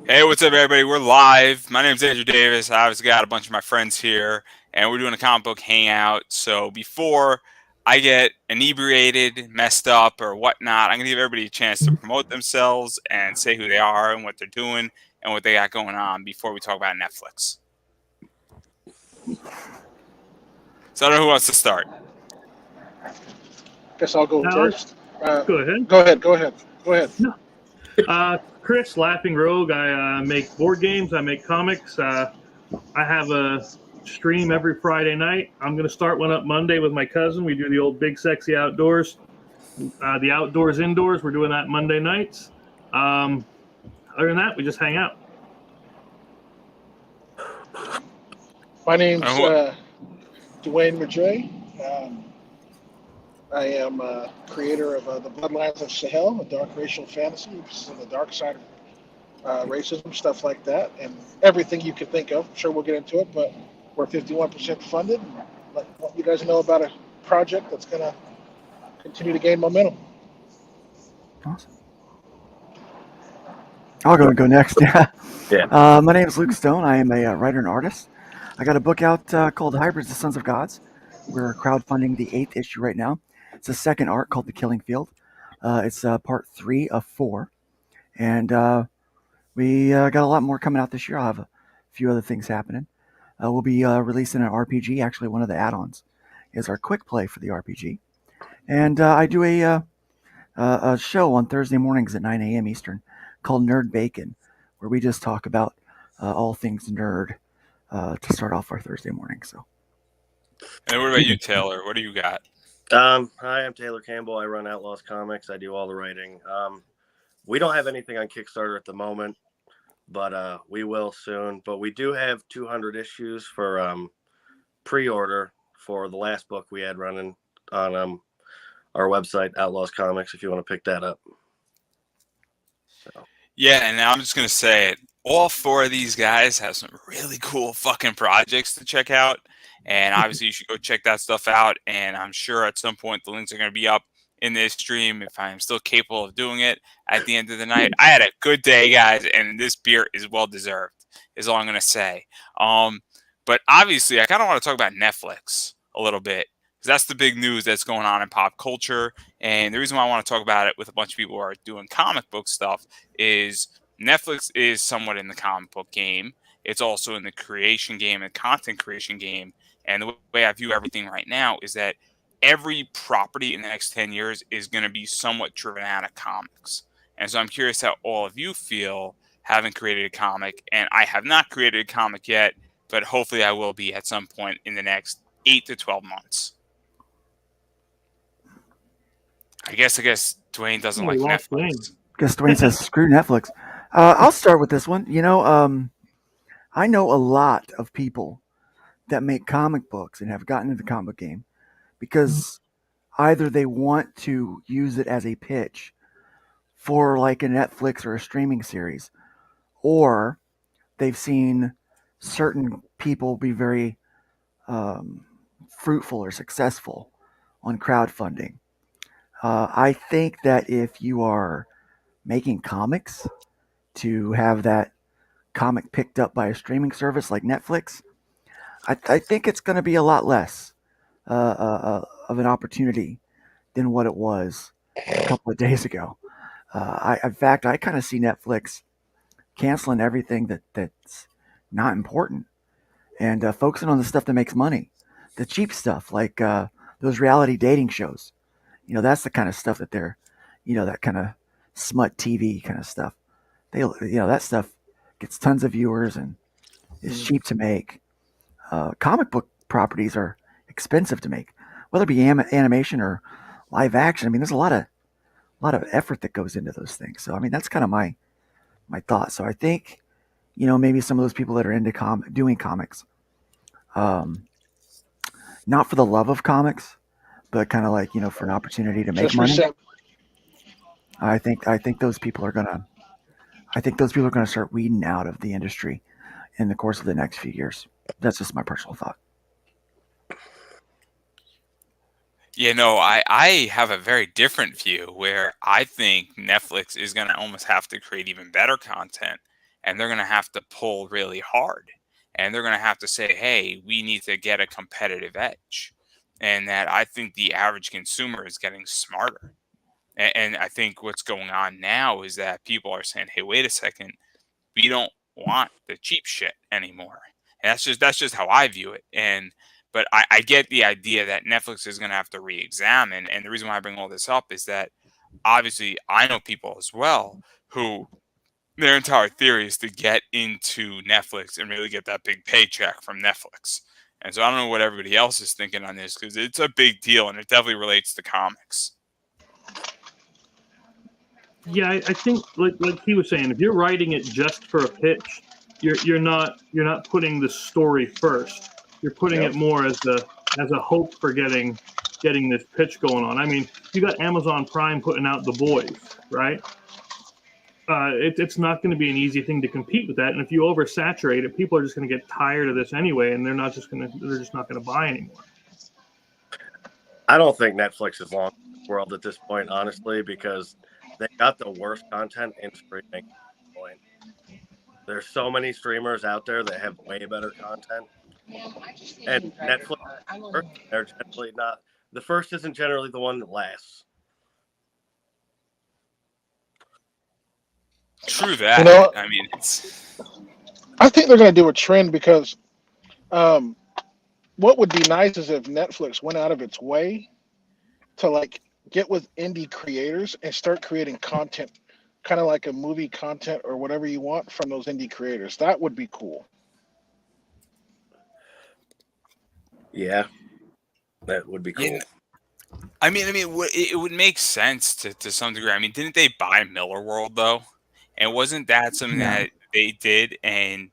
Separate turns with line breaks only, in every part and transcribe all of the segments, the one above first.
Hey, what's up, everybody? We're live. My name's Andrew Davis. I obviously got a bunch of my friends here, and we're doing a comic book hangout. So before I get inebriated, messed up, or whatnot, I'm gonna give everybody a chance to promote themselves and say who they are and what they're doing and what they got going on before we talk about Netflix. So I don't know who wants to start.
Guess I'll go
Now,
first. Uh,
go ahead.
go ahead. Go ahead. Go ahead.
No. Chris, Laughing Rogue. I make board games. I make comics. I have a stream every Friday night. I'm going to start one up Monday with my cousin. We do the old Big Sexy Outdoors, the outdoors indoors. We're doing that Monday nights. Other than that, we just hang out.
My name's
Who-
Dwayne Madre. I am creator of the Bloodlines of Sahel, a dark racial fantasy. It's on the dark side of racism, stuff like that, and everything you could think of. I'm sure we'll get into it, but we're 51% funded. And let you guys know about a project that's going to continue to gain momentum.
Awesome. I'll go next.
Yeah.
My name is Luke Stone. I am a writer and artist. I got a book out called Hybrids, the Sons of Gods. We're crowdfunding the 8th issue right now. It's a second arc called The Killing Field. It's part 3 of 4. And we got a lot more coming out this year. I'll have a few other things happening. We'll be releasing an RPG. Actually, one of the add-ons is our quick play for the RPG. And I do a show on Thursday mornings at 9 a.m. Eastern called Nerd Bacon, where we just talk about all things nerd to start off our Thursday morning. So,
And what about you, Taylor? What do you got?
Hi, I'm Taylor Campbell. I run Outlaws Comics. I do all the writing. We don't have anything on Kickstarter at the moment, but we will soon. But we do have 200 issues for pre-order for the last book we had running on our website, Outlaws Comics, if you want to pick that up. So.
Yeah, and I'm just gonna say it. All 4 of these guys have some really cool fucking projects to check out, and obviously you should go check that stuff out. And I'm sure at some point the links are gonna be up in this stream if I'm still capable of doing it at the end of the night. I had a good day, guys, and this beer is well deserved. Is all I'm gonna say. But obviously, I kind of want to talk about Netflix a little bit because that's the big news that's going on in pop culture. And the reason why I want to talk about it with a bunch of people who are doing comic book stuff is Netflix is somewhat in the comic book game. It's also in the creation game and content creation game. And the way I view everything right now is that every property in the next 10 years is going to be somewhat driven out of comics. And so I'm curious how all of you feel having created a comic. And I have not created a comic yet, but hopefully I will be at some point in the next 8 to 12 months. I guess Dwayne doesn't like Netflix.
Guess Dwayne says screw Netflix. I'll start with this one. I know a lot of people that make comic books and have gotten into the comic book game because either they want to use it as a pitch for like a Netflix or a streaming series, or they've seen certain people be very fruitful or successful on crowdfunding. I think that if you are making comics to have that comic picked up by a streaming service like Netflix, I think it's going to be a lot less of an opportunity than what it was a couple of days ago. In fact, I kind of see Netflix canceling everything that's not important and focusing on the stuff that makes money, the cheap stuff like those reality dating shows. That's the kind of stuff that they're, that kind of smut TV kind of stuff. That stuff gets tons of viewers and is cheap to make. Comic book properties are expensive to make, whether it be animation or live action. I mean, there's a lot of effort that goes into those things. So, I mean, that's kind of my thought. So, I think, maybe some of those people that are into doing comics, not for the love of comics, but kind of like for an opportunity to make
Just
money.
reset.
I think those people are gonna start weeding out of the industry in the course of the next few years. That's just my personal thought.
I have a very different view where I think Netflix is going to almost have to create even better content and they're going to have to pull really hard, and they're going to have to say, hey, we need to get a competitive edge. And that I think the average consumer is getting smarter. And I think what's going on now is that people are saying, hey, wait a second, we don't want the cheap shit anymore. And that's just how I view it. But I get the idea that Netflix is going to have to re-examine. And the reason why I bring all this up is that obviously I know people as well who their entire theory is to get into Netflix and really get that big paycheck from Netflix. And so I don't know what everybody else is thinking on this, because it's a big deal and it definitely relates to comics.
Yeah, I think like he was saying, if you're writing it just for a pitch, you're not putting the story first. You're putting it more as a hope for getting this pitch going on. I mean, you got Amazon Prime putting out The Boys, right? It's not going to be an easy thing to compete with that. And if you oversaturate it, people are just going to get tired of this anyway, and they're just not going to buy anymore.
I don't think Netflix is long in the world at this point, honestly, because they got the worst content in streaming at this point. There's so many streamers out there that have way better content. And Netflix, they're generally not. The first isn't generally the one that lasts.
True that.
You know,
I mean, it's
I think they're going to do a trend because what would be nice is if Netflix went out of its way to like get with indie creators and start creating content, kind of like a movie content or whatever you want from those indie creators. That would be cool.
Yeah, that would be cool.
Yeah. I mean, it would make sense to some degree. I mean, didn't they buy Miller World though? And wasn't that something that they did? And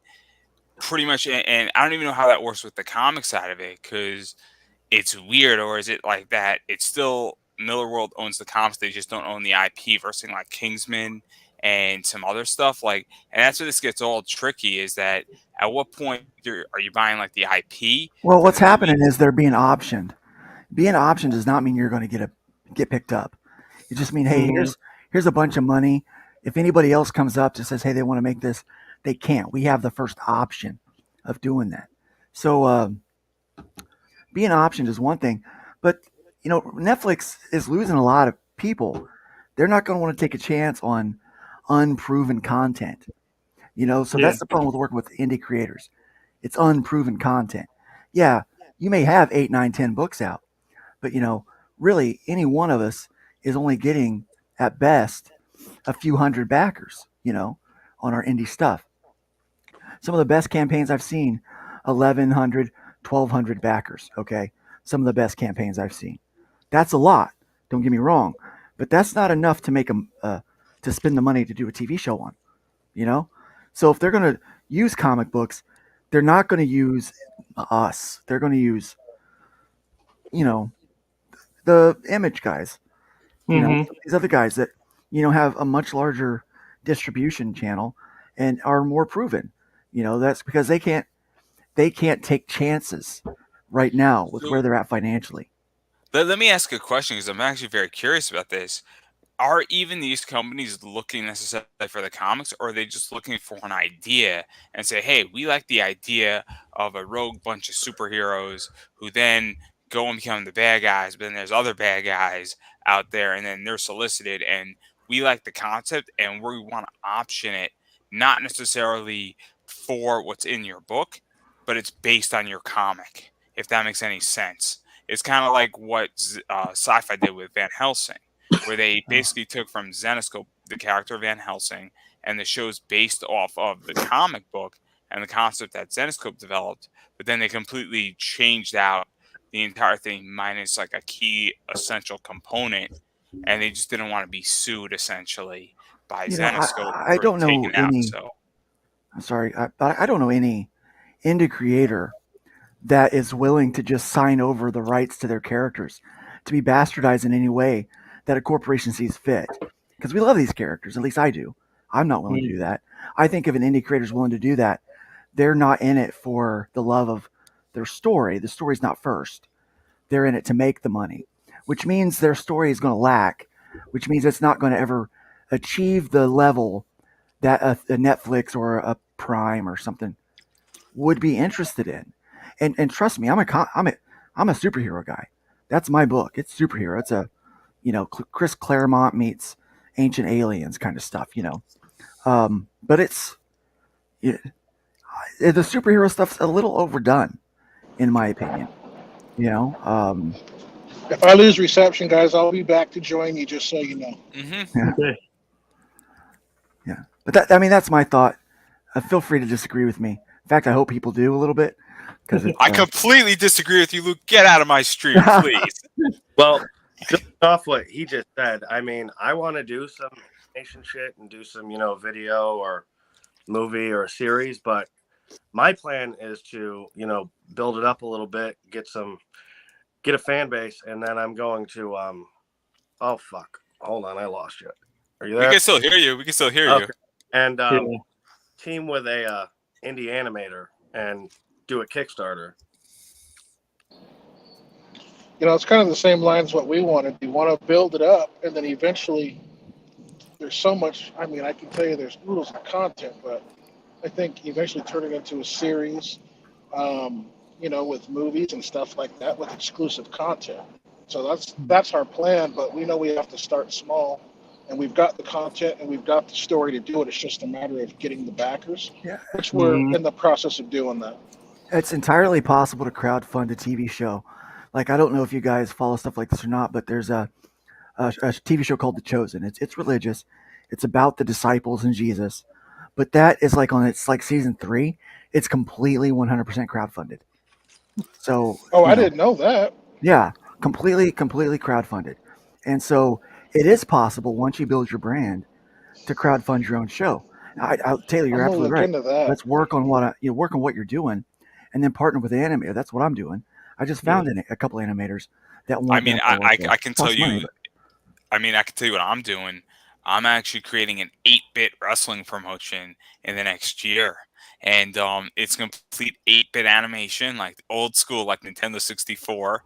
pretty much, and I don't even know how that works with the comic side of it, because it's weird. Or is it like that? It's still Miller World owns the comics; they just don't own the IP. Versus like Kingsman and some other stuff. Like, and that's where this gets all tricky. Is that at what point are you buying like the IP?
Well, what's happening is they're being optioned. Being optioned does not mean you're going to get picked up. It just means, hey, here's a bunch of money. If anybody else comes up and says, hey, they want to make this, they can't. We have the first option of doing that. So being optioned is one thing, but Netflix is losing a lot of people. They're not going to want to take a chance on unproven content. So that's the problem with working with indie creators. It's unproven content. Yeah, you may have 8, 9, 10 books out, but really any one of us is only getting at best a few hundred backers, on our indie stuff. Some of the best campaigns I've seen, 1,100, 1,200 backers. Okay, some of the best campaigns I've seen. That's a lot. Don't get me wrong, but that's not enough to make them to spend the money to do a TV show on. So if they're going to use comic books, they're not going to use us. They're going to use, the Image guys. These other guys that have a much larger distribution channel and are more proven. That's because they can't take chances right now with where they're at financially.
Let me ask a question, because I'm actually very curious about this. Are even these companies looking necessarily for the comics, or are they just looking for an idea and say, hey, we like the idea of a rogue bunch of superheroes who then go and become the bad guys, but then there's other bad guys out there, and then they're solicited, and we like the concept, and we want to option it, not necessarily for what's in your book, but it's based on your comic, if that makes any sense. It's kind of like what Sci-Fi did with Van Helsing, where they basically took from Zenoscope the character of Van Helsing, and the show's based off of the comic book and the concept that Zenoscope developed, but then they completely changed out the entire thing minus like a key essential component, and they just didn't want to be sued essentially by Zenoscope.
I don't know any. I'm sorry, but I don't know any indie creator that is willing to just sign over the rights to their characters to be bastardized in any way that a corporation sees fit. Because we love these characters, at least I do. I'm not willing to do that. I think if an indie creator is willing to do that, they're not in it for the love of their story. The story's not first. They're in it to make the money, which means their story is going to lack, which means it's not going to ever achieve the level that a Netflix or a Prime or something would be interested in. And trust me, I'm a superhero guy. That's my book. It's superhero. It's a Chris Claremont meets Ancient Aliens kind of stuff. But the superhero stuff's a little overdone, in my opinion.
If I lose reception, guys, I'll be back to join you. Just so you know.
Mm-hmm.
Okay.
Yeah. But that's my thought. Feel free to disagree with me. In fact, I hope people do a little bit.
I completely disagree with you, Luke. Get out of my stream, please.
Well, just off what he just said, I mean, I want to do some animation shit and do some, video or movie or series, but my plan is to, build it up a little bit, get a fan base, and then I'm going to oh fuck. Hold on, I lost you. Are you there?
We can still hear you.
Okay. And team with a indie animator and do a Kickstarter.
It's kind of the same lines what we want to do. We want to build it up, and then eventually there's so much. I mean, I can tell you there's oodles of content, but I think eventually turn it into a series, with movies and stuff like that with exclusive content. So that's our plan, but we know we have to start small, and we've got the content and we've got the story to do it. It's just a matter of getting the backers, which we're in the process of doing that.
It's entirely possible to crowdfund a TV show. Like, I don't know if you guys follow stuff like this or not, but there's a TV show called The Chosen. It's religious. It's about the disciples and Jesus. But that is it's like season 3. It's completely 100% crowdfunded. So
I didn't know that.
Yeah, completely crowdfunded. And so it is possible once you build your brand to crowdfund your own show. Taylor, you're absolutely right. Let's work on what you're doing, and then partner with the animator. That's what I'm doing. I just found a couple animators that want.
I can tell you. I can tell you what I'm doing. I'm actually creating an 8-bit wrestling promotion in the next year. And it's complete 8-bit animation, like old school, like Nintendo 64,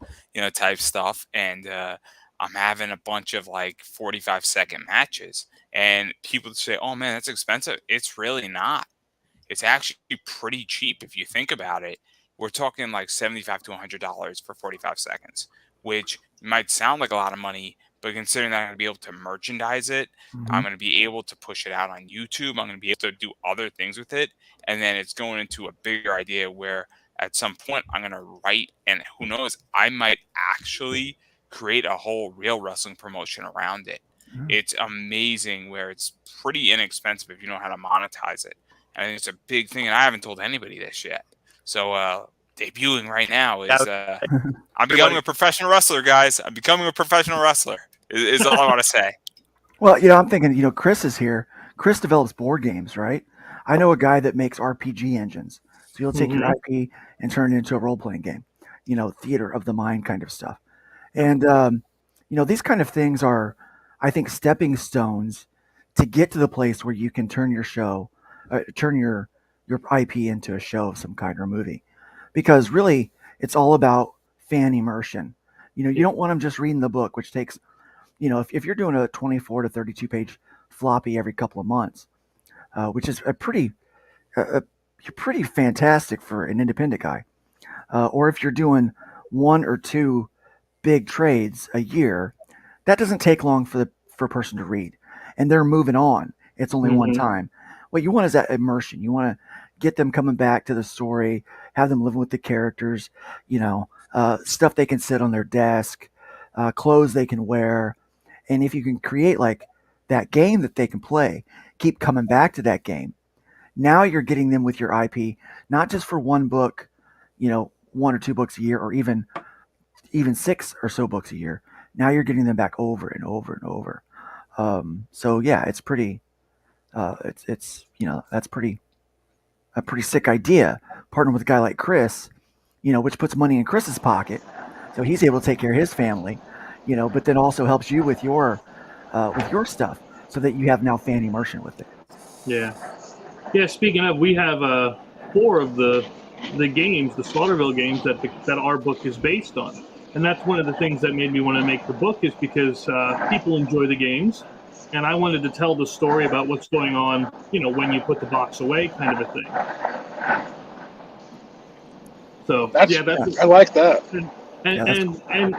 type stuff. And I'm having a bunch of 45-second matches. And people say, "Oh man, that's expensive." It's really not. It's actually pretty cheap if you think about it. We're talking $75 to $100 for 45 seconds, which might sound like a lot of money. But considering that I'm going to be able to merchandise it, I'm going to be able to push it out on YouTube. I'm going to be able to do other things with it. And then it's going into a bigger idea where at some point I'm going to write, and who knows, I might actually create a whole real wrestling promotion around it. It's amazing where it's pretty inexpensive if you know how to monetize it. I think it's a big thing, and I haven't told anybody this yet. So debuting right now is I'm becoming a professional wrestler, guys. I'm becoming a professional wrestler is all I want to say.
Well, I'm thinking, Chris is here. Chris develops board games, right? I know a guy that makes RPG engines. So you'll take your IP and turn it into a role-playing game, theater of the mind kind of stuff. And, these kind of things are, I think, stepping stones to get to the place where you can turn your show, turn your IP into a show of some kind or movie. Because really, it's all about fan immersion. You don't want them just reading the book, which takes, if you're doing a 24 to 32 page floppy every couple of months, which is pretty fantastic for an independent guy. Or if you're doing 1 or 2 big trades a year, that doesn't take long for a person to read, and they're moving on. It's only one time. What you want is that immersion. You want to get them coming back to the story, have them living with the characters, stuff they can sit on their desk, clothes they can wear. And if you can create that game that they can play, keep coming back to that game. Now you're getting them with your IP, not just for one book, 1 or 2 books a year, or even 6 or so books a year. Now you're getting them back over and over and over. So yeah, it's pretty. That's a pretty sick idea. Partnering with a guy like Chris, which puts money in Chris's pocket, so he's able to take care of his family, but then also helps you with your stuff, so that you have now fan immersion with it.
Yeah. Speaking of, we have 4 of the games, the Slaughterville games that our book is based on, and that's one of the things that made me want to make the book, is because people enjoy the games, and I wanted to tell the story about what's going on, when you put the box away, kind of a thing. So that's
I like that.
And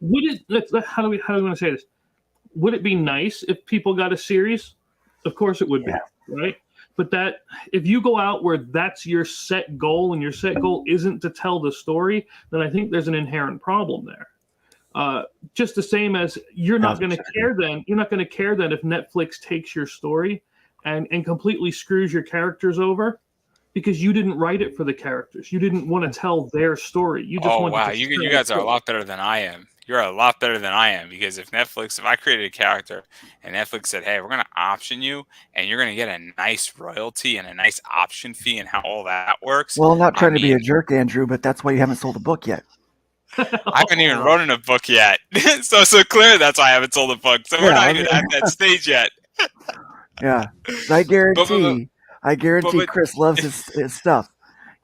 would it? How do we want to say this? Would it be nice if people got a series? Of course it would be, right? But that if you go out where that's your set goal and your set goal isn't to tell the story, then I think there's an inherent problem there. Just the same as you're not going to care then. You're not going to care then if Netflix takes your story and completely screws your characters over because you didn't write it for the characters. You didn't want to tell their story. You just wanted to
you guys are a lot better than I am. You're a lot better than I am because if I created a character and Netflix said, hey, we're going to option you and you're going to get a nice royalty and a nice option fee and how all that works.
Well, I'm not trying to be a jerk, Andrew, but that's why you haven't sold a book yet.
I haven't even written a book yet. so clearly that's why I haven't sold a book. So we're not even at that stage yet.
Yeah. I guarantee Chris loves his stuff.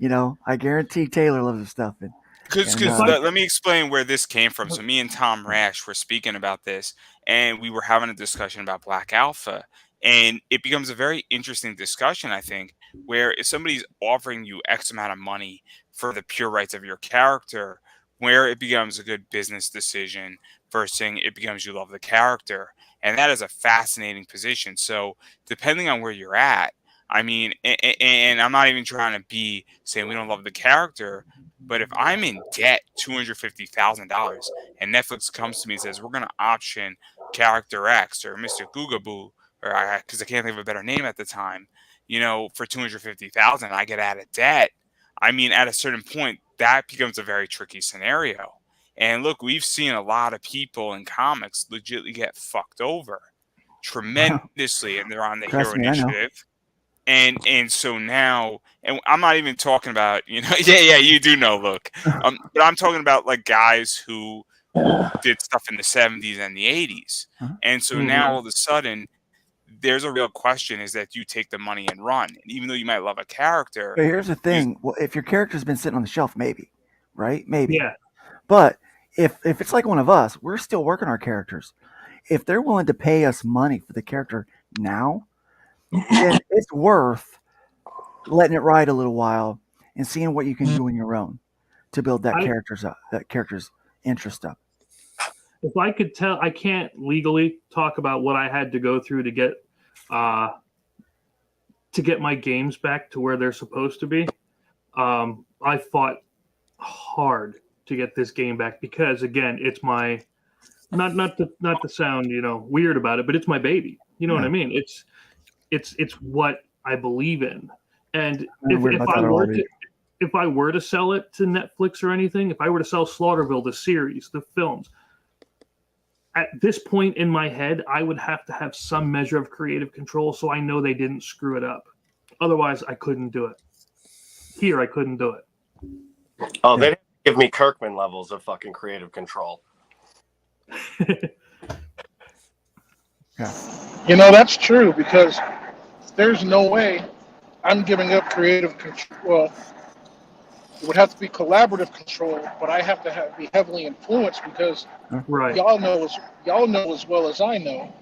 I guarantee Taylor loves his stuff.
Because let me explain where this came from. So me and Tom Rash were speaking about this, and we were having a discussion about Black Alpha. And it becomes a very interesting discussion, I think, where if somebody's offering you X amount of money for the pure rights of your character, where it becomes a good business decision versus it becomes you love the character. And that is a fascinating position. So depending on where you're at, I mean, and I'm not even trying to be saying we don't love the character, but if I'm in debt $250,000 and Netflix comes to me and says, we're going to option character X or Mr. Googaboo, or because I can't think of a better name at the time, for $250,000, I get out of debt. I mean, at a certain point, that becomes a very tricky scenario. And look, we've seen a lot of people in comics legitimately get fucked over tremendously, and they're on the Hero Initiative. And so now, and I'm not even talking about, you do know, look, but I'm talking about like guys who did stuff in the 70s and the 80s. And so now all of a sudden, there's a real question is that you take the money and run. And even though you might love a character.
But here's the thing. Well, if your character's been sitting on the shelf, maybe, right? Maybe.
Yeah.
But if it's like one of us, we're still working our characters. If they're willing to pay us money for the character now, then it's worth letting it ride a little while and seeing what you can do on your own to build that character's interest up.
If I could tell, I can't legally talk about what I had to go through to get my games back to where they're supposed to be. I fought hard to get this game back because, again, it's my not to sound weird about it, but it's my baby. You know what I mean? It's what I believe in, and if I were to sell it to Netflix or anything, if I were to sell Slaughterville, the series, the films, at this point in my head, I would have to have some measure of creative control so I know they didn't screw it up. Otherwise, I couldn't do it. Here, I couldn't do it.
Oh, they didn't give me Kirkman levels of fucking creative control.
Yeah.
That's true because there's no way I'm giving up creative control. Well, it would have to be collaborative control, but I have to be heavily influenced because y'all know as well as I know,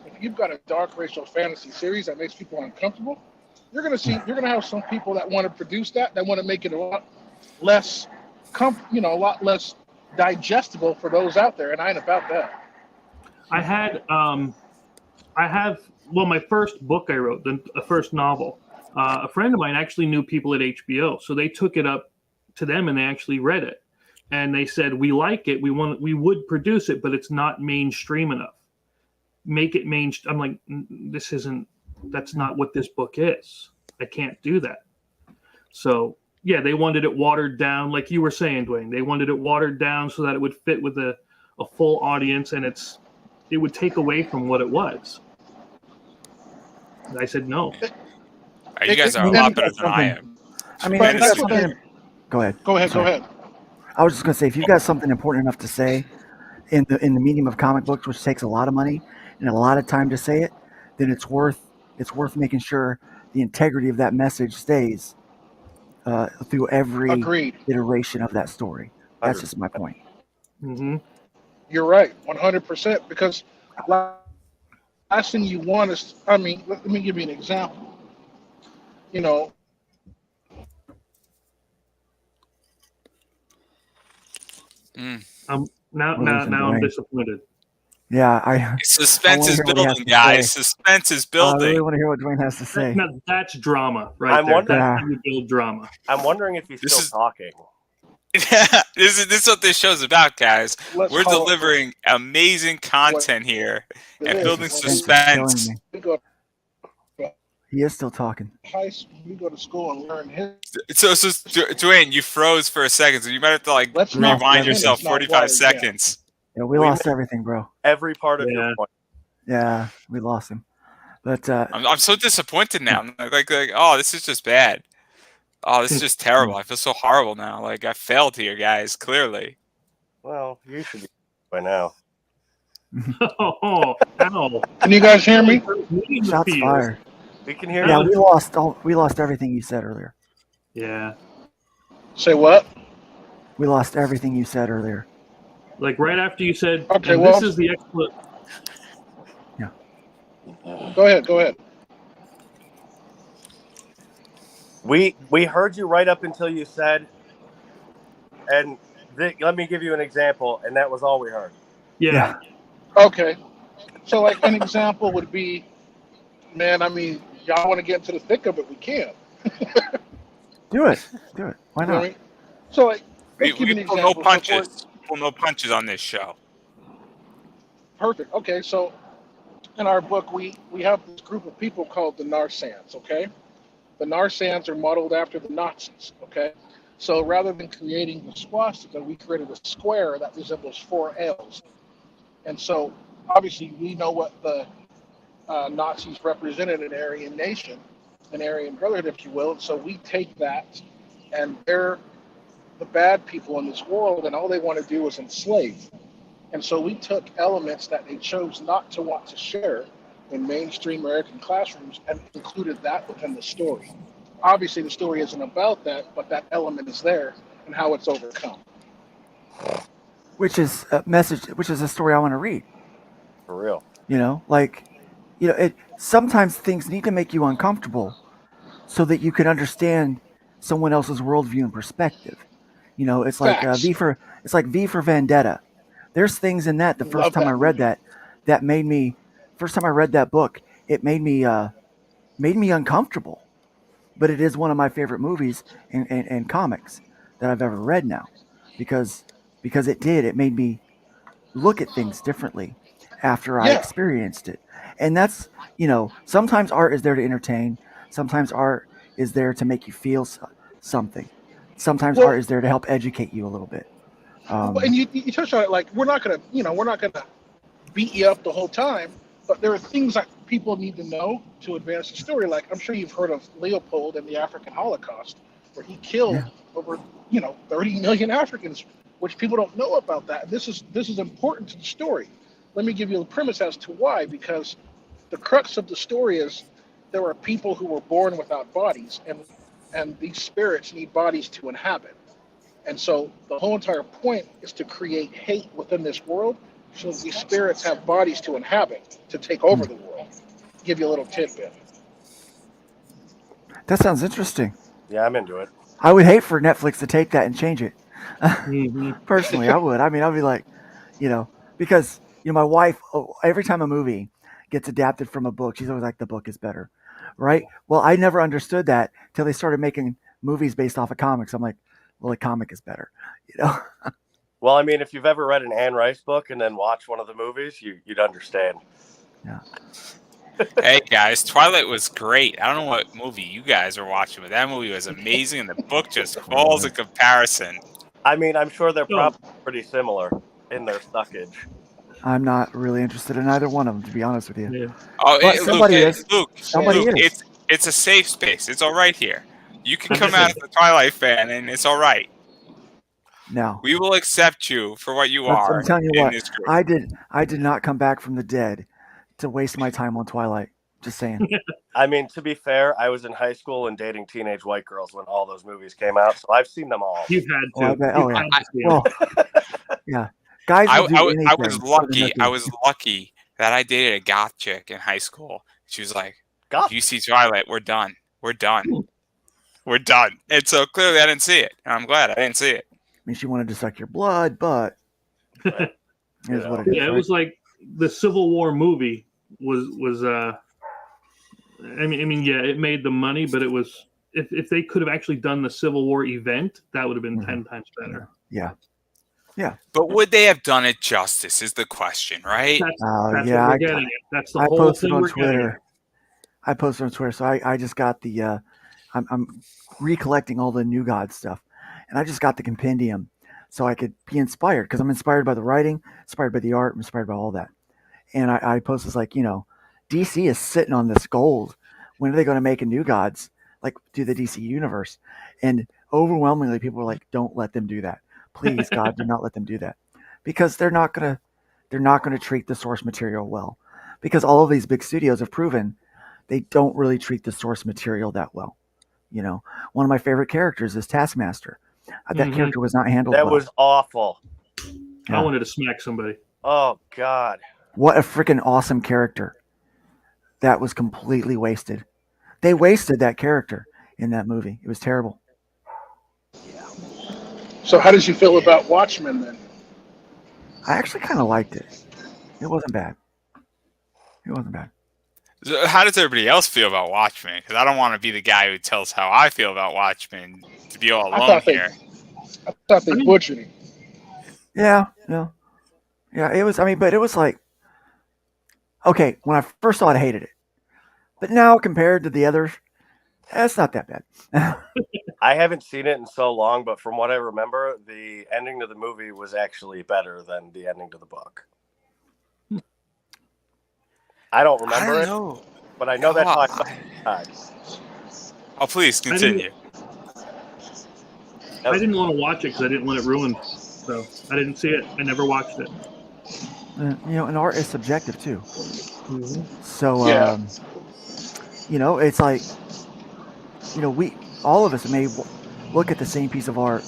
if you've got a dark racial fantasy series that makes people uncomfortable, you're gonna have some people that want to produce that want to make it a lot less, a lot less digestible for those out there, and I ain't about that.
I have my first book I wrote, the first novel. A friend of mine actually knew people at HBO, so they took it up to them and they actually read it, and they said, "We like it. We would produce it, but it's not mainstream enough. Make it mainstream." I'm like, that's not what this book is. I can't do that. So yeah, they wanted it watered down, like you were saying, Dwayne. They wanted it watered down so that it would fit with a full audience, and it would take away from what it was. And I said no.
You guys are a lot better than I am.
I mean,
that's what
Go ahead.
Go ahead.
I was just going to say, if you've got something important enough to say in the medium of comic books, which takes a lot of money and a lot of time to say it, then it's worth making sure the integrity of that message stays through every iteration of that story. That's just my point.
Mm-hmm.
You're right, 100%. Because last thing you want is, I mean, let me give you an example. You know,
Now
We're losing
I'm
Dwayne.
disappointed.
Yeah, I
Suspense
wanna
is
hear what he has
building,
to
guys.
say.
Suspense is
I really
building.
want to hear what Dwayne has to say.
Now, that's drama right
I'm
there.
wondering-
That's how you build drama.
I'm wondering if he's
This
still
is-
talking.
this is what this show's about, guys.
let's
We're
call it
delivering amazing content here
what
and
it is.
building
When
Suspense is
suspense.
killing me.
we go
He is still talking.
to high school, we go to school and learn history.
So, Dwayne, you froze for a second, so you might have to like
Let's not
rewind
pretend
yourself
it's not
45
watered down.
seconds.
Yeah, we
We
lost everything, bro.
Every part of
Yeah.
your point.
Yeah, we lost him. But
I'm so disappointed now. I'm like, oh, this is just bad. Oh, this is just terrible. I feel so horrible now. Like I failed here, guys. Clearly.
Well, you should be by now.
Oh, ow.
Can you guys hear me?
shots fired.
We can hear
Yeah,
you.
we lost everything you said earlier.
Yeah.
Say what?
We lost everything you said earlier.
Like right after you said,
Okay,
and
well-
this is the explanation.
Go ahead.
We heard you right up until you said, and let me give you an example, and that was all we heard.
Yeah.
Okay. So, like, an example would be, man, I mean, y'all want to get into the thick of it, we can.
Do it. Why
You know what I
not?
mean? So, like,
We
let's give you an
pull no
example. So,
punches. Pull no punches on this show.
perfect. Okay, so in our book, we have this group of people called the Narsans, okay? The Narsans are modeled after the Nazis, okay? So rather than creating the swastika, we created a square that resembles 4 L's. And so, obviously, we know what the Nazis represented an Aryan nation, an Aryan brotherhood, if you will. And so we take that, and they're the bad people in this world, and all they want to do is enslave. And so we took elements that they chose not to want to share in mainstream American classrooms and included that within the story. Obviously, the story isn't about that, but that element is there and how it's overcome.
Which is a message. Which is a story I want to read.
For real.
Sometimes things need to make you uncomfortable so that you can understand someone else's worldview and perspective. It's like
Facts.
V for Vendetta. There's things in that. The first
Love
time
that
I read
movie.
that made me. First time I read that book, it made me uncomfortable. But it is one of my favorite movies and comics that I've ever read now, because it made me look at things differently after I
Yeah.
experienced it. And that's, sometimes art is there to entertain. Sometimes art is there to make you feel something. Sometimes
Well-
art is there to help educate you a little bit.
And you touched on it, like, we're not gonna beat you up the whole time, but there are things that people need to know to advance the story. Like, I'm sure you've heard of Leopold and the African Holocaust, where he killed over 30 million Africans, which people don't know about that. This is important to the story. Let me give you the premise as to why, because the crux of the story is there are people who were born without bodies, and these spirits need bodies to inhabit. And so the whole entire point is to create hate within this world so that these spirits have bodies to inhabit, to take over the world. Give you a little tidbit.
That sounds interesting.
Yeah, I'm into it.
I would hate for Netflix to take that and change it.
Mhm.
Personally, I would. I mean, I'd be like, because my wife, every time a movie gets adapted from a book, she's always like, the book is better, right? Well, I never understood that till they started making movies based off of comics. I'm like, well, the comic is better,
Well, I mean, if you've ever read an Anne Rice book and then watched one of the movies, you'd understand.
Yeah.
Hey guys, Twilight was great. I don't know what movie you guys are watching, but that movie was amazing, and the book just falls in comparison.
I mean, I'm sure they're
No.
probably pretty similar in their stuckage.
I'm not really interested in either one of them, to be honest with you.
Yeah.
Oh,
But
hey,
somebody is.
Luke,
Somebody
Luke,
is.
it's a safe space. It's all right here. You can come out as a Twilight fan, and it's all right.
No.
We will accept you for what you are.
I'm telling you
in
what,
this group.
I did not come back from the dead to waste my time on Twilight. Just saying.
I mean, to be fair, I was in high school and dating teenage white girls when all those movies came out, so I've seen them all.
You've had
Oh, I
to.
bet- oh,
You've
yeah.
had to see it.
Well, yeah. Guys will do anything
I was
for the
lucky.
Netflix.
I was lucky that I dated a goth chick in high school. She was like,
God.
if you see Twilight, we're done. We're done. We're done. And so clearly I didn't see it. And I'm glad I didn't see it.
I mean, she wanted to suck your blood, but
Right.
here's what it
Yeah,
is.
it was like the Civil War movie was. I mean, yeah, it made the money, but it was if they could have actually done the Civil War event, that would have been 10 times better.
Yeah.
But would they have done it justice is the question, right?
That's
Yeah,
what we're getting at. That's the
I
whole
posted
thing
on
we're getting at.
Twitter. I posted on Twitter, so I just got the. I'm recollecting all the New God stuff, and I just got the compendium, so I could be inspired because I'm inspired by the writing, inspired by the art, I'm inspired by all that. And I posted like, DC is sitting on this gold. When are they going to make a New Gods like do the DC universe? And overwhelmingly, people were like, "Don't let them do that, please, God, do not let them do that," because they're not gonna treat the source material well, because all of these big studios have proven they don't really treat the source material that well. One of my favorite characters is Taskmaster. That character was not handled
That
well.
was awful.
I wanted to smack somebody.
Oh God.
What a freaking awesome character. That was completely wasted. They wasted that character in that movie. It was terrible.
So how did you feel about Watchmen then?
I actually kind of liked it. It wasn't bad.
So how does everybody else feel about Watchmen? Because I don't want to be the guy who tells how I feel about Watchmen to be all alone here.
I thought they butchered it.
Yeah. It was. But it was like, okay, when I first saw it, I hated it. But now compared to the others, it's not that bad.
I haven't seen it in so long, but from what I remember, the ending to the movie was actually better than the ending to the book. I don't remember it, but I know that talked about.
Oh, please continue.
I didn't want to watch it because I didn't want it ruined. So I didn't see it. I never watched it.
And art is subjective too. So,
Yeah.
it's like, we all of us may look at the same piece of art,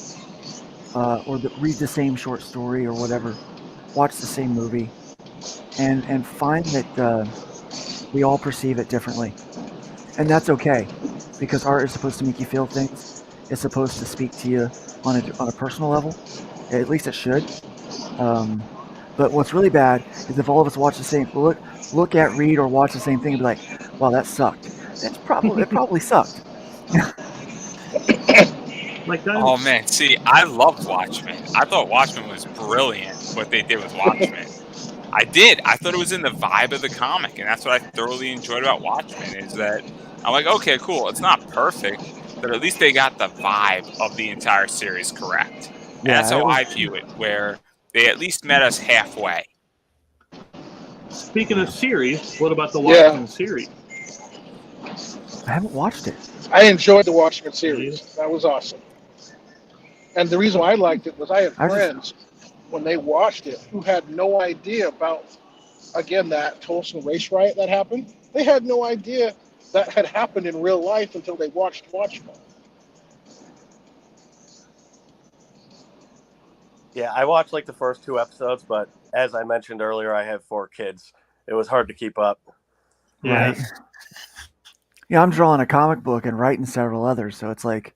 or read the same short story or whatever, watch the same movie, and find that we all perceive it differently, and that's okay, because art is supposed to make you feel things. It's supposed to speak to you on a personal level. At least it should. But what's really bad is if all of us watch the same, look at, read, or watch the same thing and be like, "Wow, that sucked." It probably sucked.
Like that.
Oh man, see, I loved Watchmen. I thought Watchmen was brilliant. What they did with Watchmen, I did. I thought it was in the vibe of the comic, and that's what I thoroughly enjoyed about Watchmen. Is that I'm like, okay, cool. It's not perfect, but at least they got the vibe of the entire series correct. And that's how I view it, where they at least met us halfway.
Speaking of series, what about the Watchmen series?
I haven't watched it.
I enjoyed the Watchmen series. That was awesome. And the reason why I liked it was I had friends when they watched it who had no idea about, again, that Tulsa race riot that happened. They had no idea that had happened in real life until they watched Watchmen.
Yeah, I watched like the first 2 episodes, but as I mentioned earlier, I have 4 kids. It was hard to keep up.
Yeah.
Right. Yeah, I'm drawing a comic book and writing several others, so it's like,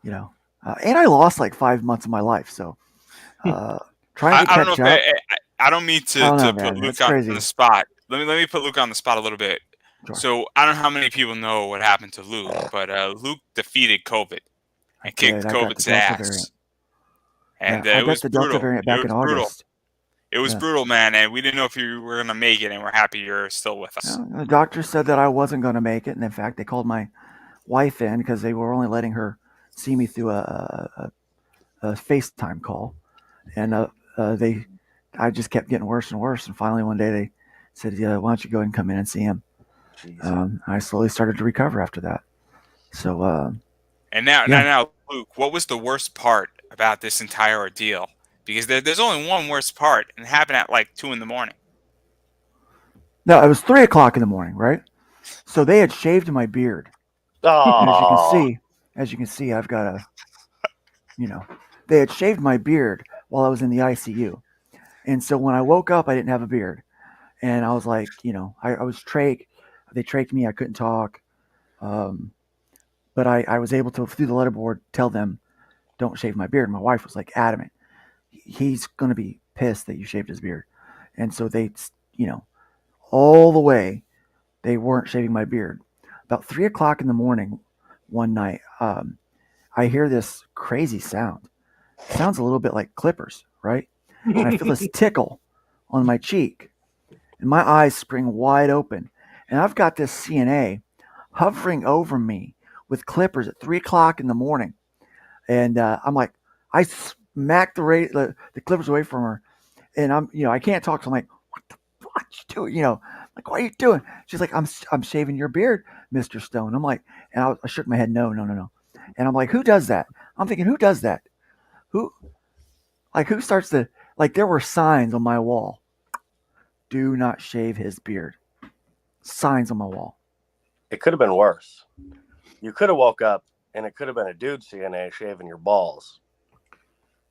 and I lost like 5 months of my life, so trying to catch up.
I don't mean to put Luke on the spot. Let me put Luke on the spot a little bit. Sure. So I don't know how many people know what happened to Luke, but Luke defeated COVID and kicked COVID's ass. And
I
it was
the Delta
brutal.
variant back in August.
It was brutal, man, and we didn't know if you were going to make it, and we're happy you're still with us.
The doctor said that I wasn't going to make it, and in fact, they called my wife in because they were only letting her see me through a FaceTime call, and I just kept getting worse and worse, and finally one day they said, "Yeah, why don't you go ahead and come in and see him?" I slowly started to recover after that. So,
and now, Luke, what was the worst part about this entire ordeal? Because there's only one worst part, and it happened at like 2 a.m.
No, it was 3 o'clock in the morning, right? So they had shaved my beard.
Oh.
As you can see, I've got they had shaved my beard while I was in the ICU. And so when I woke up, I didn't have a beard. And I was like, I was trach. They trached me. I couldn't talk. But I was able to, through the letterboard, tell them, don't shave my beard. My wife was like adamant. He's going to be pissed that you shaved his beard. And so they, all the way, they weren't shaving my beard. About 3 o'clock in the morning one night, I hear this crazy sound. It sounds a little bit like clippers, right? And I feel this tickle on my cheek. And my eyes spring wide open. And I've got this CNA hovering over me with clippers at 3 o'clock in the morning. And I'm like, I smacked the clippers away from her. And I can't talk. So I'm like, what you doing? Like, what are you doing? She's like, I'm shaving your beard, Mr. Stone. I'm like, and I shook my head, no. And I'm like, who does that? I'm thinking, who does that? Who starts to, like, there were signs on my wall. Do not shave his beard. Signs on my wall.
It could have been worse. You could have woke up and it could have been a dude CNA shaving your balls.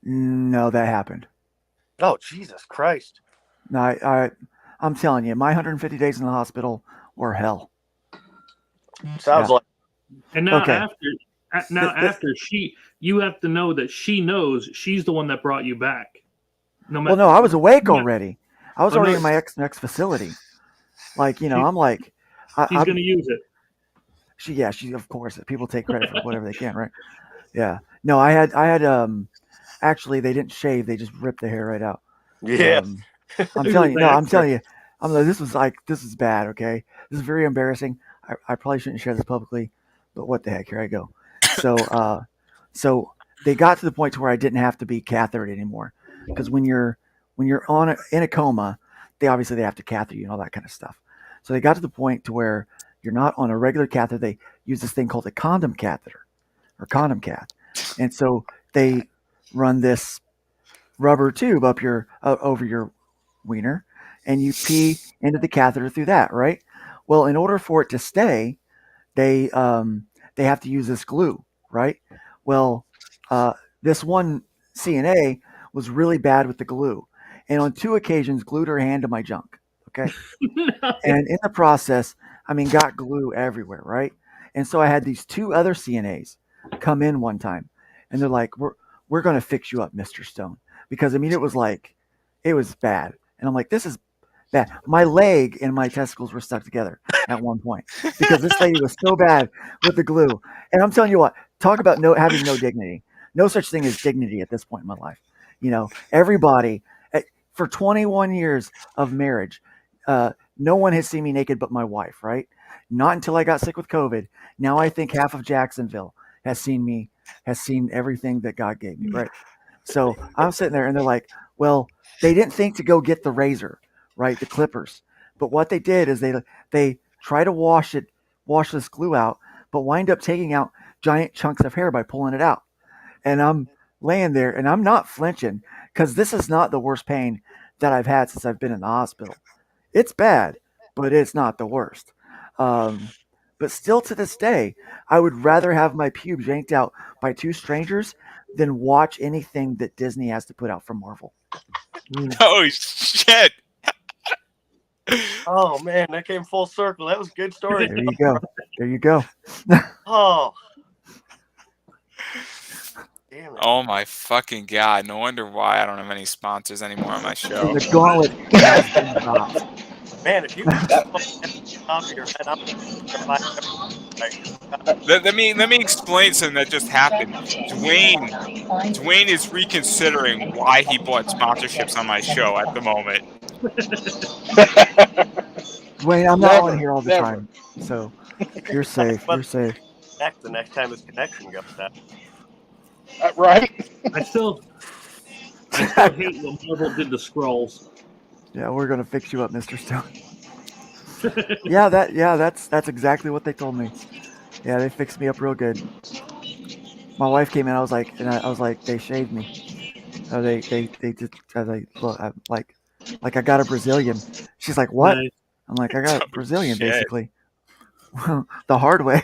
No, that happened.
Oh, Jesus Christ.
No, I'm telling you, my 150 days in the hospital were hell.
Sounds like.
And now
Okay.
after you have to know that she knows she's the one that brought you back.
Well, no, I was awake already. I was already in my next facility. Like, I'm like,
she's going to use it.
She of course, people take credit for whatever they can, right? Yeah. No, I had actually they didn't shave, they just ripped the hair right out.
Yeah.
I'm telling you, this is bad, okay? This is very embarrassing. I probably shouldn't share this publicly, but what the heck, here I go. So they got to the point to where I didn't have to be cathetered anymore. Because when you're in a coma, they have to catheter you and all that kind of stuff. So they got to the point to where you're not on a regular catheter. They use this thing called a condom catheter or condom cath. And so they run this rubber tube up over your wiener, and you pee into the catheter through that, right? Well, in order for it to stay, they have to use this glue, right? Well, this one CNA was really bad with the glue, and on 2 occasions glued her hand to my junk. Okay, and in the process, got glue everywhere, right? And so I had these 2 other CNAs come in one time, and they're like, "We're going to fix you up, Mr. Stone," because it was bad, and I'm like, "This is bad." My leg and my testicles were stuck together at one point because this lady was so bad with the glue. And I'm telling you what, talk about having no dignity. No such thing as dignity at this point in my life. Everybody for 21 years of marriage, no one has seen me naked but my wife, right? Not until I got sick with COVID. Now I think half of Jacksonville has seen everything that God gave me, right? So I'm sitting there and they're like, well, they didn't think to go get the razor, right? The clippers. But what they did is they try to wash this glue out, but wind up taking out giant chunks of hair by pulling it out. And I'm laying there and I'm not flinching because this is not the worst pain that I've had since I've been in the hospital. It's bad, but it's not the worst. But still to this day, I would rather have my pubes yanked out by 2 strangers than watch anything that Disney has to put out from Marvel.
Oh, shit.
Oh, man, that came full circle. That was a good story.
There you go.
Oh. Damn it.
Oh, my fucking God. No wonder why I don't have any sponsors anymore on my show.
The gauntlet has been dropped.
Man, if you could top of your head up,
Let me explain something that just happened. Dwayne is reconsidering why he bought sponsorships on my show at the moment.
Dwayne, I'm not on here all the time, so you're safe. You're safe.
The next time his connection goes down.
Right?
I still hate when Marvel did the scrolls.
Yeah, we're gonna fix you up, Mr. Stone. That's exactly what they told me. Yeah, they fixed me up real good. My wife came in. I was like, they shaved me. They just. I was like, look, I'm like I got a Brazilian. She's like, what?
Nice.
I'm like, I got a Brazilian,
Shit.
basically. The hard way.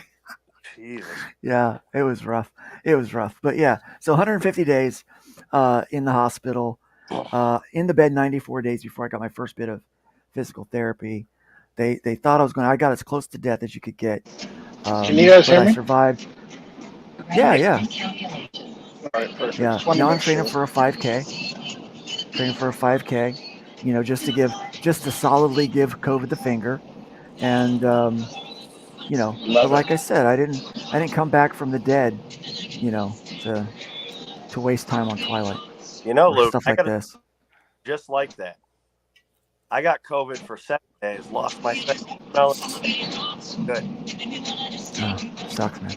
Jesus.
Yeah, it was rough. But yeah, so 150 days in the hospital, in the bed 94 days before I got my first bit of physical therapy. They thought I got as close to death as you could get.
Can you guys hear
but I
me?
survived. Yeah.
All right, perfect.
Yeah.
Just wanted
Now
to
I'm
make
training
sure.
for a 5K. Training for a 5K. Just to solidly give COVID the finger, and But
Love
like I
it.
said, I didn't come back from the dead, to waste time on Twilight or
Luke,
stuff
I
like
got
this.
just like that. I got COVID for 7 days, lost my sense of smell. Good.
Sucks, man.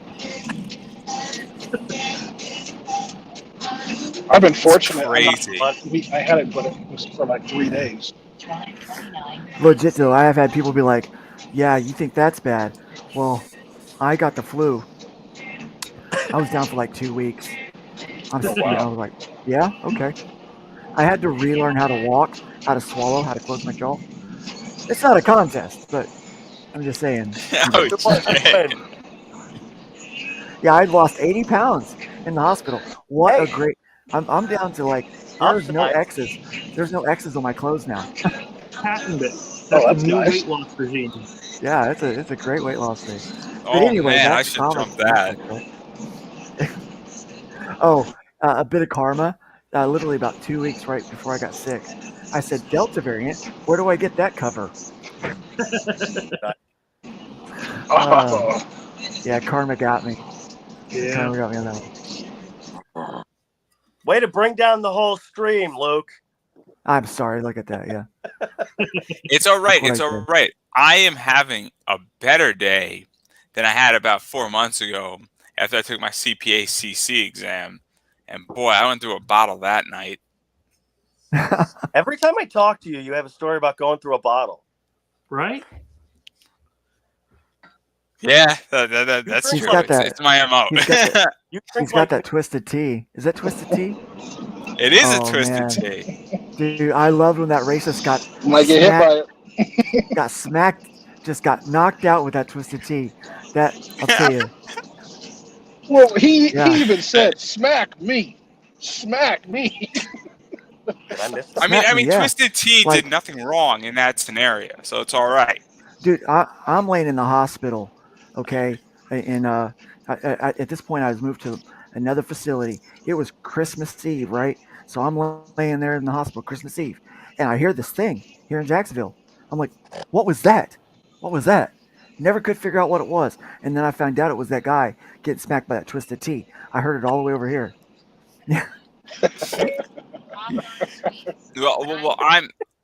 I've been
It's
fortunate.
crazy.
I had it, but it was for like 3 days.
Legit though, I have had people be like, "Yeah, you think that's bad? Well, I got the flu. I was down for like 2 weeks.
Oh, wow.
I was like, yeah, okay. I had to relearn how to walk, how to swallow, how to close my jaw. It's not a contest, but I'm just saying.
Oh,
It was
shit.
fun.
Yeah, I'd lost 80 pounds in the hospital. What
Hey,
a great! I'm down to like
I'm
there's no
fine.
X's. There's no X's on my clothes now.
Patented it.
Oh,
That's
that's
the new
nice.
weight loss regime.
Yeah, it's a great weight loss thing. But
Oh
anyway,
man, I
back to
should
comics.
jump that.
Oh, a bit of karma. Literally about 2 weeks right before I got sick, I said Delta variant. Where do I get that cover?
Oh,
Yeah, karma got me.
Yeah.
Karma got me on that one.
Way to bring down the whole stream, Luke.
I'm sorry. Look at that. Yeah.
It's all right.
what
It's
I
all
did.
right. I am having a better day than I had about 4 months ago after I took my CPA CC exam. And boy, I went through a bottle that night.
Every time I talk to you, you have a story about going through a bottle.
Right?
Yeah, that's
He's
true.
got that.
It's my MO.
He's got that.
You
He's
drink
got
like
that twisted tea. Is that twisted tea?
It is a
Oh,
twisted
man.
tea.
Dude, I loved when that racist
might get hit by it.
got smacked, just got knocked out with that twisted tea. That I'll tell you.
Well, he
Yeah,
even said, "Smack me, smack me."
Did I miss
I
something?
mean,
smack me. Yeah,
Twisted Tea did
like,
nothing wrong in that scenario, so it's all right.
dude, I'm laying in the hospital. Okay, and at this point, I was moved to another facility. It was Christmas Eve, right? So I'm laying there in the hospital Christmas Eve, and I hear this thing here in Jacksonville. I'm like, what was that? What was that? Never could figure out what it was, and then I found out it was that guy getting smacked by that twisted tea. I heard it all the way over here.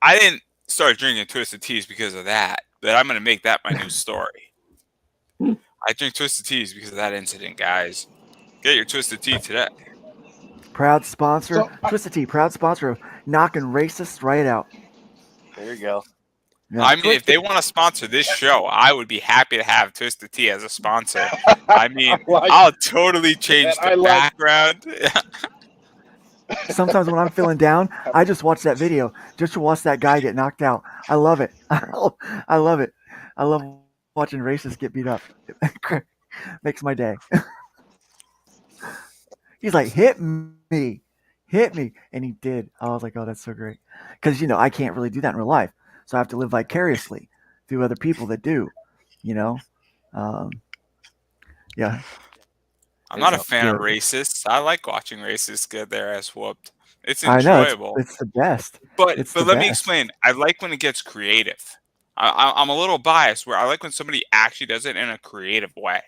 I didn't start drinking Twisted Teas because of that, but I'm gonna make that my new story. I drink Twisted Teas because of that incident, guys. Get your Twisted Tea today.
Proud sponsor,
So,
Twisted Tea, proud sponsor of knocking racists right out.
There you go.
Yeah.
I mean, if they want to sponsor this show, I would be happy to have Twisted Tea as a sponsor. I mean, I'll totally change
I
the
like-
background.
Sometimes when I'm feeling down, I just watch that video just to watch that guy get knocked out. I love it. I love it. I love watching racists get beat up. Makes my day. He's like, hit me, and he did. I was like, oh, that's so great, because I can't really do that in real life, so I have to live vicariously through other people that do. Yeah.
I'm not a fan of
Yeah.
racists. I like watching racists get their ass whooped. It's
I know
enjoyable.
it's the best.
But
It's
but
the
let me
best.
explain. I like when it gets creative. I'm a little biased where I like when somebody actually does it in a creative way.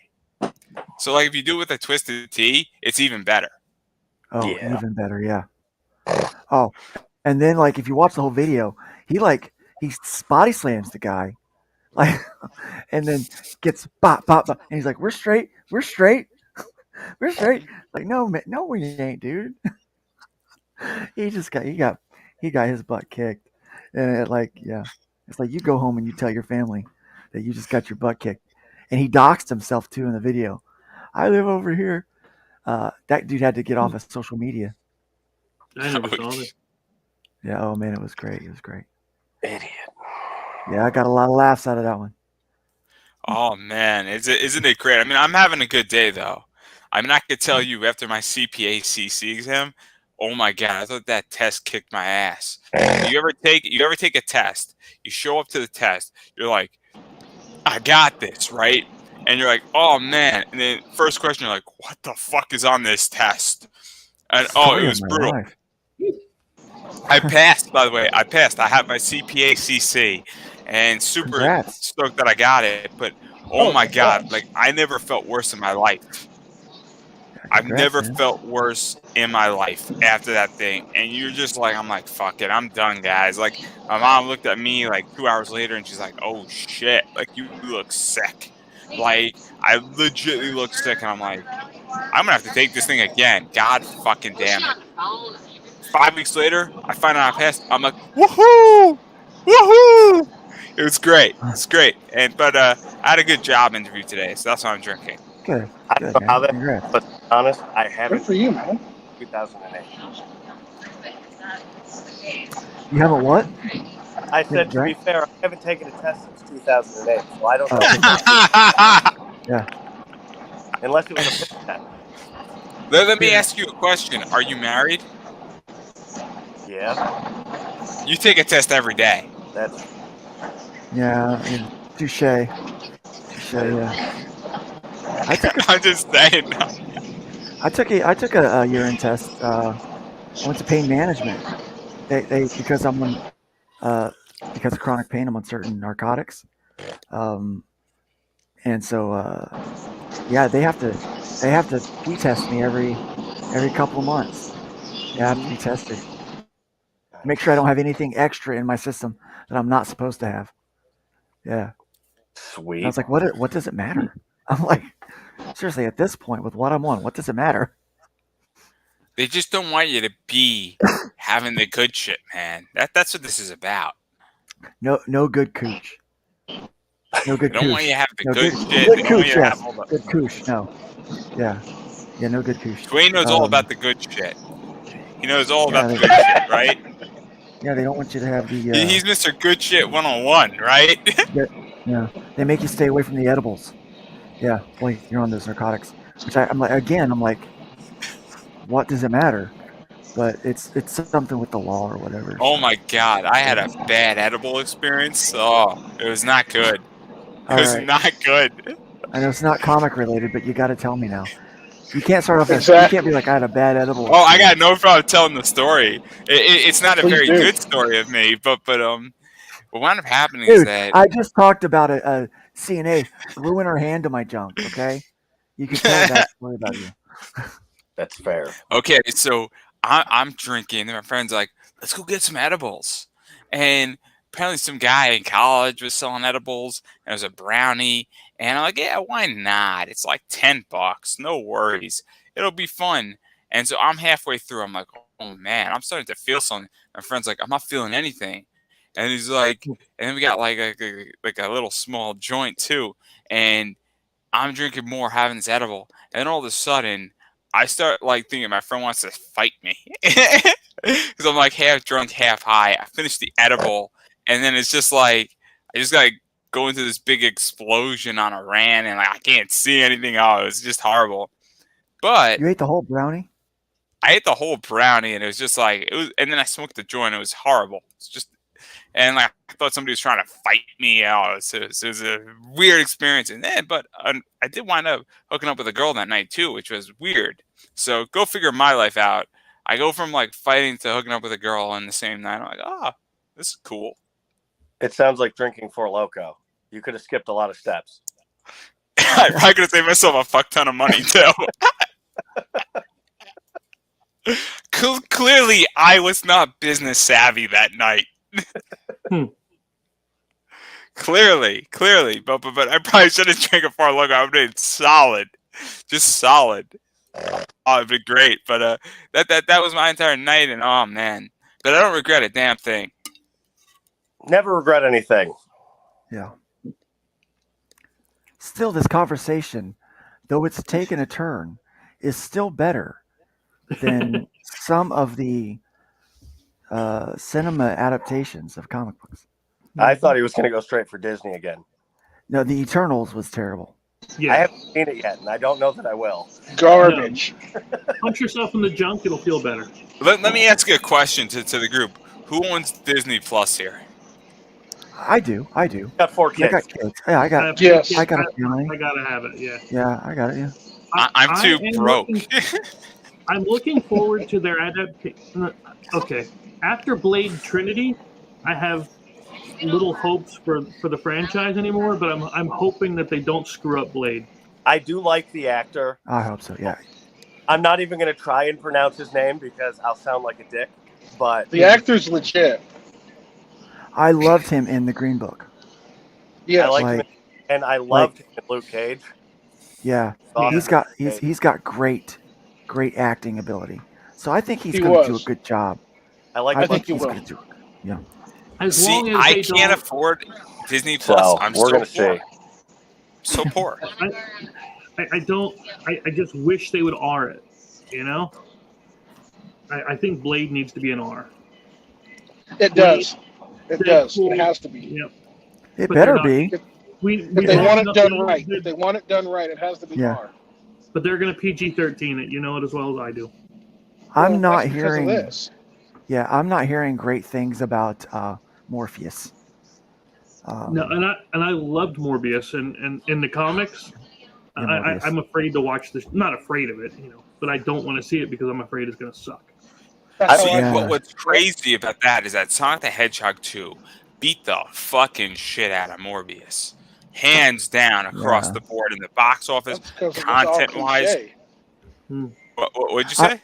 So like if you do it with a Twisted Tea, it's even better.
Oh,
Yeah.
even better, yeah. Oh, and then like if you watch the whole video, he body slams the guy, like, and then gets bop bop bop, and he's like, "We're straight, we're straight, we're straight." Like, no, man, no, we ain't, dude. he got his butt kicked, and it's like you go home and you tell your family that you just got your butt kicked, and he doxed himself too in the video. I live over here. That dude had to get off of social media.
I never saw this.
Yeah. Oh man, it was great. It was great.
Idiot.
Yeah, I got a lot of laughs out of that one.
Oh man, isn't it great? I mean, I'm having a good day though. I mean, I could tell you after my CPA CC exam, oh my god, I thought that test kicked my ass. You ever take a test? You show up to the test. You're like, I got this, right? And you're like, oh man. And then first question, you're like, what the fuck is on this test? And it
Story of
was
my
brutal.
life.
I passed, by the way. I passed. I have my CPA CC, and super
Congrats.
stoked that I got it. But oh my god,
congrats.
like I never felt worse in my life. I've
Congrats,
never
man.
felt worse in my life after that thing. And you're just like, I'm like, fuck it, I'm done, guys. Like my mom looked at me like 2 hours later, and she's like, oh shit, like you look sick. Like I legitimately look sick, and I'm like, I'm gonna have to take this thing again. God fucking damn it. 5 weeks later, I find out I passed. I'm like, woohoo! Woohoo! It was great. It's great. But I had a good job interview today, so that's why I'm drinking.
Good.
I
Good,
don't know how
man.
that,
Congrats.
but to be honest, I
Good
haven't
for you, man.
2008.
You haven't what?
I said, to be
drank?
fair, I haven't taken a test since 2008, so I don't know.
Oh. Yeah.
Unless it was a fit test.
Let me ask you a question. Are you married?
Yeah,
You take a test every day.
that's
Yeah. I mean, touche. Touche. Yeah.
I'm just saying.
I took a urine test. I went to pain management. They because I'm on because of chronic pain, I'm on certain narcotics. Um, and so yeah, they have to pee test me every couple of months. Yeah, I have to be tested. Make sure I don't have anything extra in my system that I'm not supposed to have. Yeah.
sweet.
And I was like, what does it matter? I'm like, seriously, at this point with what I'm on, what does it matter?
They just don't want you to be having the good shit, man. That's what this is about.
No good cooch. No good
They don't want
cooch.
you to have the
No
good
good
shit. They don't want
cooch,
you to have
yes.
all the.
Good cooch, no. Yeah. Yeah, no good cooch.
Dwayne knows all about the good shit. He knows all
Yeah,
about the good shit, right?
yeah, they don't want you to have the
He's Mr. Good Shit 101, right?
yeah. They make you stay away from the edibles. Yeah, well, you're on those narcotics. Which I'm like, what does it matter? But it's something with the law or whatever.
Oh
So.
my god, I had a bad edible experience. Oh, it was not good. It
All
was
right.
not good.
I know it's not comic related, but you got to tell me now. You can't start off as you can't be
Exactly.
like I had a bad edible
Oh, I got
experience.
no problem telling the story. It's not a
Please
very
do.
good story of me, but what wound up happening is
Dude,
that
I just talked about a CNA throwing her hand to my junk. Okay, you could tell a bad story about you.
That's fair.
okay, so I'm drinking, and my friend's like, "Let's go get some edibles," and apparently some guy in college was selling edibles, and it was a brownie, and I'm like, "Yeah, why not? It's like $10, no worries, it'll be fun." And so I'm halfway through, I'm like, "Oh man, I'm starting to feel something." My friend's like, "I'm not feeling anything," and he's like, and then we got like a little small joint too, and I'm drinking more, having this edible, and then all of a sudden, I start like thinking my friend wants to fight me because I'm like half drunk, half high. I finish the edible, and then it's just like I just gotta go into this big explosion on a rant, and like I can't see anything. Oh, it's just horrible. But
You ate the whole brownie?
I ate the whole brownie, and it was just like it was. And then I smoked the joint. It was horrible. It's just and like I thought somebody was trying to fight me out. So it was a weird experience. And then, but I did wind up hooking up with a girl that night too, which was weird. So go figure my life out. I go from like fighting to hooking up with a girl on the same night. I'm like, oh, this is cool.
It sounds like drinking Four Loko. You could have skipped a lot of steps.
I probably could have saved myself a fuck ton of money too. Clearly, I was not business savvy that night. Clearly, but I probably should have drank a Far Logo. I would have been solid, just solid. Oh, it'd be great. But that was my entire night, and oh man, but I don't regret a damn thing.
Never regret anything.
Yeah. Still, this conversation, though it's taken a turn, is still better than some of the cinema adaptations of comic books.
I thought he was going to go straight for Disney again.
No, the Eternals was terrible.
Yeah.
I haven't seen it yet, and I don't know that I will.
Garbage.
Punch yourself in the junk; it'll feel better.
Let me ask you a question to the group. Who owns Disney Plus here?
I do.
Got 4
Yeah, I
kids.
got kids. Yeah, I got.
Yes.
I got a family.
I gotta have it. Yeah.
Yeah, I got it. Yeah.
I'm too
am
broke.
I'm looking forward to their adaptation. Okay, after Blade Trinity, I have little hopes for the franchise anymore. But I'm hoping that they don't screw up Blade.
I do like the actor.
I hope so. Yeah.
I'm not even going to try and pronounce his name because I'll sound like a dick. But
The actor's legit.
I loved him in the Green Book.
Yes.
I liked him,
Like,
and I loved him in Luke Cage.
yeah,
Awesome.
he's got great acting ability. So I think he's
He
going to do a
was.
good job.
I
think he
he's
will.
going to do it. Yeah.
As
See,
long as
I
they
can't
don't,
afford Disney Plus.
So
I'm
we're
so
going to
poor.
see.
So poor.
I just wish they would R it. You know. I think Blade needs to be an R.
It does. It does.
Deadpool-
It has to be.
Yep.
It
But
better
they're
be.
We
If they
both
want it
know-
done right, if they want it done right, it has to be
Yeah.
R.
But they're going to PG-13 it. You know it as well as I do.
I'm
Well,
not
that's because
hearing.
of this.
Yeah, I'm not hearing great things about Morpheus.
No, and I loved Morbius, and in the comics,
Yeah, Morbius.
I'm afraid to watch this. Not afraid of it, you know, but I don't want to see it because I'm afraid it's going to suck.
That's
See,
how I
Yeah.
feel.
what's crazy about that is that Sonic the Hedgehog 2 beat the fucking shit out of Morbius. Hands down across
Yeah.
the board in the box office,
That's because it was all
content-wise.
cliche.
What'd you say?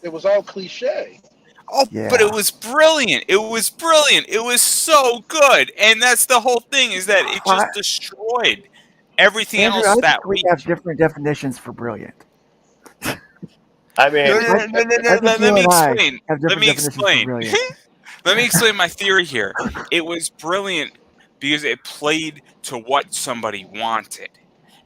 It was all cliche.
Oh,
Yeah.
but it was brilliant. It was brilliant. It was so good. And that's the whole thing, is that it just destroyed everything
Andrew,
else
I
that
think we
week.
have different definitions for brilliant.
I mean,
No,
I think
let
you
me
and I
explain.
have
Let
different
me
definitions for
explain.
brilliant.
Let me explain my theory here. It was brilliant because it played to what somebody wanted.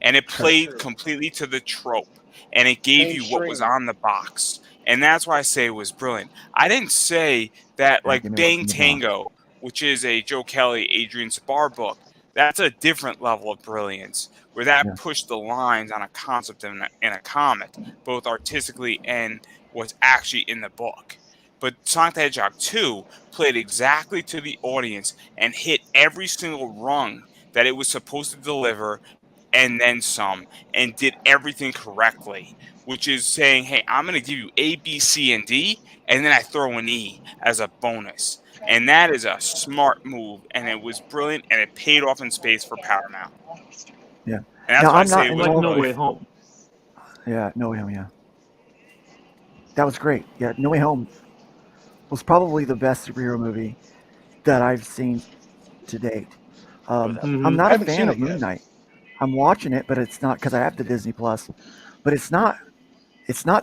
And it played
True.
completely to the trope. And it gave you what was
Mainstream.
on the box. And that's why I say it was brilliant. I didn't say that,
Yeah,
like,
give me
Bang
what's in the
Tango, which is a Joe Kelly, Adrian Sabar book, that's a different level of brilliance, where that
Yeah.
pushed the lines on a concept in a comic, both artistically and what's actually in the book. But Sonic the Hedgehog 2 played exactly to the audience and hit every single rung that it was supposed to deliver, and then some, and did everything correctly, which is saying, hey, I'm going to give you A, B, C, and D, and then I throw an E as a bonus. And that is a smart move, and it was brilliant, and it paid off in space for Paramount.
Yeah.
And that's
Now,
why I
I'm
say
not
it was
Like No
brilliant.
Way Home.
Yeah, No Way Home, yeah. That was great. Yeah, No Way Home was probably the best superhero movie that I've seen to date. I'm not
I
a
haven't
fan
seen
of
it yet.
Moon Knight. I'm watching it, but it's not because I have the Disney Plus. But it's not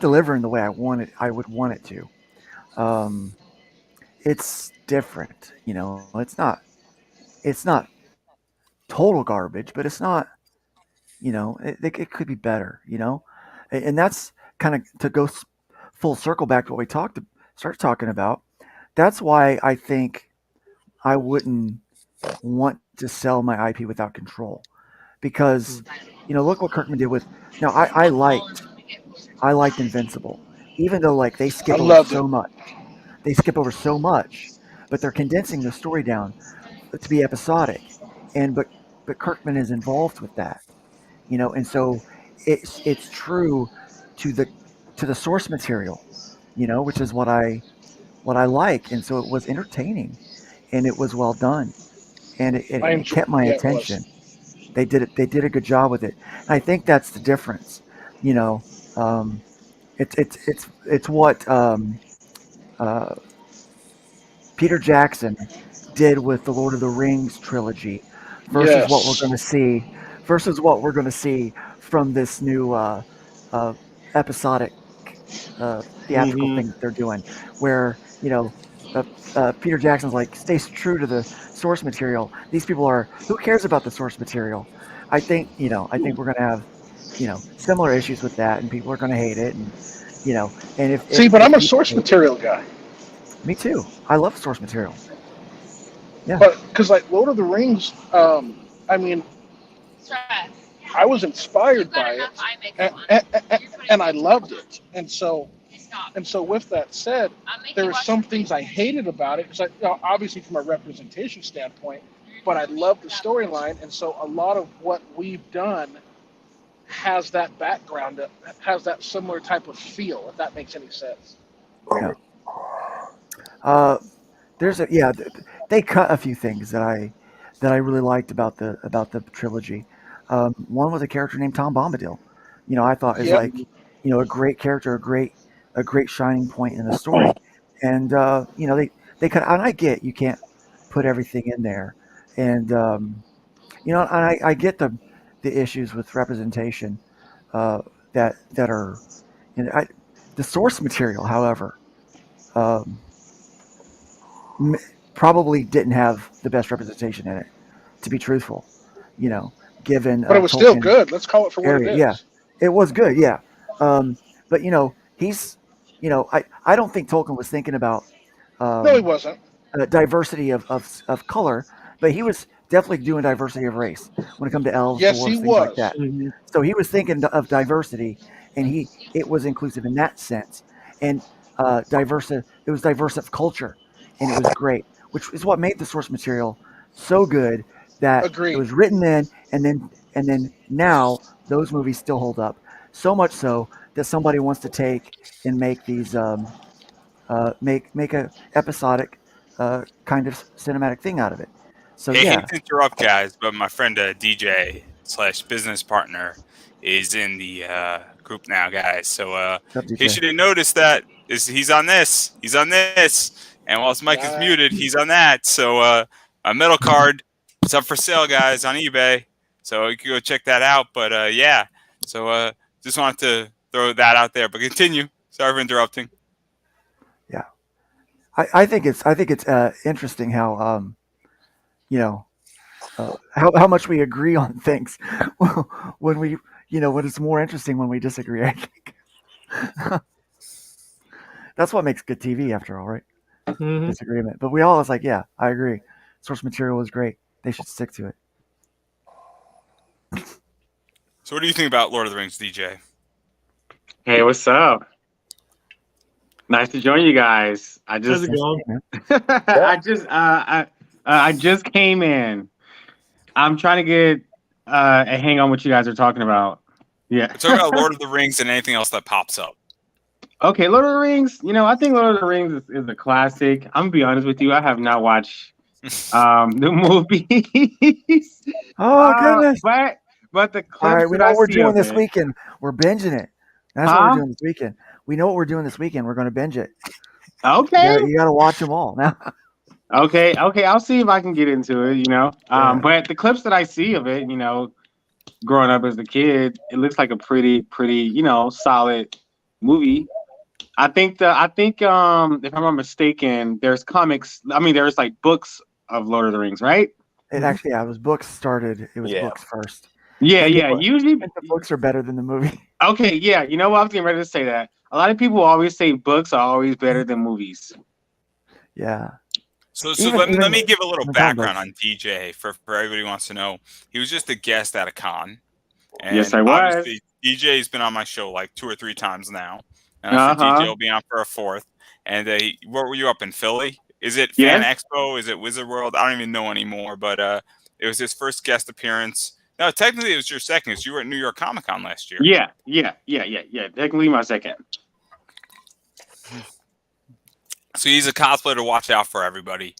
delivering the way I would want it to. It's different, you know. It's not total garbage, but it's not, you know, it could be better, you know. And that's kind of to go full circle back to what we started talking about. That's why I think I wouldn't want to sell my IP without control, because, you know, look what Kirkman did with. Now I liked Invincible, even though like they skip
I
over
loved
so
it.
much. They skip over so much, but they're condensing the story down to be episodic, and but Kirkman is involved with that, you know, and so it's true to the source material, you know, which is what I like, and so it was entertaining, and it was well done, and it kept my attention. They did a good job with it, and I think that's the difference, you know. It's what Peter Jackson did with the Lord of the Rings trilogy versus what we're
Yes.
going to see from this new episodic theatrical thing that they're doing, where, you know, Peter Jackson's like, stays true to the source material. These people are, who cares about the source material? I think we're going to have, you know, similar issues with that, and people are going to hate it, and, you know, and if
But I'm a
people
source material guy.
Me too. I love source material. Yeah.
But because like Lord of the Rings, I mean, I was inspired by it, and I loved it. And so with that said, there were some things I hated about it because obviously from a representation standpoint, but I loved the storyline, and so a lot of what we've done has that background, has that similar type of feel, if that makes any sense.
Yeah. They cut a few things that I really liked about the trilogy. One was a character named Tom Bombadil. I thought is
Yep.
like, a great character, a great shining point in the story. And they cut. And I get you can't put everything in there, and and I get the issues with representation that are, the source material. However, um, probably didn't have the best representation in it, to be truthful. You know, given
But it was still
Tolkien's
good. Let's call it for what it
area. Yeah,
is.
it was good. Yeah, but he's, I don't think Tolkien was thinking about
No, he
um,
wasn't.
diversity of color, but he was definitely doing diversity of race when it comes to elves,
Yes, he
dwarves, things like
was.
that. So he was thinking of diversity, and it was inclusive in that sense, and diverse. It was diverse of culture, and it was great, which is what made the source material so good that it
Agreed.
was written then, and then now those movies still hold up. So much so that somebody wants to take and make these make a episodic kind of cinematic thing out of it. So
Hey,
yeah,
hate to interrupt, guys, but my friend DJ slash business partner is in the group now, guys. So
what's up,
in case
DJ?
you didn't notice that, he's on this, and while his mic is muted, he's on that. So a metal card, it's up for sale, guys, on eBay. So you can go check that out. But yeah, so just wanted to throw that out there. But continue. Sorry for interrupting.
Yeah, I think it's interesting how you know how much we agree on things when we when it's more interesting when we disagree. I think that's what makes good TV, after all, right?
Mm-hmm.
Disagreement, but we all was like, yeah, I agree. Source material was great. They should stick to it.
So what do you think about Lord of the Rings, DJ?
Hey, what's up? Nice to join you guys.
How's it going?
I just came in. I'm trying to get a hang on what you guys are talking about. Yeah.
Talk about Lord of the Rings and anything else that pops up.
Okay, Lord of the Rings. I think Lord of the Rings is a classic. I'm gonna be honest with you. I have not watched the movies.
Oh goodness!
But the clips
All right, we
that
know
I
what we're
see
doing
of
this
it.
weekend. We're binging it. That's what we're doing this weekend. We know what we're doing this weekend. We're going to binge it.
Okay.
You got to watch them all now.
Okay. I'll see if I can get into it.
Yeah.
But the clips that I see of it, growing up as a kid, it looks like a pretty, solid movie. I think if I'm not mistaken, there's comics. I mean, there's like books of Lord of the Rings, right?
It actually, it was books started. It was
Yeah.
books first.
Yeah,
And
yeah. Usually,
the books are better than the movie.
okay, yeah. You know what? I was getting ready to say that. A lot of people always say books are always better than movies.
Yeah.
So
Even-
let
even
me give a little
the
background
comics.
on DJ for everybody who wants to know. He was just a guest at a con. And
Yes, I was.
obviously, DJ's been on my show like 2 or 3 times now. And I'm sure DJ will be on for a 4th. And what were you up in Philly? Is it Fan Expo? Is it Wizard World? I don't even know anymore. But it was his first guest appearance. No, technically it was your second, because you were at New York Comic Con last year.
Yeah. Technically my second.
So he's a cosplayer to watch out for, everybody.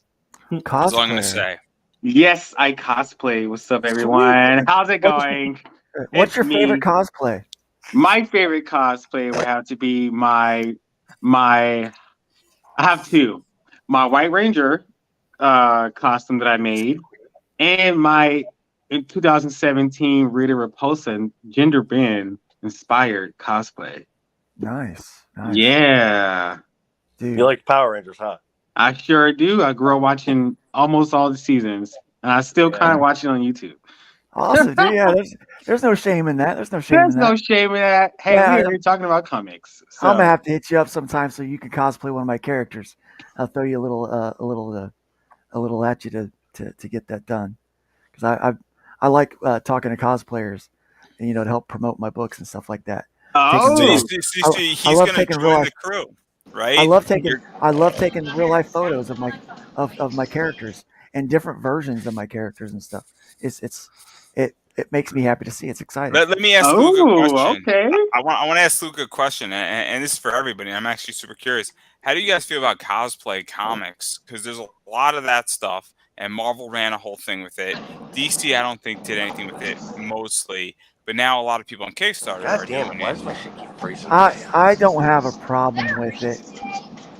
That's all I'm going to say.
Yes, I cosplay. What's up, everyone? How's it going?
What's your favorite cosplay?
My favorite cosplay would have to be my. I have 2. My White Ranger costume that I made, and my in 2017 Rita Repulsa gender bend inspired cosplay.
Nice.
Yeah.
Dude.
You like Power Rangers, huh?
I sure do. I grew up watching almost all the seasons, and I still kind of watch it on YouTube.
Awesome, dude. Yeah, there's no shame in that. There's no shame in that.
Hey, we're here talking about comics. So.
I'm gonna have to hit you up sometime so you can cosplay one of my characters. I'll throw you a little at you to get that done, because I like talking to cosplayers you know, to help promote my books and stuff like that.
Oh,
He's
I love
going to
taking
join
real
the crew, right?
I love taking real life photos of my characters and different versions of my characters and stuff. It makes me happy to see. It's exciting.
Let me ask Luke a question.
okay.
I want to ask Luke a question, and this is for everybody. I'm actually super curious. How do you guys feel about cosplay comics? Because there's a lot of that stuff, and Marvel ran a whole thing with it. DC, I don't think did anything with it mostly, but now a lot of people on Kickstarter are
God damn
doing
it! Why
it.
does my shit keep freezing?
I don't have a problem with it.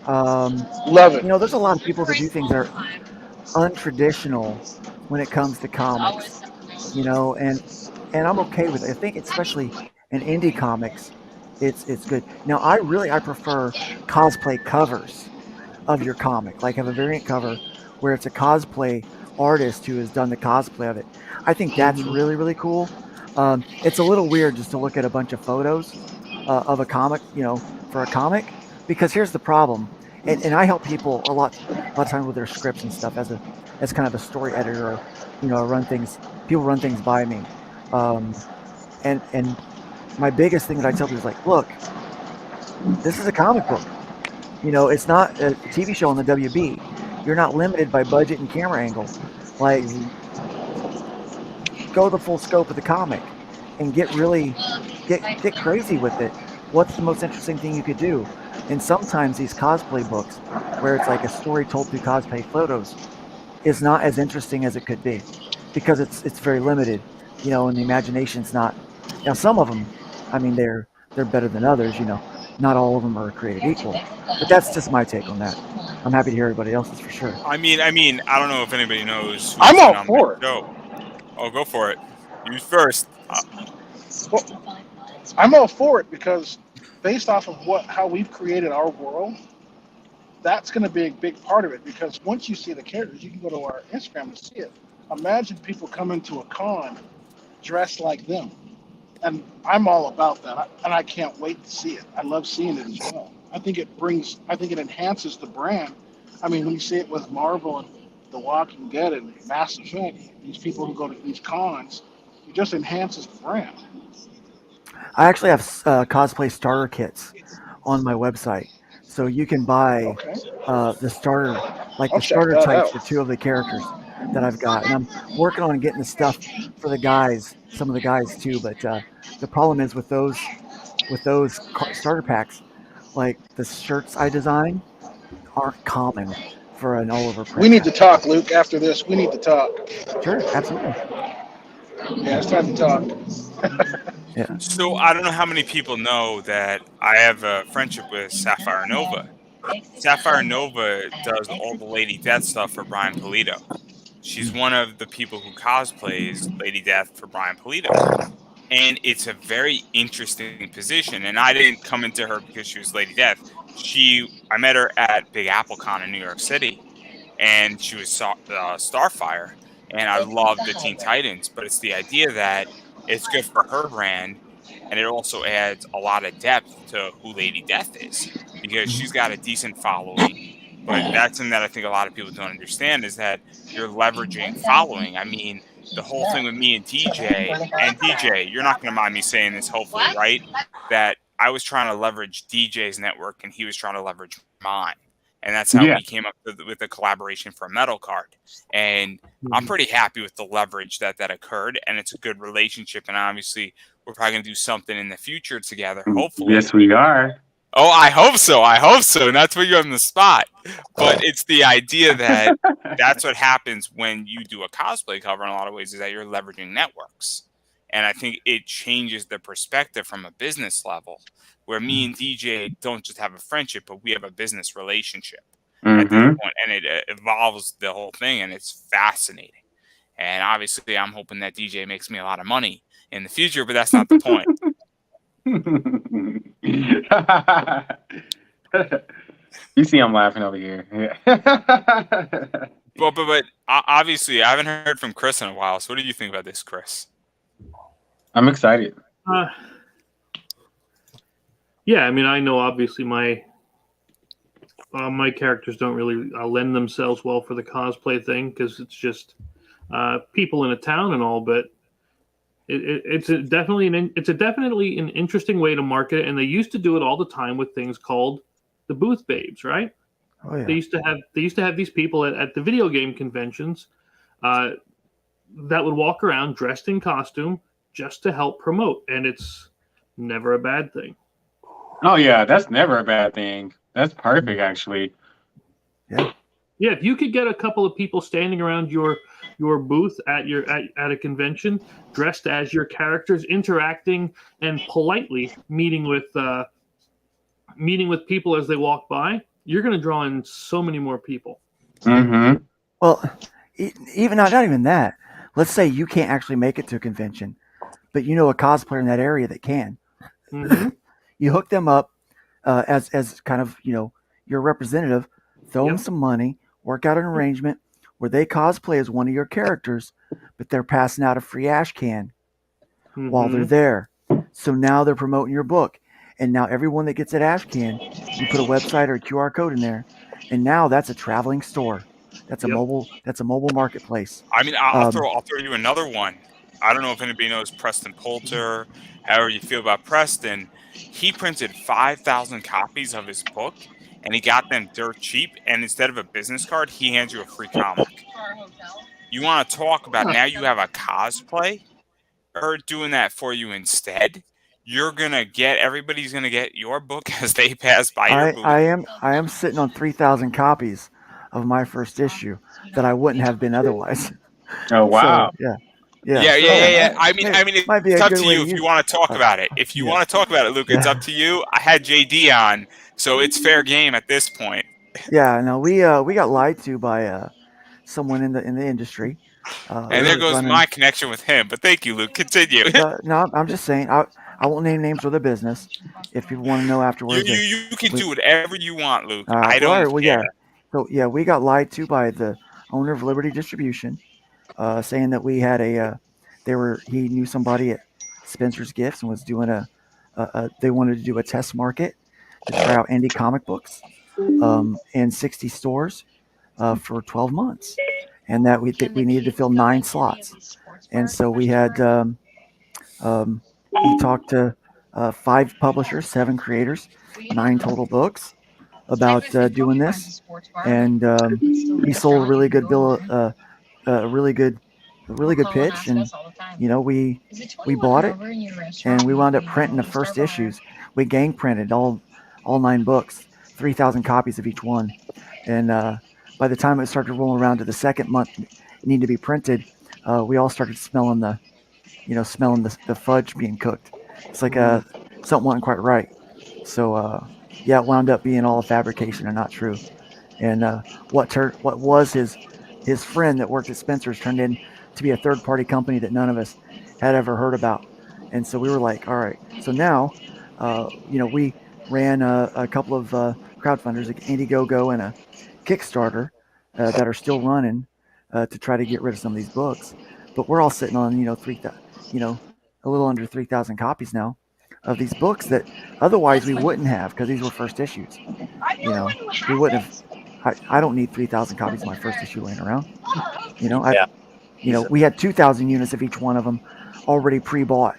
Love it.
You know, there's a lot of people that do things that are untraditional when it comes to comics. You know, and I'm okay with it. I think especially in indie comics, it's good. Now I prefer cosplay covers of your comic, like have a variant cover where it's a cosplay artist who has done the cosplay of it. I think that's really really cool. It's a little weird just to look at a bunch of photos of a comic, you know, for a comic, because here's the problem, and I help people a lot of times with their scripts and stuff as kind of a story editor, or, you know, people run things by me, and my biggest thing that I tell people is like, look, this is a comic book. You know, it's not a TV show on the WB. You're not limited by budget and camera angle. Like, go the full scope of the comic and get crazy with it. What's the most interesting thing you could do? And sometimes these cosplay books, where it's like a story told through cosplay photos, is not as interesting as it could be, because it's very limited, you know, and the imagination's not. Now, some of them, I mean, they're better than others, you know. Not all of them are created equal, but that's just my take on that. I'm happy to hear everybody else's for sure.
I mean, I don't know if anybody knows who's
I'm
been
all
on
for it.
the show. Oh, go for it. You first.
Well, I'm all for it because based off of how we've created our world, that's going to be a big part of it. Because once you see the characters, you can go to our Instagram and see it. Imagine people coming to a con dressed like them, and I'm all about that. And I can't wait to see it. I love seeing it as well. I think it enhances the brand. I mean, when you see it with Marvel and The Walking Dead and Mass Effect, these people who go to these cons, it just enhances the brand.
I actually have cosplay starter kits on my website, so you can buy
Okay,
the starter, like
I'll
the
check
starter
that
types
out.
for 2 of the characters that I've got, and I'm working on getting the stuff for the guys, some of the guys too. But the problem is with those starter packs, like the shirts I design aren't common for an all over
We
print.
need to talk, Luke. After this, we need to talk.
Sure, absolutely.
Yeah, it's time to talk.
Yeah.
So I don't know how many people know that I have a friendship with Sapphire Nova. Sapphire Nova does all the Lady Death stuff for Brian Pulido. She's one of the people who cosplays Lady Death for Brian Pulido. And it's a very interesting position. And I didn't come into her because she was Lady Death. I met her at Big Apple Con in New York City, and she was Starfire. And I love the Teen Titans, but it's the idea that it's good for her brand, and it also adds a lot of depth to who Lady Death is, because she's got a decent following. But that's something that I think a lot of people don't understand, is that you're leveraging following. I mean, the whole thing with me and DJ, you're not going to mind me saying this, hopefully, right? That I was trying to leverage DJ's network and he was trying to leverage mine. And that's how
Yeah.
we came up with the collaboration for Metal Card. And I'm pretty happy with the leverage that occurred, and it's a good relationship. And obviously, we're probably going to do something in the future together, hopefully.
Yes, we are.
Oh, I hope so. Not to put you on the spot. But it's the idea that that's what happens when you do a cosplay cover in a lot of ways, is that you're leveraging networks. And I think it changes the perspective from a business level, where me and DJ don't just have a friendship, but we have a business relationship at this point, and it evolves the whole thing, and it's fascinating. And obviously, I'm hoping that DJ makes me a lot of money in the future, but that's not the point.
You see, I'm laughing over here.
But obviously, I haven't heard from Chris in a while. So, what do you think about this, Chris?
I'm excited.
Yeah, I mean, I know obviously my characters don't really lend themselves well for the cosplay thing, because it's just people in a town and all. But It's definitely an interesting way to market it, and they used to do it all the time with things called the booth babes, right?
Oh yeah.
They used to have these people at the video game conventions that would walk around dressed in costume just to help promote, and it's never a bad thing.
Oh yeah, that's never a bad thing. That's perfect, actually.
Yeah.
Yeah, if you could get a couple of people standing around your booth at a convention, dressed as your characters, interacting and politely meeting with people as they walk by, you're going to draw in so many more people.
Mm-hmm.
Well, even not even that. Let's say you can't actually make it to a convention, but you know a cosplayer in that area that can.
Mm-hmm.
You hook them up as kind of your representative. Throw them some money. Work out an arrangement where they cosplay as one of your characters, but they're passing out a free ash can while they're there. So now they're promoting your book. And now everyone that gets that ash can, you put a website or a QR code in there, and now that's a traveling store. That's a mobile marketplace.
I mean, I'll throw you another one. I don't know if anybody knows Preston Poulter. However you feel about Preston, he printed 5,000 copies of his book, and he got them dirt cheap. And instead of a business card, he hands you a free comic. You want to talk about now? You have a cosplay, or doing that for you instead. Everybody's gonna get your book as they pass by your booth.
I am sitting on 3,000 copies of my first issue that I wouldn't have been otherwise.
Oh wow!
So,
Yeah. I mean, it's up to you if you want to talk about it. If you want to talk about it, Luke, it's up to you. I had JD on, so it's fair game at this point.
Yeah, no, we got lied to by someone in the industry.
And there goes my connection with him. But thank you, Luke. Continue.
No, I'm just saying. I won't name names of the business. If people want to know afterwards,
you can do whatever you want, Luke. I don't care.
Yeah. So yeah, we got lied to by the owner of Liberty Distribution, saying that we had he knew somebody at Spencer's Gifts and was doing they wanted to do a test market to try out indie comic books in 60 stores for 12 months, and that we needed to fill 9 slots, and so we had he talked to 5 publishers, 7 creators, 9 total books about doing this, and he sold a really good really good pitch, and we bought it, and we wound up printing the first issues. We gang printed all 9 books, 3,000 copies of each one, and by the time it started rolling around to the second month it needed to be printed, we all started smelling the fudge being cooked. It's like something wasn't quite right. So it wound up being all a fabrication and not true. And what was his friend that worked at Spencer's turned in to be a third-party company that none of us had ever heard about. And so we were like, all right. So now, we ran a couple of crowdfunders, like Indiegogo and a Kickstarter, that are still running to try to get rid of some of these books. But we're all sitting on, a little under 3,000 copies now of these books that otherwise we wouldn't have, because these were first issues. We wouldn't have. I don't need 3,000 copies of my first issue laying around. We had 2,000 units of each one of them already pre-bought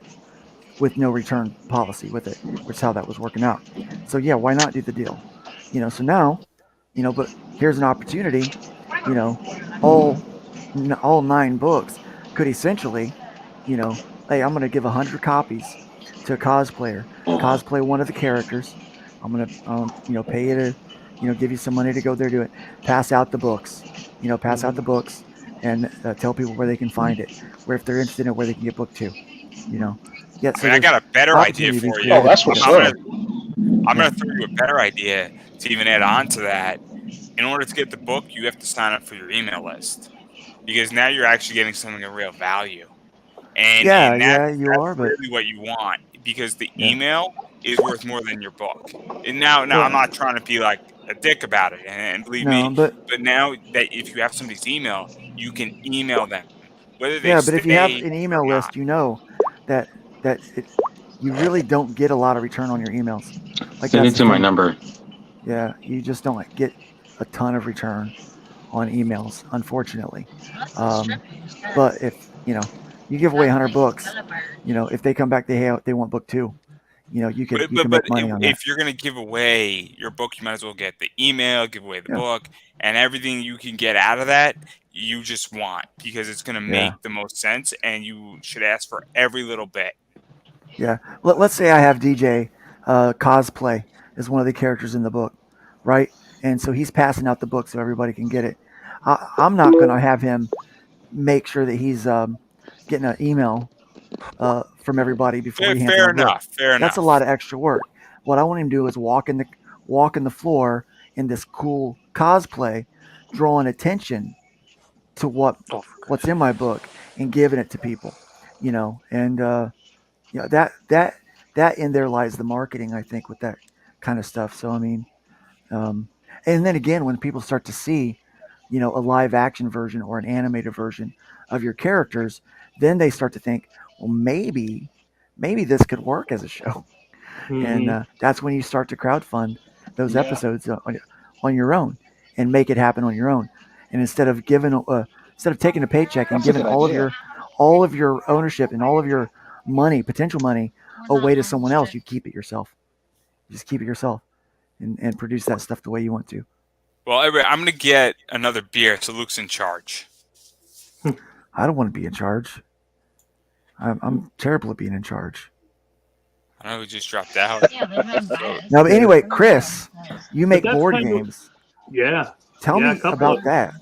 with no return policy with it, which is how that was working out. So yeah, why not do the deal? So now, but here's an opportunity. All 9 books could essentially, hey, I'm going to give 100 copies to a cosplayer, cosplay one of the characters. I'm going to, pay you to, give you some money to go there, do it, pass out the books, and tell people where they can find it, where if they're interested in it, where they can get book 2, Yeah, so
I got a better idea for you.
Oh, that's what's up.
I'm going to throw you a better idea to even add on to that. In order to get the book, you have to sign up for your email list, because now you're actually getting something of real value. And that's really what you want, because the email is worth more than your book. And now I'm not trying to be like a dick about it, and believe me, but now that if you have somebody's email, you can email them. Whether they
but if you have an email list, that you really don't get a lot of return on your emails. Like,
send it to my number.
Yeah, you just don't get a ton of return on emails, unfortunately. But if You give away 100 books. If they come back, they want book 2. You can make money on that.
If you're going to give away your book, you might as well get the email, give away the book, and everything you can get out of that, you just want, because it's going to make the most sense, and you should ask for every little bit.
Yeah. Let's say I have DJ Cosplay as one of the characters in the book, right? And so he's passing out the book so everybody can get it. I'm not going to have him make sure that he's getting an email from everybody before he hands out a book.
Fair enough.
That's a lot of extra work. What I want him to do is walk in the floor in this cool cosplay, drawing attention to what's in my book and giving it to people, and that in there lies the marketing, I think, with that kind of stuff. So I mean, and then again, when people start to see, a live action version or an animated version of your characters, then they start to think, well, maybe this could work as a show.
Mm-hmm.
And that's when you start to crowdfund those episodes on your own and make it happen on your own. And instead of taking a paycheck and giving all of your ownership and all of your potential money away to someone else, you keep it yourself. Just keep it yourself and produce that stuff the way you want to.
Well, anyway, I'm going to get another beer, so Luke's in charge.
I don't want to be in charge. I'm terrible at being in charge.
I know we just dropped out.
No, but anyway, Chris, you make board games.
Yeah.
Tell me about that.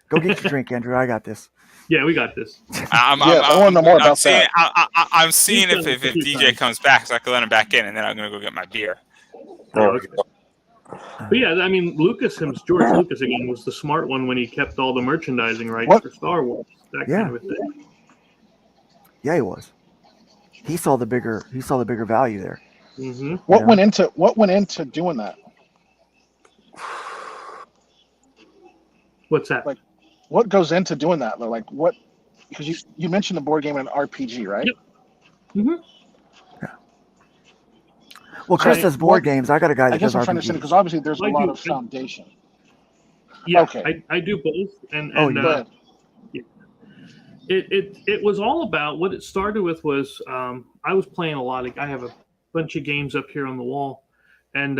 Go get your drink, Andrew. I got this.
Yeah, we got this.
I want to know more about that.
I'm seeing if DJ comes back, so I can let him back in, and then I'm going to go get my beer.
Oh, okay. But yeah, I mean, George Lucas again was the smart one when he kept all the merchandising rights for Star Wars. That kind of thing.
Yeah, he was. He saw the bigger value there.
Mm-hmm.
What went into doing that?
What's that?
Like, what goes into doing that? Like, what? Because you mentioned the board game and RPG, right?
Yep. Mm-hmm.
Yeah. Well, Chris does board games. I got a guy that does RPGs.
I'm trying to understand because obviously there's a lot of foundation.
Yeah,
okay.
I do both, and
go ahead.
It was all about what it started with was I was playing a lot. I have a bunch of games up here on the wall, and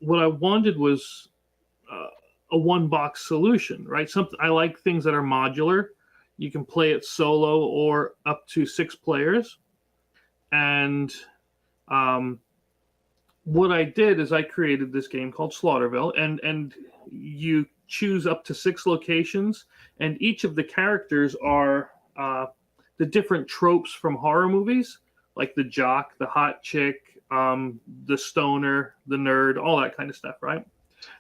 what I wanted was a one-box solution, right? I like things that are modular. You can play it solo or up to 6 players. And what I did is I created this game called Slaughterville, and you choose up to 6 locations, and each of the characters are the different tropes from horror movies, like the jock, the hot chick, the stoner, the nerd, all that kind of stuff, right?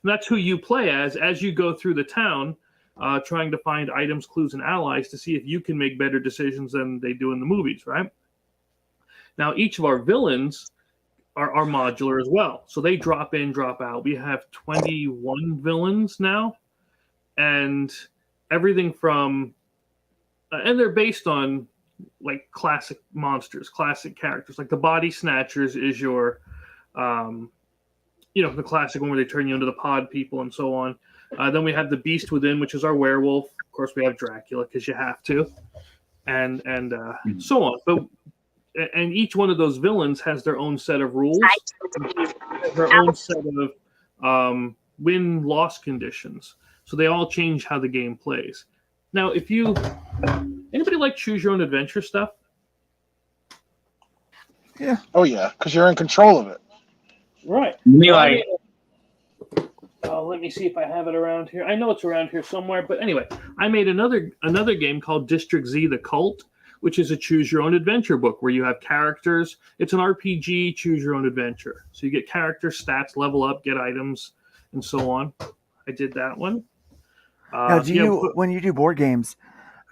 And that's who you play as you go through the town, trying to find items, clues, and allies to see if you can make better decisions than they do in the movies, right? Now, each of our villains are modular as well. So they drop in, drop out. We have 21 villains now, and everything from and they're based on like classic monsters, classic characters. Like the Body Snatchers is your the classic one where they turn you into the pod people and so on. Then we have the Beast Within, which is our werewolf. Of course, we have Dracula because you have to, and so on. But and each one of those villains has their own set of rules, their own set of win-loss conditions. So they all change how the game plays. Now, anybody like choose your own adventure stuff?
Yeah. Oh yeah, because you're in control of it.
Right.
Me
let me see if I have it around here. I know it's around here somewhere, but anyway, I made another game called District Z: The Cult, which is a choose your own adventure book where you have characters. It's an RPG, choose your own adventure. So you get character stats, level up, get items, and so on. I did that one.
Now, when you do board games,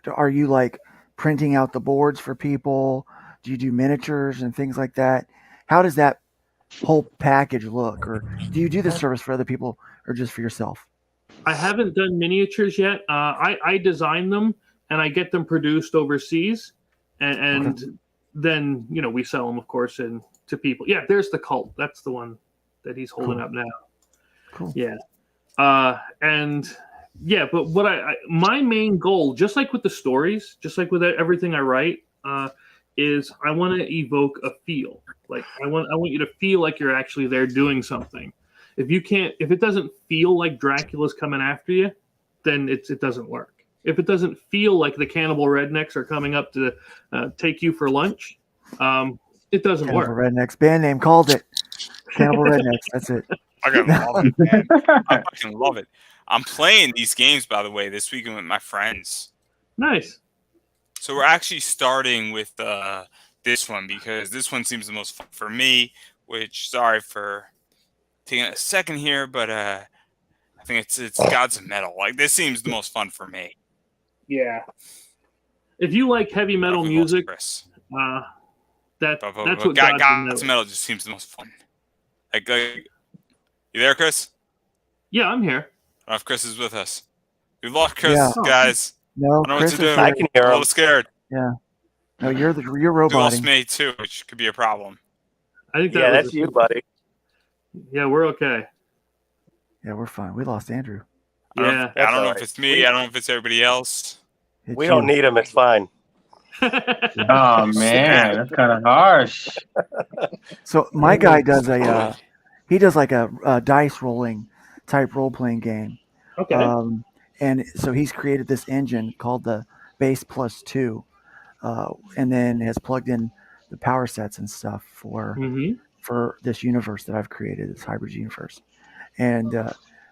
are you like printing out the boards for people? Do you do miniatures and things like that? How does that whole package look? Or do you do the service for other people or just for yourself?
I haven't done miniatures yet. I design them and I get them produced overseas, and then we sell them, of course, to people. Yeah, there's the Cult. That's the one that he's holding up now.
Cool.
Yeah, and Yeah, but what my main goal, just like with the stories, just like with everything I write, is I want to evoke a feel. Like I want you to feel like you're actually there doing something. If it doesn't feel like Dracula's coming after you, then it doesn't work. If it doesn't feel like the cannibal rednecks are coming up to take you for lunch, it doesn't
Cannibal
work.
Rednecks band name called it. Cannibal Rednecks. That's it.
I gotta love it, man. I fucking love it. I'm playing these games, by the way, this weekend with my friends.
Nice.
So we're actually starting with this one because this one seems the most fun for me. Which, sorry for taking a second here, but I think it's Gods of Metal. Like, this seems the most fun for me.
Yeah. If you like heavy metal music,
Chris.
That's what
Gods of Metal just seems the most fun. Like, you there, Chris?
Yeah, I'm here.
I don't know if Chris is with us. We lost Chris,
Yeah.
guys.
No,
I don't know
Chris
what to
is
do.
I can hear
I'm a
him.
little scared.
Yeah. No, you're
You
roboting.
lost me too, which could be a problem.
I think
Yeah, that's you, buddy.
Yeah, we're okay.
Yeah, we're fine. We lost Andrew.
Yeah.
I don't know
right.
if it's me. I don't know if it's everybody else.
It's
We don't
you.
need him. It's fine.
Oh man, that's kind of harsh.
So my guy does he does like a dice rolling type role playing game.
Okay.
And so he's created this engine called the Base Plus 2, and then has plugged in the power sets and stuff for this universe that I've created, this hybrid universe. And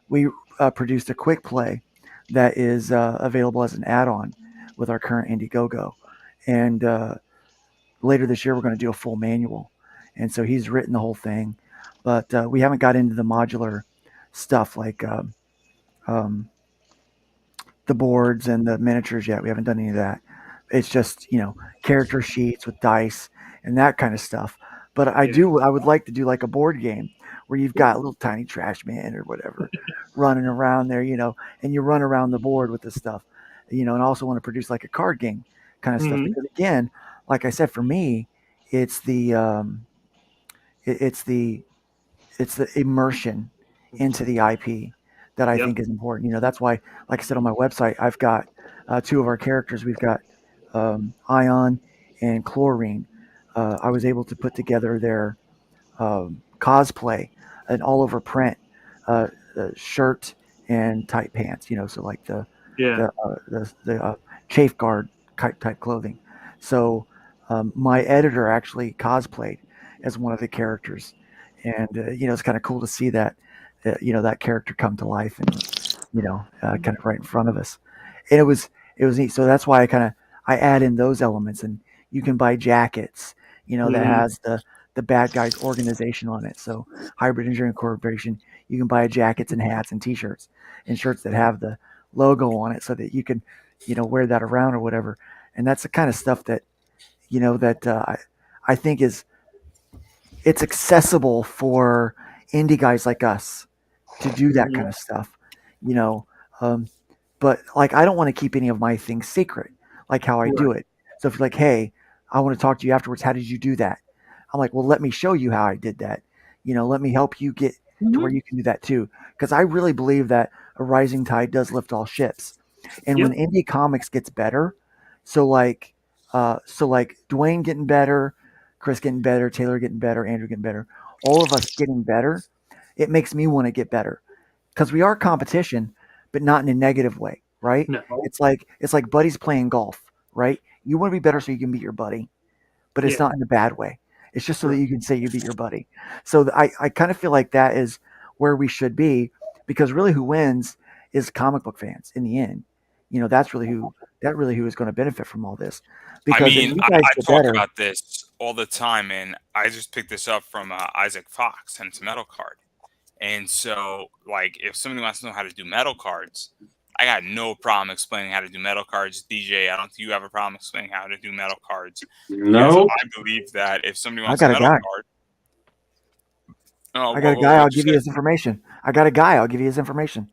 we produced a quick play that is available as an add-on with our current Indiegogo. And later this year, we're going to do a full manual. And so he's written the whole thing, but we haven't got into the modular stuff like the boards and the miniatures yet. We haven't done any of that. It's just, character sheets with dice and that kind of stuff. But I would like to do like a board game where you've got a little tiny trash man or whatever running around there, and you run around the board with this stuff, and I also want to produce like a card game kind of stuff. Because again, like I said, for me, it's the immersion into the IP that I think is important. That's why, like I said on my website, I've got two of our characters. We've got Ion and Chlorine. I was able to put together their cosplay, an all-over print shirt and tight pants. So like the chafe guard type clothing. So my editor actually cosplayed as one of the characters, and it's kind of cool to see that that character come to life and kind of right in front of us. And it was neat. So that's why I add in those elements, and you can buy jackets that has the bad guys organization on it. So Hybrid Engineering Corporation, you can buy jackets and hats and t-shirts and shirts that have the logo on it so that you can wear that around or whatever. And that's the kind of stuff that I think it's accessible for indie guys like us to do that kind of stuff, but like I don't want to keep any of my things secret, like how I do it. So if you're like, hey, I want to talk to you afterwards, how did you do that? I'm like, well, let me show you how I did that. Let me help you get to where you can do that too, because I really believe that a rising tide does lift all ships. And when indie comics gets better, so like Dwayne getting better, Chris getting better, Taylor getting better, Andrew getting better, all of us getting better, it makes me want to get better, because we are competition, but not in a negative way, right?
No.
It's like buddies playing golf, right? You want to be better so you can beat your buddy, but it's not in a bad way. It's just so that you can say you beat your buddy. So I kind of feel like that is where we should be, because really who wins is comic book fans in the end. That's really who is going to benefit from all this. Because
I talk about this all the time, and I just picked this up from Isaac Fox, and it's a metal card. And so, like, if somebody wants to know how to do metal cards, I got no problem explaining how to do metal cards. DJ, I don't think you have a problem explaining how to do metal cards.
No.
I believe that if somebody wants a metal card...
I got a guy, I'll give you his information. I got a guy, I'll give you his information.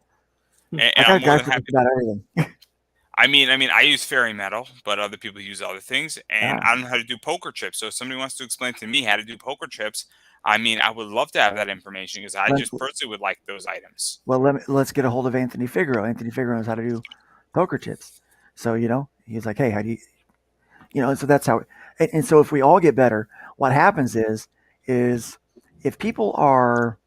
I got a guy for just about everything.
I mean, I use fairy metal, but other people use other things, and
Yeah.
I don't know how to do poker chips. So if somebody wants to explain to me how to do poker chips, I mean, I would love to have that information because I
Let-
just personally would like those items.
Well, let's get a hold of Anthony Figueroa. Anthony Figueroa knows how to do poker chips. So, he's like, hey, how do you, so that's how, and so if we all get better, what happens is if people are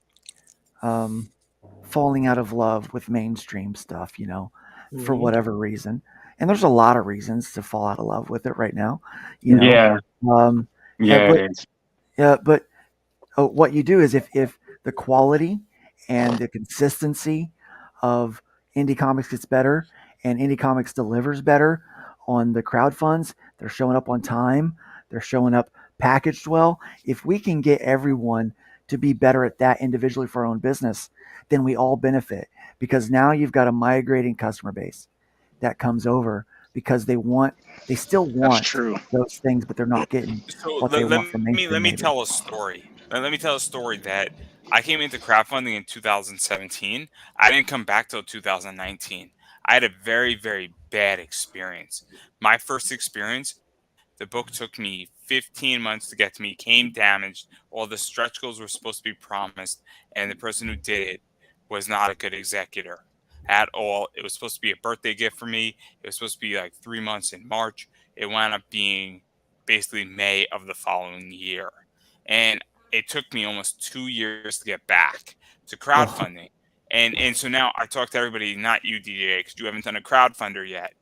falling out of love with mainstream stuff, for
Mhm.
whatever reason, and there's a lot of reasons to fall out of love with it right now,
Yeah.
Um,
Yeah,
but
it is.
yeah, but what you do is if the quality and the consistency of indie comics gets better and indie comics delivers better on the crowd funds, they're showing up on time, they're showing up packaged well. If we can get everyone to be better at that individually for our own business, then we all benefit because now you've got a migrating customer base that comes over because they still
That's
want
true.
those things, but they're not getting
So
what they want from
let
mainstream
me
maybe.
tell a story. Let me tell a story that I came into crowdfunding in 2017. I didn't come back till 2019. I had a very, very bad experience. My first experience, the book took me 15 months to get to me, came damaged. All the stretch goals were supposed to be promised, and the person who did it was not a good executor at all. It was supposed to be a birthday gift for me. It was supposed to be like 3 months in March. It wound up being basically May of the following year. And it took me almost 2 years to get back to
Ugh.
crowdfunding. And so now I talk to everybody, not you, DJ, because you haven't done a crowdfunder yet.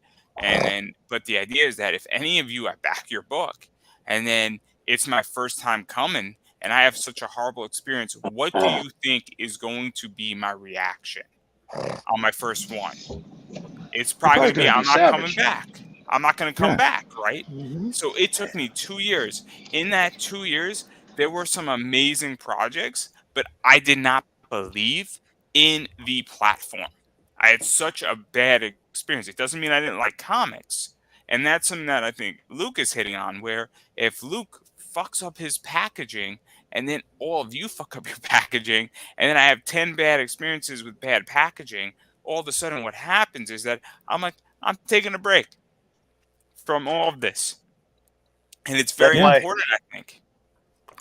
And then, but the idea is that if any of you, I back your book, and then it's my first time coming, and I have such a horrible experience, what do you think is going to be my reaction on my first one? It's
You're
probably
probably
going to be,
going to be
I'm not coming
savage.
back. I'm not going to come
Yeah.
back, right?
Mhm.
So it took me 2 years. In that 2 years, there were some amazing projects, but I did not believe in the platform. I had such a bad experience. It doesn't mean I didn't like comics. And that's something that I think Luke is hitting on, where if Luke fucks up his packaging and then all of you fuck up your packaging, and then I have 10 bad experiences with bad packaging, all of a sudden what happens is that I'm like, I'm taking a break from all of this. And it's
That's
very
why.
important, I think.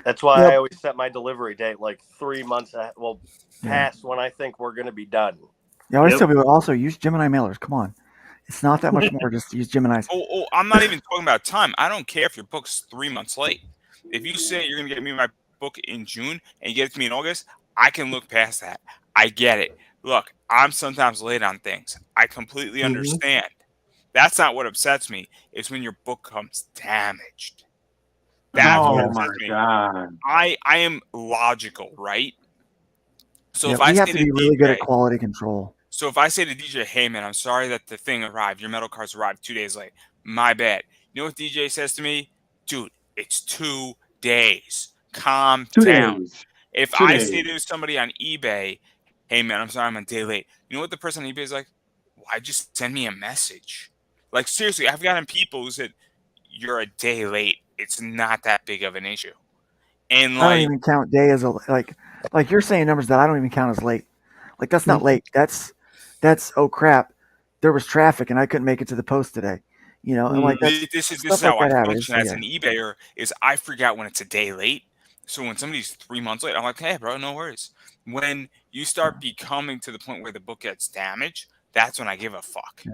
That's why
Yep.
I always set my delivery date like 3 months. Past when I think we're going to be done.
Yeah, I always
Yep.
tell people also use Gemini mailers. Come on. It's not that much more. Just use Gemini's.
Oh, I'm not even talking about time. I don't care if your book's 3 months late. If you say you're going to get me my book in June and you get it to me in August, I can look past that. I get it. Look, I'm sometimes late on things. I completely
Mhm.
understand. That's not what upsets me. It's when your book comes damaged. That's what
Oh
Yes.
my
upsets me.
god.
I am logical, right? So
Yeah,
if I
we have
say
to
to
be really good
DJ,
at quality control.
so if I say to DJ, hey man, I'm sorry that the thing arrived, your metal cards arrived 2 days late. My bad. You know what DJ says to me? Dude, it's 2 days. Calm
2 days.
down. If
2
I
days.
say to somebody on eBay, hey man, I'm sorry I'm a day late. You know what the person on eBay is like? Why'd you send me a message? Like seriously, I've gotten people who said, you're a day late. It's not that big of an issue. And
I don't
like,
even count day as a like you're saying numbers that I don't even count as late. Like that's not late. That's oh crap. There was traffic and I couldn't make it to the post today. And like that's
this is
stuff like
how I
that happens.
function
So
as
yeah.
an eBayer is I forget when it's a day late. So when somebody's 3 months late, I'm like, hey bro, no worries. When you start becoming to the point where the book gets damaged, that's when I give a fuck.
Yeah.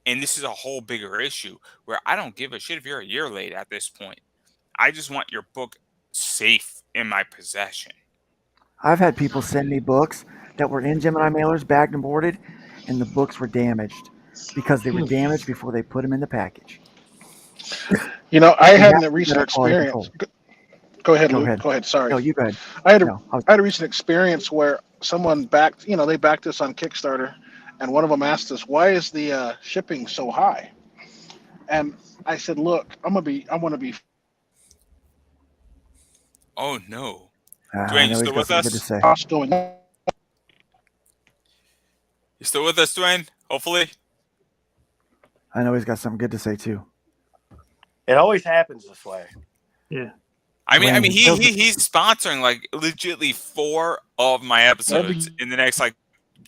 And this is a whole bigger issue where I don't give a shit if you're a year late at this point. I just want your book safe in my possession.
I've had people send me books that were in Gemini mailers, bagged and boarded, and the books were damaged because they were damaged before they put them in the package.
I
We
had
have
a
to get
recent
our quality
experience.
control.
Go ahead,
Go
Luke.
ahead.
Go ahead. Sorry.
No, you go ahead.
I had a
No,
I had a recent experience where someone backed. They backed us on Kickstarter, and one of them asked us, "Why is the shipping so high?" And I said, "Look, I want to be
Oh no.
I
Dwayne, you
know he's
still
got
with
something good to
us?
say.
cost going up."
You still with us, Dwayne? Hopefully.
I know he's got something good to say too.
It always happens this way.
Yeah.
I mean,
Dwayne,
he's sponsoring like legitly 4 of my episodes in the next like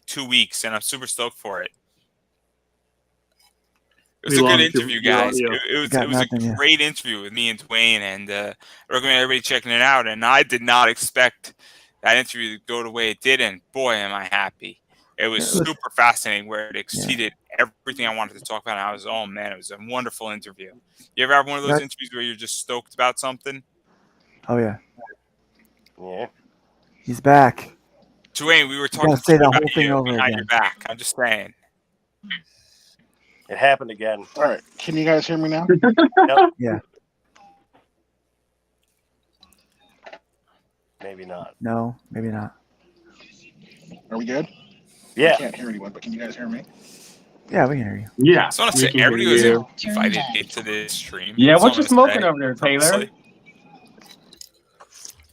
2 weeks, and I'm super stoked for it. It was
We
a good
lost
interview,
your
guys.
audio.
It
Got
was a
nothing, yeah.
great interview with me and Dwayne, and I recommend everybody checking it out. And I did not expect that interview to go the way it did, and boy, am I happy. It was
Yeah,
super fascinating, where it exceeded everything I wanted to talk about. And I was, oh man, it was a wonderful interview. You ever have one of those
That-
interviews where you're just stoked about something?
Oh yeah,
Yeah.
he's back.
Dwayne, we were
You
talking
gotta say the
about
whole thing
you
over
behind
again.
your back. I'm just saying.
It happened again.
All right. Can you guys hear me now?
Yeah.
Maybe not.
No, maybe not.
Are we good? I
Yeah.
can't hear anyone, but can you guys hear me?
Yeah, we can hear you.
Yeah.
So I want to
we
say
can hear
everybody was
you.
invited into this stream.
Yeah,
So
what
I'm
you
gonna
smoking
say,
over there, Taylor?
purposely.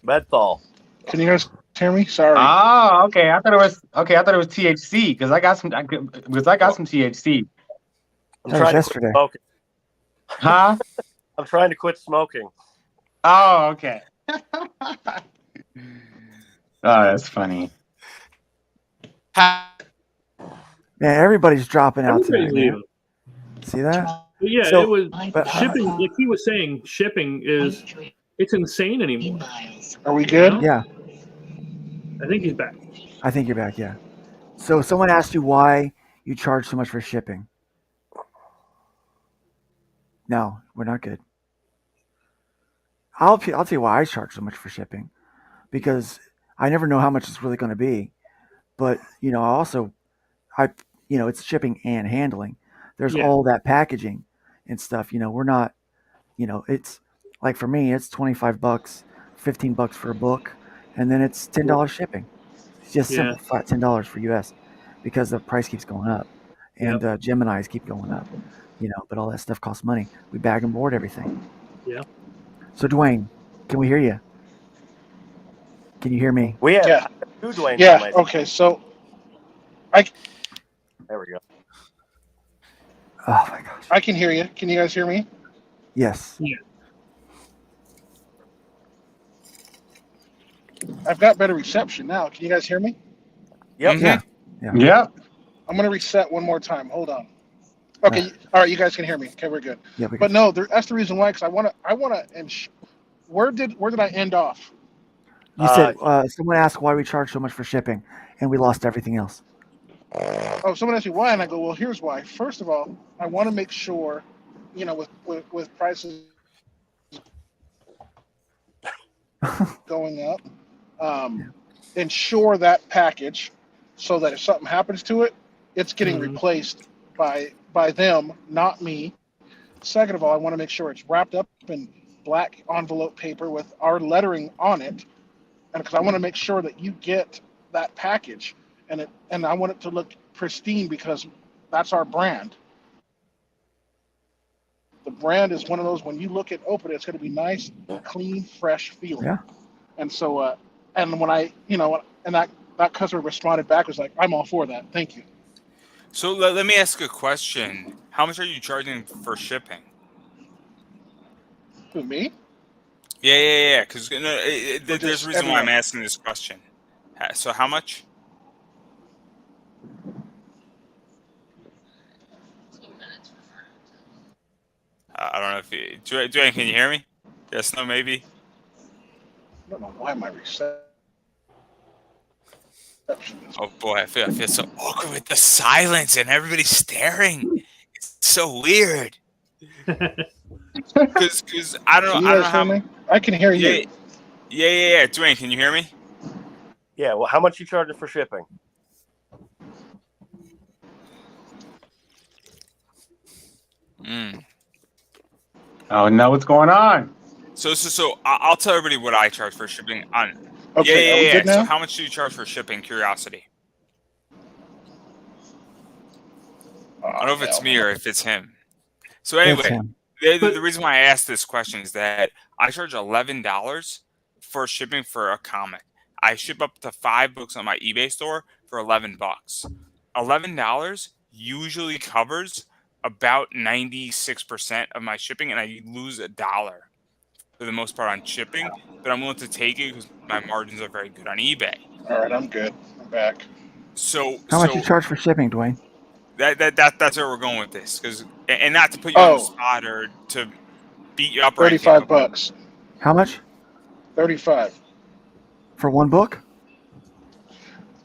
Menthol.
Can you guys hear me? Sorry.
Oh, okay. I thought it was THC because I got some some THC.
I'm
That was
trying to quit
yesterday.
smoking.
Huh?
I'm trying to quit smoking.
Oh, okay. Oh, that's funny.
Man, everybody's dropping out tonight,
Everybody's
man.
leaving.
See that?
But yeah,
So-
it was
but-
shipping. Like he was saying, shipping is it's insane anymore.
Are we good?
Yeah,
I think he's back.
I think you're back. Yeah. So someone asked you why you charge so much for shipping. No, we're not good. I'll tell you why I charge so much for shipping, because I never know how much it's really going to be. But it's shipping and handling. There's
Yeah.
all that packaging and stuff. We're not. It's like for me, it's $25, $15 for a book, and then it's $10 shipping. It's just simple, flat $10 for US, because the price keeps going up, and Geminis keep going up. But all that stuff costs money. We bag and board everything.
Yeah.
So Dwayne, can we hear you? Can you hear me?
We have
Yeah.
two Dwayne.
Yeah. Okay. So
There we go.
Oh my gosh.
I can hear you. Can you guys hear me?
Yes.
I've got better reception now. Can you guys hear me?
Yep.
Mhm.
Yeah.
Yep.
I'm going to reset one more time. Hold on. Okay. All right. You guys can hear me. Okay. We're good.
Yeah.
But no, that's the reason why. Because I want to. Where did I end off?
You said someone asked why we charge so much for shipping, and we lost everything else.
Oh, someone asked me why, and I go, well, here's why. First of all, I want to make sure, with prices going up, ensure that package so that if something happens to it, it's getting replaced by them, not me. Second of all, I want to make sure it's wrapped up in black envelope paper with our lettering on it, and because I want to make sure that you get that package, and I want it to look pristine because that's our brand. The brand is one of those, when you open it, it's going to be nice, clean, fresh feeling.
Yeah.
And so, and when and that customer responded back, was like, I'm all for that. Thank you.
So let me ask a question. How much are you charging for shipping?
Who, me?
Yeah. Because there's a reason why I'm
everyone?
asking this question. So how much? I don't know if Dwayne, can you hear me? Yes, no, maybe.
I don't know why my reception is.
Oh boy, I feel so awkward with the silence and everybody staring. It's so weird. Because I don't
Can you
know. I don't
guys
know
hear
how.
me? I can hear you.
Yeah. Dwayne, can you hear me?
Yeah. Well, how much you charging for shipping?
Oh no, what's going on?
So I'll tell everybody what I charge for shipping on.
Okay, are we good now?
So how much do you charge for shipping? Curiosity. I don't know if it's me or if it's him. So
It's
anyway,
him.
the reason why I asked this question is that I charge $11 for shipping for a comic. I ship up to 5 books on my eBay store for $11. $11 usually covers about 96% of my shipping, and I lose $1 for the most part on shipping. But I'm willing to take it because my margins are very good on eBay.
All right, I'm good. I'm back.
So
How much you charge for shipping, Dwayne?
That's where we're going with this, and not to put you on the
Oh,
spot or to beat you up or anything, but
$35.
How much
35
for one book?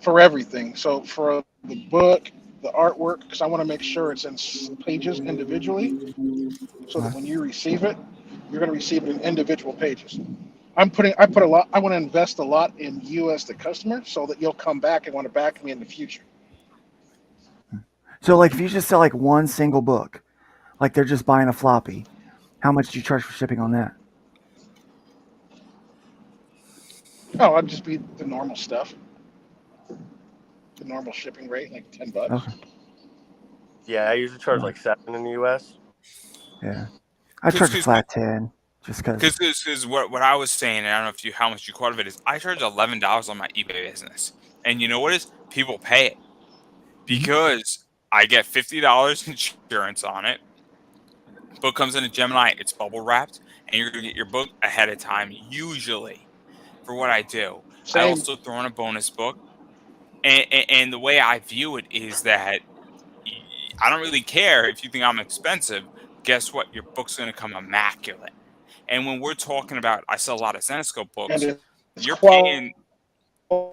for everything. So for the book, the artwork, because I want to make sure it's in pages individually, so that when you receive it, you're going to receive it in individual pages. I put a lot. I want to invest a lot in you as the customer, so that you'll come back and want to back me in the future.
So like if you just sell like one single book, like they're just buying a floppy, how much do you charge for shipping on that?
Oh, I'd just be the normal stuff, the normal shipping rate, like $10.
Okay.
Yeah, I usually charge like 7 in the US.
Yeah. I charge a flat 10 just because.
Because what I was saying, and I don't know if you how much you caught of it, is I charge $11 on my eBay business, and you know what is people pay it because I get $50 insurance on it. Book comes in a Gemini, it's bubble wrapped, and you're gonna get your book ahead of time. Usually, for what I do, I
Same.
also throw in a bonus book, and the way I view it is that I don't really care if you think I'm expensive. Guess what? Your book's gonna come immaculate. And when we're talking about, I sell a lot of Zenescope
And
books.
it's
You're
quality.
paying.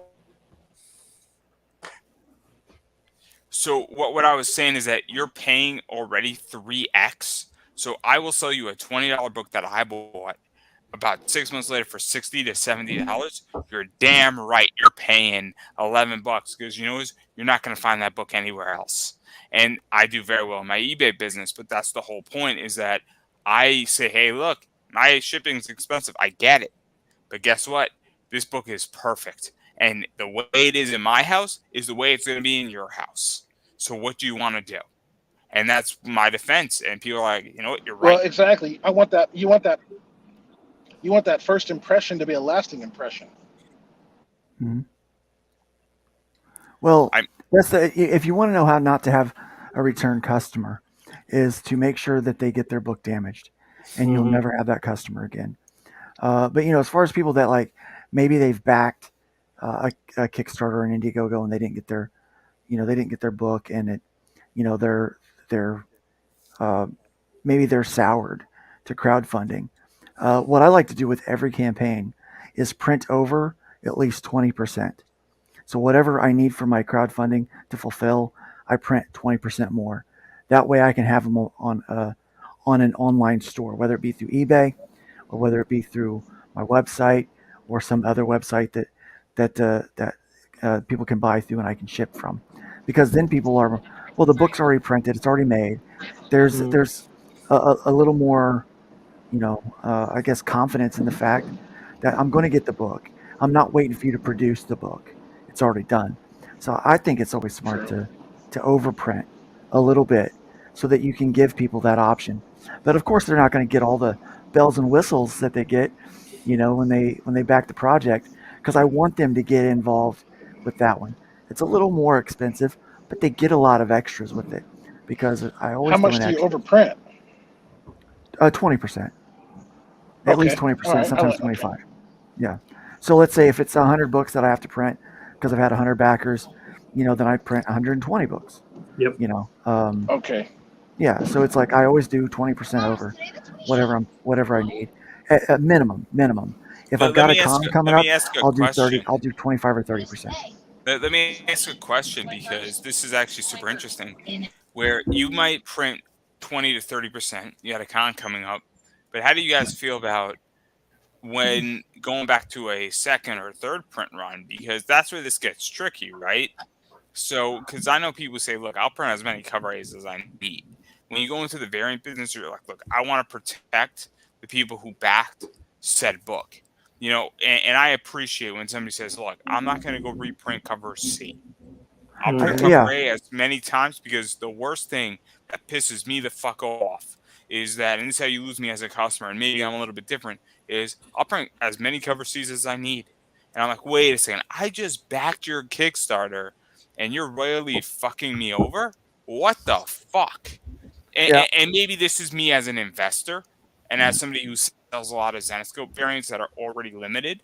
So what I was saying is that you're paying already 3x. So I will sell you a $20 book that I bought about 6 months later for $60 to $70. You're damn right you're paying $11 because you know you're not going to find that book anywhere else. And I do very well in my eBay business, but that's the whole point is that I say, hey, look, my shipping's expensive. I get it. But guess what? This book is perfect. And the way it is in my house is the way it's going to be in your house. So what do you want to do? And that's my defense. And people are like, you know what? You're right.
Well, exactly. I want that. You want that. You want that first impression to be a lasting impression.
Mm-hmm. Well, if you want to know how not to have a return customer, is to make sure that they get their book damaged, and you'll never have that customer again. But as far as people that like maybe they've backed a Kickstarter or an Indiegogo and they didn't get their book, and it, they're maybe they're soured to crowdfunding. What I like to do with every campaign is print over at least 20%. So whatever I need for my crowdfunding to fulfill, I print 20% more. That way I can have them on an online store, whether it be through eBay or whether it be through my website or some other website that people can buy through and I can ship from. Because then people are, well, the book's already printed, it's already made. There's a little more, I guess, confidence in the fact that I'm going to get the book. I'm not waiting for you to produce the book. It's already done. So I think it's always smart to overprint a little bit so that you can give people that option. But of course, they're not going to get all the bells and whistles that they get, when they back the project, because I want them to get involved with that one. It's a little more expensive, but they get a lot of extras with it because I always
How much do you
extra.
overprint?
20%. At least 20%,
All right.
sometimes 25. Okay. Yeah. So let's say if it's 100 books that I have to print because I've had 100 backers, then I print 120 books.
Yep.
Okay.
Yeah. So it's like I always do 20% over whatever I need at minimum. If I've got a con coming up, I'll do 30. I'll do 25 or 30%.
Let me ask a question because this is actually super interesting. Where you might print 20 to 30%. You had a con coming up, but how do you guys feel about when going back to a second or third print run? Because that's where this gets tricky, right? So, because I know people say, look, I'll print as many cover A's as I need. When you go into the variant business, you're like, look, I want to protect the people who backed said book. And I appreciate when somebody says, look, I'm not going to go reprint cover C. I'll print cover A as many times because the worst thing that pisses me the fuck off is that, and this is how you lose me as a customer, and maybe I'm a little bit different, is I'll print as many cover C's as I need. And I'm like, wait a second, I just backed your Kickstarter and you're royally fucking me over? What the fuck? And maybe this is me as an investor and as somebody who sells a lot of Zenescope variants that are already limited.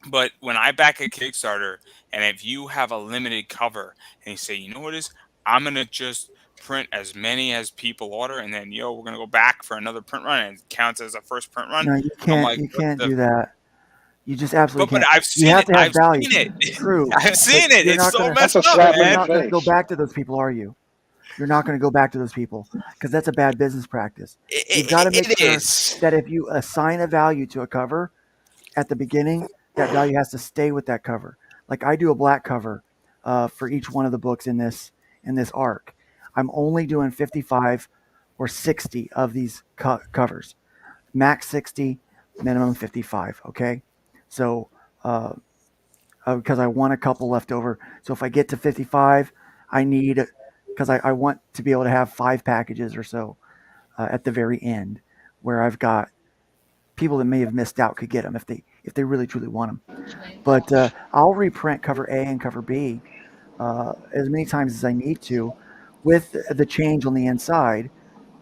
But when I back a Kickstarter, and if you have a limited cover, and you say, you know what it is, I'm gonna just print as many as people order, and then we're gonna go back for another print run, and it counts as a first print run.
No, you
I'm
can't.
like,
You
what
can't
the?
do that. You just absolutely
But
can't.
I've
You
seen
have
it.
to have
I've
value.
seen it.
True,
I've
but
seen it.
you're
It's
not
so
gonna.
That's
messed
a
up,
slap in
You're
the
man.
not gonna go
face.
back to those people, are you? You're not gonna go back to those people because that's a bad business practice. You've got to make
It
sure
is.
that if you assign a value to a cover at the beginning, that value has to stay with that cover. Like I do a black cover for each one of the books in this arc. I'm only doing 55 or 60 of these covers. Max 60, minimum 55. Okay, so because I want a couple left over. So if I get to 55, I need because I want to be able to have 5 packages or so at the very end where I've got people that may have missed out could get them if they really truly want them. But I'll reprint cover A and cover B as many times as I need to, with the change on the inside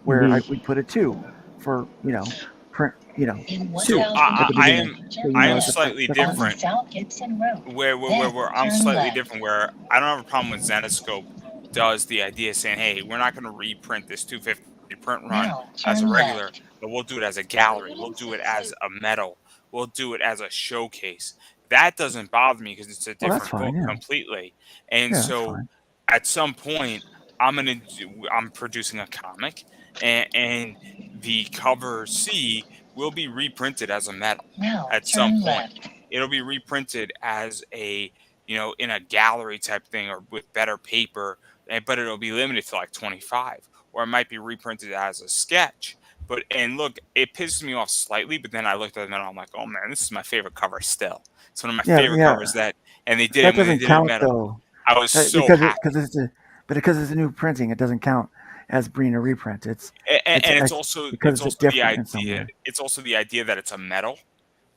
where we put a 2 for print 2 at the
I
beginning.
am
So
I am
it's
slightly
the print
different.
run.
Where I'm slightly different. Where I don't have a problem with Zenoscope does the idea saying, hey, we're not going to reprint this 250 print run as a regular, but we'll do it as a gallery. We'll do it as a medal. We'll do it as a showcase. That doesn't bother me because it's a
Well, that's
different
fine.
book
Yeah,
completely. And
yeah, that's
so
fine.
at some point, I'm producing a comic, and the cover C will be reprinted as a medal at some point. It'll be reprinted as a in a gallery type thing or with better paper, but it'll be limited to like 25, or it might be reprinted as a sketch. But and look, it pisses me off slightly, but then I looked at it and I'm like, oh man, this is my favorite cover still. It's one of my
Yeah,
favorite
yeah.
covers and they did
That
it when they
doesn't
did it in
count
metal.
though,
I was so
because
happy.
it's a new printing. It doesn't count as being a reprint.
And it's also
because it's
the
different in some
idea.
way.
It's also the idea that it's a medal,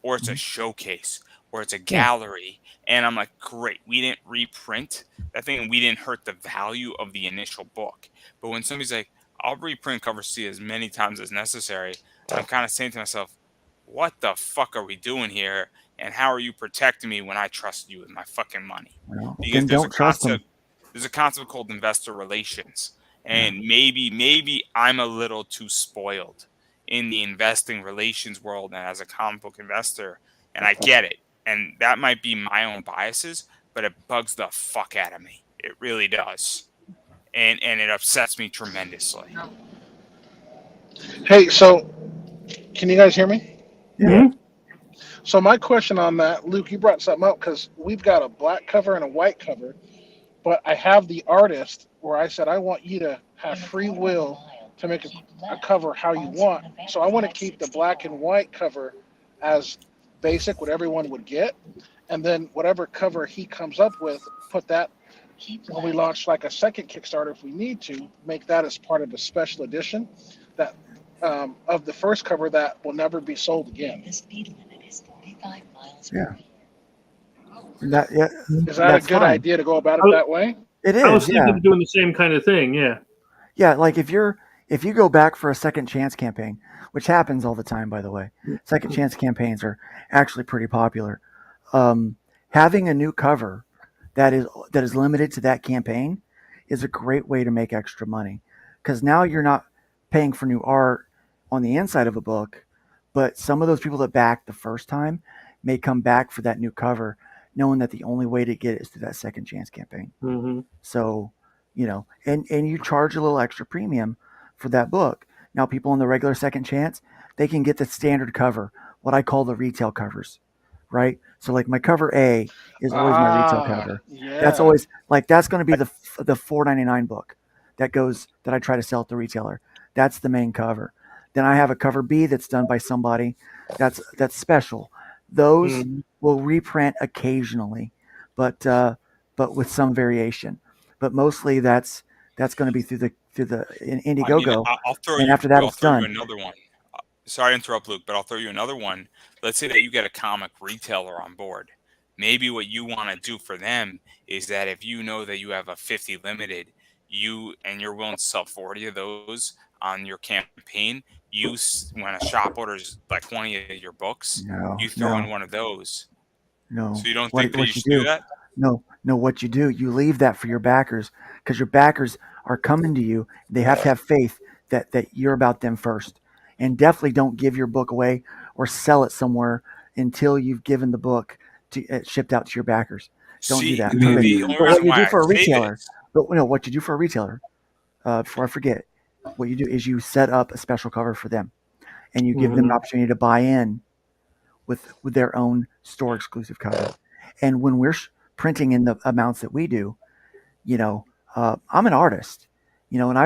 or it's a
Mhm.
showcase, or it's a
Yeah,
gallery. And I'm like, great, we didn't reprint that thing, and we didn't hurt the value of the initial book. But when somebody's like, I'll reprint cover C as many times as necessary, I'm kind of saying to myself, what the fuck are we doing here? And how are you protecting me when I trust you with my fucking money?
well,
Because
then don't trust them.
there's a concept called investor relations.
Yeah.
And maybe I'm a little too spoiled in the investing relations world and as a comic book investor, and I get it. And that might be my own biases, but it bugs the fuck out of me. It really does. And it upsets me tremendously.
Hey, so can you guys hear me?
Yeah.
So my question on that, Luke, you brought something up because we've got a black cover and a white cover, but I have the artist where I said I want you to have free will to make a cover how you want. So I want to keep the black and white cover as basic, what everyone would get, and then whatever cover he comes up with, put that when we launch like a second Kickstarter if we need to, make that as part of the special edition that of the first cover that will never be sold again.
Yeah.
Is that a
That's
good
fine.
idea to go about it that way?
It
I was
is.
thinking
Yeah.
of doing the same kind of thing. Yeah.
Yeah. Like if you go back for a second chance campaign, which happens all the time, by the way, second chance campaigns are actually pretty popular. Having a new cover that is limited to that campaign is a great way to make extra money because now you're not paying for new art on the inside of a book, but some of those people that backed the first time may come back for that new cover knowing that the only way to get it is through that second chance campaign.
Mm-hmm.
So, and you charge a little extra premium for that book. Now people on the regular second chance, they can get the standard cover, what I call the retail covers, right? So like my cover A is always my retail cover. That's
Yeah.
always like that's going to be the $4.99 book that I try to sell at the retailer. That's the main cover. Then I have a cover B that's done by somebody that's special. Those
Mm-hmm.
will reprint occasionally, but with some variation. But mostly that's going to be through the
I mean,
Indiegogo,
I'll throw
and
you
after that
I'll
it's
throw you
done.
another one. Sorry to interrupt, Luke, but I'll throw you another one. Let's say that you get a comic retailer on board. Maybe what you want to do for them is that if you know that you have a 50 limited, you're willing to sell 40 of those on your campaign, when a shop orders like 20 of your books,
No,
you throw in
no,
one of those.
no.
So you don't think that you
What you
should do
do?
that?
No. What you do, you leave that for your backers because your backers are coming to you. They have to have faith that you're about them first, and definitely don't give your book away or sell it somewhere until you've given the book to shipped out to your backers. Don't do
See,
that.
the only
But what
reason
you
why
do
I
for a
say
retailer,
this,
what you do for a retailer, before I forget, what you do is you set up a special cover for them, and you give them an opportunity to buy in with their own store exclusive cover. And when we're printing in the amounts that we do, I'm an artist, and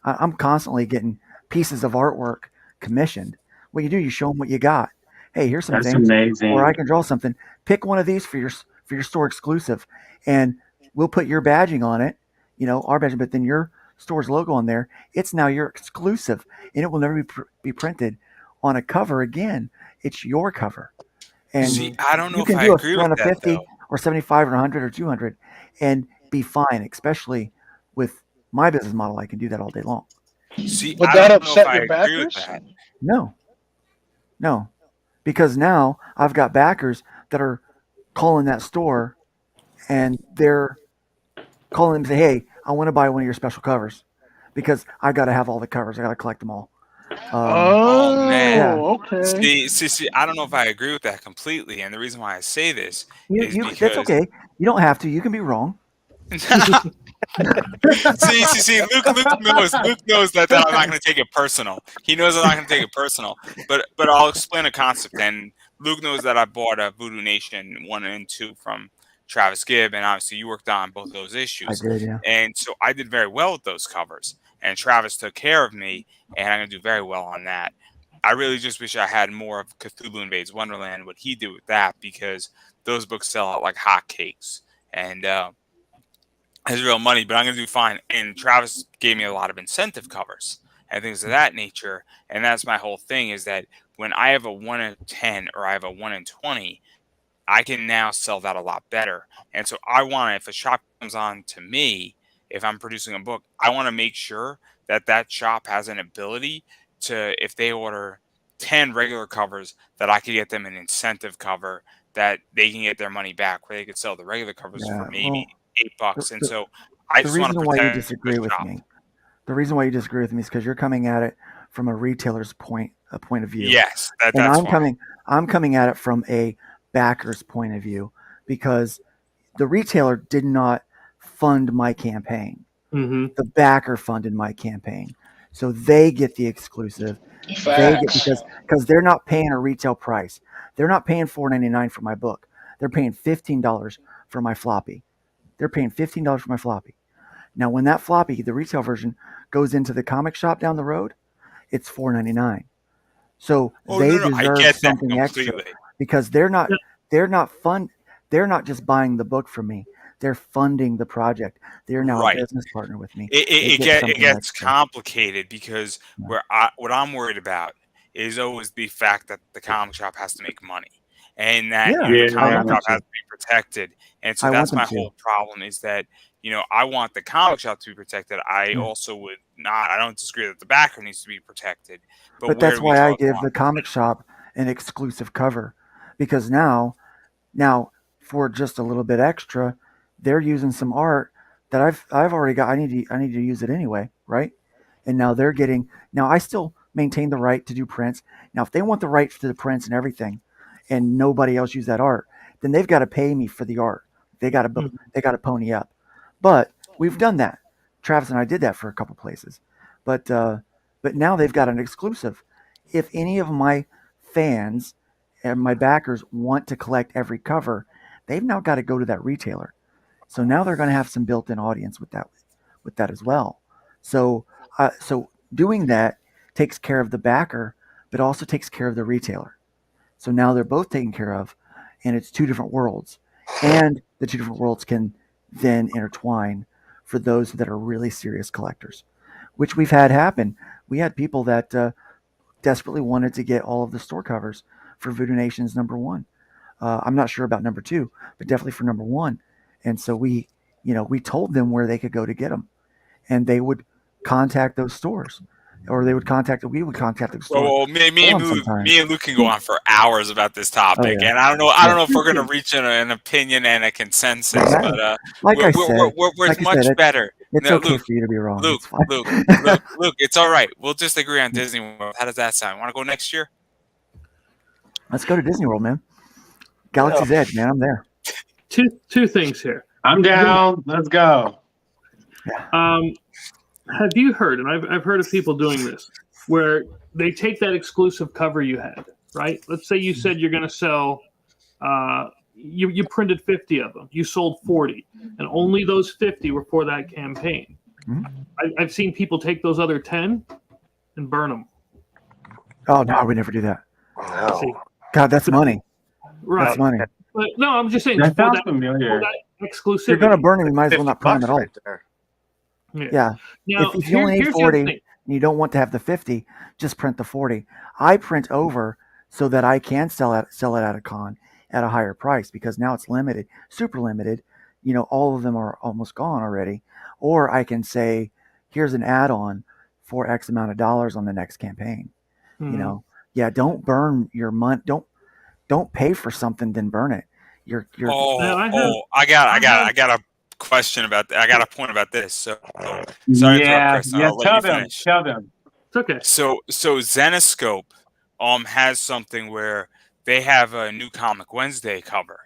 I'm constantly getting pieces of artwork commissioned. What you do, you show them what you got. Hey, here's some
That's
things, or I
amazing.
can draw something. Pick one of these for your store exclusive, and we'll put your badging on it. Our badging, but then your store's logo on there. It's now your exclusive, and it will never be printed on a cover again. It's your cover, and
see, I don't know
you
if
can
I
do a
agree with
run of
that
50
though.
or 75 or 100 or 200 and be fine, especially with my business model. I can do that all day long.
See,
Would
I
that
don't know if
upset
I
your
agree with
backers?
that.
No, no, because now I've got backers that are calling that store and they're calling them and say, hey, I want to buy one of your special covers because I got to have all the covers. I got to collect them all.
Oh man.
Yeah,
Oh, okay.
See, I don't know if I agree with that completely. And the reason why I say this is
that's
because
okay. You don't have to. You can be wrong.
see, Luke knows that I'm not going to take it personal. He knows I'm not going to take it personal. But I'll explain a concept. And Luke knows that I bought a Voodoo Nation 1 and 2 from Travis Gibb, and obviously you worked on both of those
I
issues.
did, yeah.
And so I did very well with those covers. And Travis took care of me, and I'm going to do very well on that. I really just wish I had more of Cthulhu Invades Wonderland, what he did with that, because those books sell out like hotcakes. And has real money, but I'm going to do fine. And Travis gave me a lot of incentive covers and things of that nature. And that's my whole thing, is that when I have a 1 in 10 or I have a 1 in 20, I can now sell that a lot better. And so I want, if a shop comes on to me, if I'm producing a book, I want to make sure that that shop has an ability to, if they order 10 regular covers, that I could get them an incentive cover that they can get their money back, where they could sell the regular covers for
Yeah.
maybe
Well,
$8.
the,
And
the,
so I
the
just want to
reason why you
protect the
disagree with
shop.
me is because you're coming at it from a retailer's point of view,
Yes,
and
that's why.
I'm coming at it from a backer's point of view because the retailer did not fund my campaign.
Mm-hmm.
The backer funded my campaign, so they get the exclusive. They get
Facts.
because they're not paying a retail price. They're not paying $4.99 for my book. They're paying $15 for my floppy. They're paying $15 for my floppy. Now, when that floppy, the retail version, goes into the comic shop down the road, it's $4.99. So
Oh, no,
they
no, I
deserve
get that
something extra
completely.
because they're not just buying the book from me. They're funding the project. They're now a
Right.
business partner with me.
It,
They
it, it,
get
get, it
something
gets
extra.
complicated because
Yeah.
what I'm worried about is always the fact that the comic shop has to make money, and that
Yeah,
the
I
Yeah.
comic
want them
shop has
to.
to be protected. And so
I want
that's
them
my
to.
whole problem, is that I want the comic shop to be protected. I
Yeah.
also would not. I don't disagree that the backer needs to be protected, but
But
where
that's
do we
why I
draw the
give the comic shop an exclusive cover because now for just a little bit extra, they're using some art that I've already got. I need to use it anyway, right? And now they're getting. Now I still maintain the right to do prints. Now if they want the rights to the prints and everything, and nobody else use that art, then they've got to pay me for the art. They got to pony up. But we've done that. Travis and I did that for a couple places, but now they've got an exclusive. If any of my fans and my backers want to collect every cover, they've now got to go to that retailer. So now they're going to have some built-in audience with that as well. So doing that takes care of the backer, but also takes care of the retailer. So now they're both taken care of, and it's two different worlds, and the two different worlds can then intertwine for those that are really serious collectors, which we've had happen. We had people that desperately wanted to get all of the store covers for Voodoo Nation's #1. I'm not sure about #2, but definitely for #1. And so we told them where they could go to get them, and they would contact those stores. or we would contact the store.
Well, me
Pull
and
'em
Luke,
sometime.
can go on for hours about this topic,
yeah.
and I don't know if we're gonna reach an opinion and a consensus,
Yeah.
but
Like I
we're
said,
much better.
it's
No,
okay
Luke,
for you to be wrong.
Luke,
It's fine.
Luke, it's all right. We'll just agree on Disney World. How does that sound? Want to go next year?
Let's go to Disney World, man. Galaxy's Edge, man. I'm there.
Two things here.
I'm down. Let's go.
Have you heard, and I've heard of people doing this, where they take that exclusive cover you had, right? Let's say you said you're going to sell, you printed 50 of them. You sold 40, and only those 50 were for that campaign.
Mhm.
I've seen people take those other 10 and burn them.
Oh, no, I would never do that.
No.
See,
God, that's money.
right.
That's money.
But no, I'm just saying,
That
for
sounds
that
familiar.
exclusivity.
If you're going to burn them, you might as well not print them at all.
Right there.
Yeah.
Now,
If you only need
here's the
40
other thing.
and you don't want to have the 50, just print the 40. I print over so that I can sell it at a con at a higher price, because now it's limited, super limited. You know, all of them are almost gone already. Or I can say, here's an add-on for X amount of dollars on the next campaign.
Mhm.
You know, yeah, don't burn your money. Don't pay for something, then burn it. You're
I got a question about that. I got a point about this. So sorry to interrupt, Chris. I'll let you finish.
Tell them.
It's okay.
So Zenoscope has something where they have a new Comic Wednesday cover,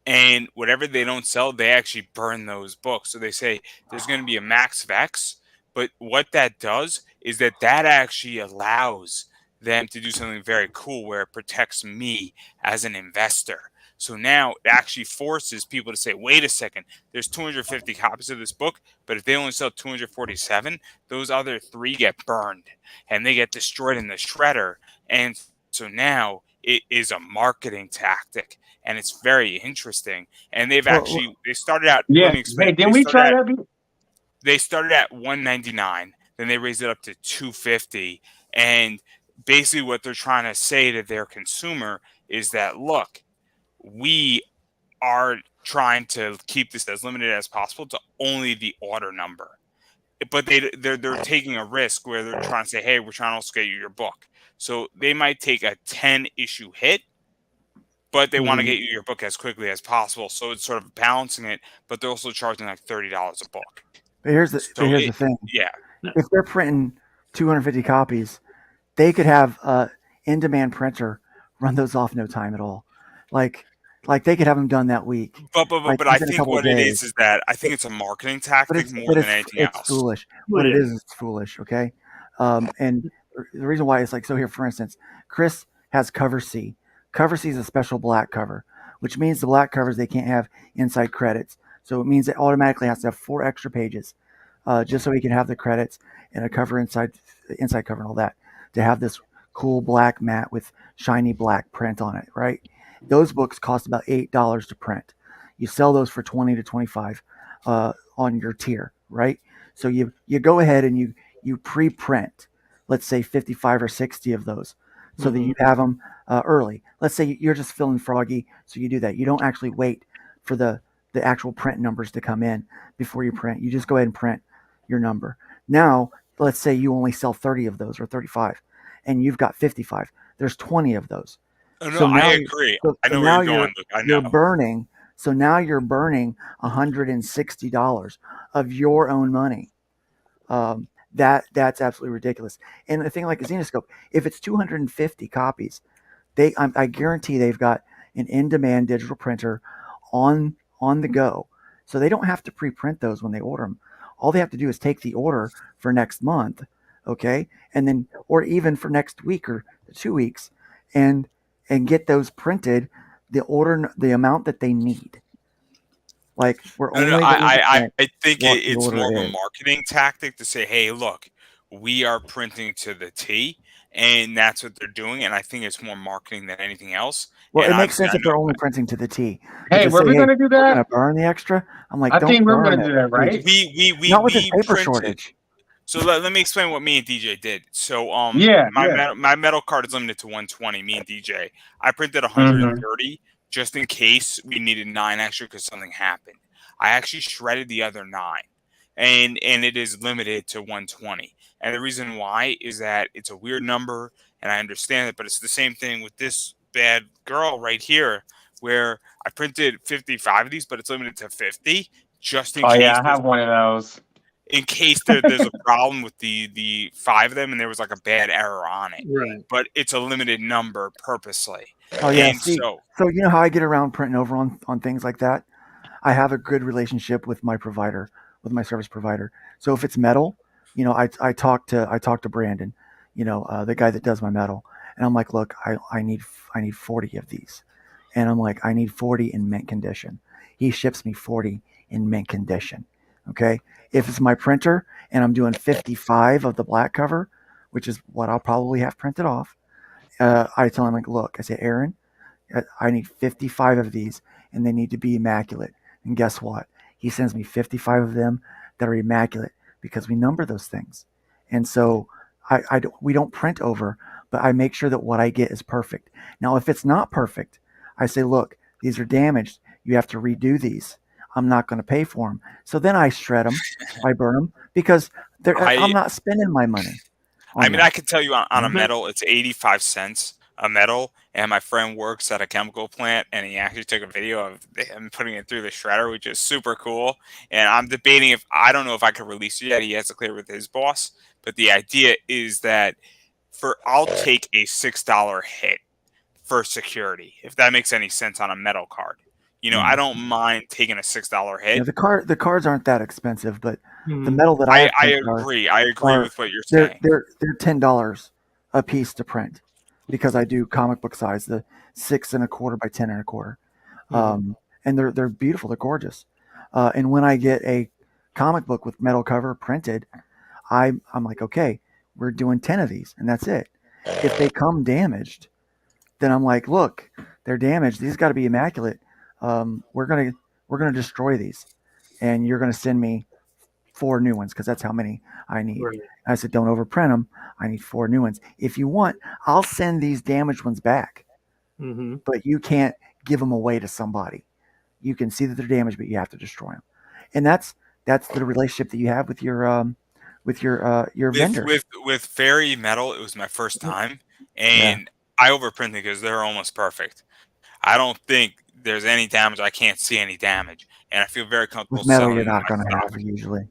and whatever they don't sell, they actually burn those books. So they say there's going to be a max of X, but what that does is that actually allows them to do something very cool where it protects me as an investor. So now it actually forces people to say, wait a second, there's 250 copies of this book, but if they only sell 247, those other 3 get burned and they get destroyed in the shredder. And so now it is a marketing tactic, and it's very interesting. And they've actually, they started out, let me explain.
Hey, didn't we try that?
They started at $199, then they raised it up to $250, and basically what they're trying to say to their consumer is that, look, we are trying to keep this as limited as possible to only the order number. But they're taking a risk where they're trying to say, hey, we're trying to also get you your book. So they might take a 10-issue hit, but they want to get you your book as quickly as possible. So it's sort of balancing it, but they're also charging like $30 a book.
But here's the thing.
Yeah.
If they're printing 250 copies, they could have a in-demand printer run those off no time at all. Like they could have them done that week.
But I think what it is that I think it's a marketing tactic more than anything else.
It's foolish. What it is foolish, okay? And the reason why is like, so here, for instance, Chris has cover C. Cover C is a special black cover, which means the black covers, they can't have inside credits. So it means it automatically has to have 4 extra pages, just so he can have the credits and a cover inside cover and all that, to have this cool black mat with shiny black print on it, right? Those books cost about $8 to print. You sell those for $20 to $25 on your tier, right? So you go ahead and you pre-print, let's say 55 or 60 of those, so that you have them early. Let's say you're just feeling froggy, so you do that. You don't actually wait for the actual print numbers to come in before you print. You just go ahead and print your number. Now, let's say you only sell 30 of those or 35, and you've got 55. There's 20 of those.
No, I agree. I know where you're going. I know.
You're burning. So now you're burning $160 of your own money. That's absolutely ridiculous. And the thing like a Zenoscope, if it's 250 copies, I guarantee they've got an in-demand digital printer on the go, so they don't have to pre-print those when they order them. All they have to do is take the order for next month, okay, and then, or even for next week or 2 weeks, and get those printed, the amount that they need. Like
I think it's more of a marketing tactic to say, hey, look, we are printing to the T, and that's what they're doing. And I think it's more marketing than anything else.
Well,
and
it makes sense if they're only printing to the T.
Hey, were we going to do that?
We're going to burn the extra. I'm like,
I think we're
going
to do that, right?
Not with this paper shortage.
So let me explain what me and DJ did. So my metal card is limited to 120. Me and DJ, I printed 130 just in case we needed 9 extra because something happened. I actually shredded the other 9, and it is limited to 120. And the reason why is that it's a weird number, and I understand it, but it's the same thing with this bad girl right here, where I printed 55 of these, but it's limited to 50, just in
Oh
case
yeah, I have one of those.
there's a problem with the 5 of them, and there was like a bad error on it.
Right.
But it's a limited number purposely.
Oh yeah,
And
see,
so
so you know how I get around printing over on things like that? I have a good relationship with my provider, with my service provider. So if it's metal, I talk to Brandon, the guy that does my metal, and I'm like, look, I need 40 of these, and I'm like, I need 40 in mint condition. He ships me 40 in mint condition. Okay, if it's my printer and I'm doing 55 of the black cover, which is what I'll probably have printed off, I tell him like, look, I say, Aaron, I need 55 of these, and they need to be immaculate. And guess what? He sends me 55 of them that are immaculate because we number those things. And so we don't print over, but I make sure that what I get is perfect. Now, if it's not perfect, I say, look, these are damaged. You have to redo these. I'm not going to pay for them. So then I shred them, I burn them because I'm not spending my money.
I mean,
that.
I can tell you on a
Mhm.
metal, it's 85 cents a metal. And my friend works at a chemical plant, and he actually took a video of him putting it through the shredder, which is super cool. And I'm debating I don't know if I could release it yet. He has to clear with his boss. But the idea is that I'll take a $6 hit for security, if that makes any sense on a metal card. I don't mind taking a $6 hit.
The cards aren't that expensive, but the
Mhm.
metal that
I
printed
agree. I agree with what you're
they're
saying.
they're $10 a piece to print because I do comic book size, the 6 1/4 by 10 1/4, and they're beautiful, they're gorgeous. And when I get a comic book with metal cover printed, I'm like, okay, we're doing 10 of these, and that's it. If they come damaged, then I'm like, look, they're damaged. These got to be immaculate. We're gonna destroy these, and you're gonna send me 4 new ones because that's how many I need.
Right.
I said, don't overprint them. I need 4 new ones. If you want, I'll send these damaged ones back,
Mm-hmm.
but you can't give them away to somebody. You can see that they're damaged, but you have to destroy them. And that's the relationship that you have with your vendor.
With Fairy Metal, it was my first time,
Yeah.
and I overprinted because they're almost perfect. I don't think there's any damage. I can't see any damage, and I feel very comfortable
With metal,
selling
you're not
my
going to
stuff.
have usually.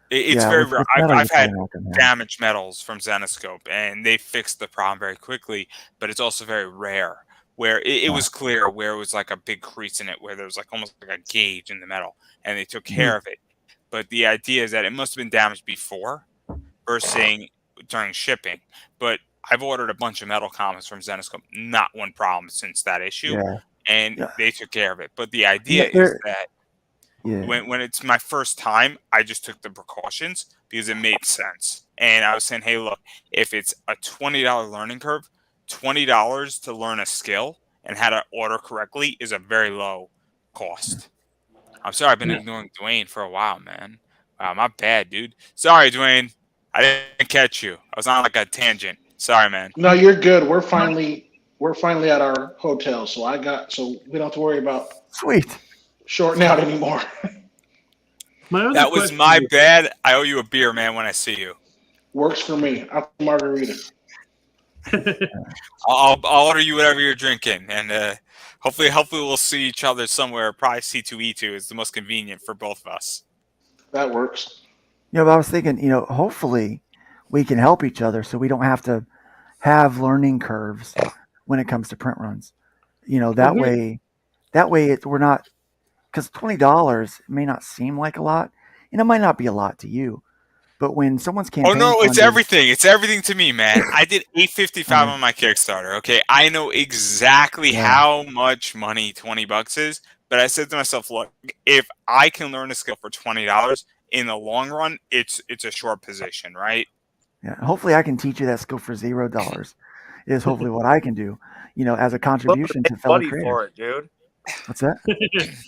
It's
Yeah,
very
with
rare.
metal, you're
I've had
probably not going to have.
damaged metals from Zenoscope, and they fixed the problem very quickly. But it's also very rare, where it was clear where it was like a big crease in it, where there was like almost like a gauge in the metal, and they took care of it. But the idea is that it must have been damaged before, versus during shipping. But I've ordered a bunch of metal comics from Zenoscope, not one problem since that issue,
Yeah.
and
Yeah.
they took care of it. But the idea is that
Yeah.
when it's my first time, I just took the precautions because it made sense. And I was saying, hey, look, if it's a $20 learning curve, $20 to learn a skill and how to order correctly is a very low cost. I'm sorry I've been
Yeah.
ignoring Dwayne for a while, man. Wow, my bad, dude. Sorry, Dwayne. I didn't catch you. I was on like a tangent. Sorry, man.
No, you're good. We're finally at our hotel, so we don't have to worry about
Sweet.
shorting out anymore.
My other
That was
question
my
is,
bad. I owe you a beer, man, when I see you.
Works for me. I'll margarita.
I'll order you whatever you're drinking, and hopefully we'll see each other somewhere. Probably C2E2 is the most convenient for both of us.
That works.
But I was thinking, hopefully we can help each other so we don't have to have learning curves when it comes to print runs. That way we're not, because $20 may not seem like a lot, and it might not be a lot to you, but when someone's campaign
Oh no, it's
funded,
everything. It's everything to me, man. I did $8.55 on my Kickstarter. Okay, I know exactly how much money $20 is, but I said to myself, look, if I can learn a skill for $20 in the long run, it's a short position, right?
Yeah, hopefully I can teach you that skill for $0. Is hopefully what I can do, as a contribution to fellow
$20
creators.
for it, dude.
What's that?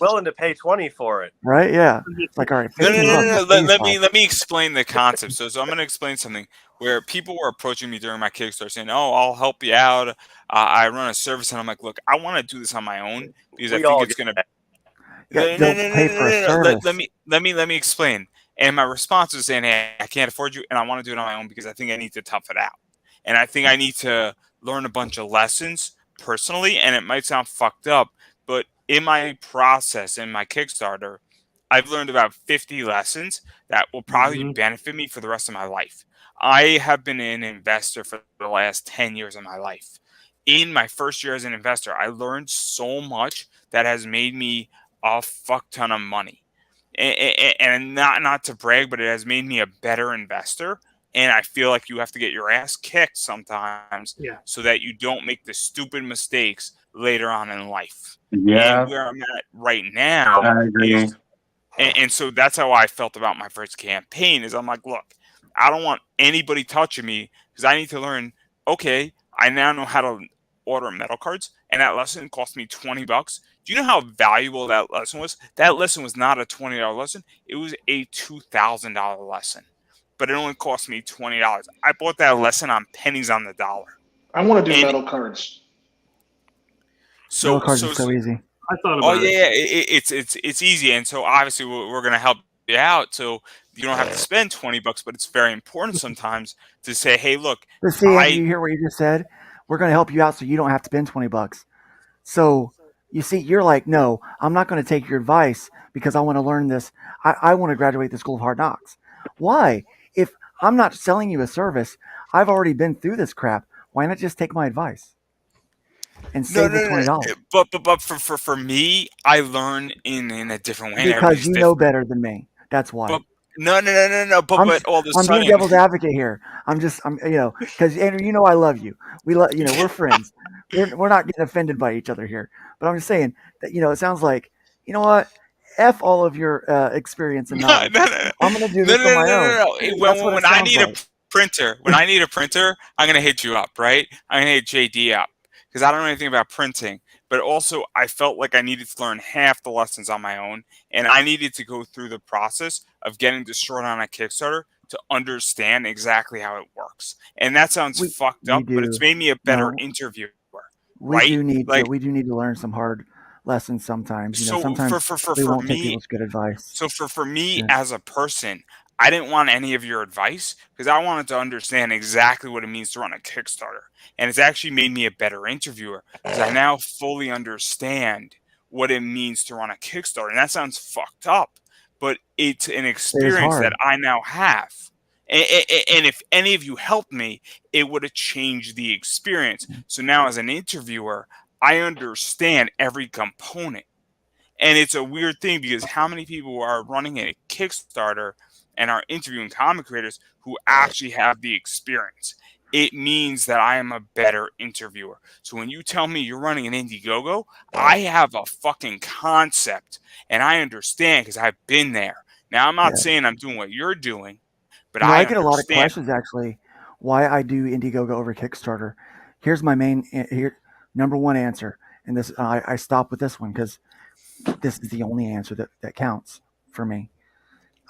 Willing to pay $20 for it.
Right? Yeah. It's like, all right,
No.
15 bucks,
Let me explain the concept. So I'm going to explain something where people were approaching me during my Kickstarter saying, "Oh, I'll help you out. I run a service," and I'm like, "Look, I want to do this on my own because I think it's going to."
Yeah, they'll pay for a service.
Let me explain. And my response was saying, hey, I can't afford you, and I want to do it on my own because I think I need to tough it out. And I think I need to learn a bunch of lessons personally, and it might sound fucked up, but in my process, in my Kickstarter, I've learned about 50 lessons that will probably
Mhm.
benefit me for the rest of my life. I have been an investor for the last 10 years of my life. In my first year as an investor, I learned so much that has made me a fuck ton of money. And not to brag, but it has made me a better investor. And I feel like you have to get your ass kicked sometimes
Yeah.
so that you don't make the stupid mistakes later on in life.
Yeah,
And where I'm at right now
I agree.
is, and so that's how I felt about my first campaign. Is I'm like, look, I don't want anybody touching me because I need to learn. Okay, I now know how to order metal cards, and that lesson cost me $20. Do you know how valuable that lesson was? That lesson was not a $20 lesson; it was a $2,000 lesson, but it only cost me $20. I bought that lesson on pennies on the dollar,
I want to do
and
metal cards.
Metal
so
cards
so
are so easy.
I thought
oh
about it.
yeah, it's easy, and so obviously we're gonna help you out, so you don't have to spend $20. But it's very important sometimes to say, hey, look,
But see, Andrew,
I
you hear what you just said? We're going to help you out so you don't have to spend $20. So you see, you're like, no, I'm not going to take your advice because I want to learn this. I want to graduate the School of Hard Knocks. Why? If I'm not selling you a service, I've already been through this crap. Why not just take my advice and
no
save the
no no,
$20?
but for me, I learn in a different way, and
Because
everybody's
you know
different.
better than me. That's why.
But no, but all of a
I'm being
sudden,
devil's advocate here. Because Andrew, I love you. We're friends. We're not getting offended by each other here. But I'm just saying that it sounds like what, f all of your experience and
no,
knowledge.
no, no,
I'm gonna do
no, no,
this on
no,
my
no,
own.
no.
That's what
When
it
I
sounds
need a
like.
printer, I'm gonna hit you up, right? I'm gonna hit JD up because I don't know anything about printing. But also, I felt like I needed to learn half the lessons on my own, and I needed to go through the process of getting destroyed on a Kickstarter to understand exactly how it works. And that sounds
We
fucked
we
up, but it's
do
made me a better
no.
interviewer,
We
right?
do need to
Like,
we do need to learn some hard lessons sometimes.
so
Sometimes we
for
won't take
me,
people's good advice.
for me
Yeah.
as a person, I didn't want any of your advice because I wanted to understand exactly what it means to run a Kickstarter. And it's actually made me a better interviewer because I now fully understand what it means to run a Kickstarter. And that sounds fucked up, but it's an
It is
experience that
hard.
I now have. And if any of you helped me, it would have changed the experience. So now, as an interviewer, I understand every component. And it's a weird thing because how many people are running a Kickstarter and are interviewing comic creators who actually have the experience? It means that I am a better interviewer. So when you tell me you're running an Indiegogo, I have a fucking concept and I understand because I've been there. Now, I'm not
Yeah.
saying I'm doing what you're doing, but I
I get a lot of
understand.
questions actually why I do Indiegogo over Kickstarter. Here's my main number one answer, and this I stop with this one because this is the only answer that counts for me.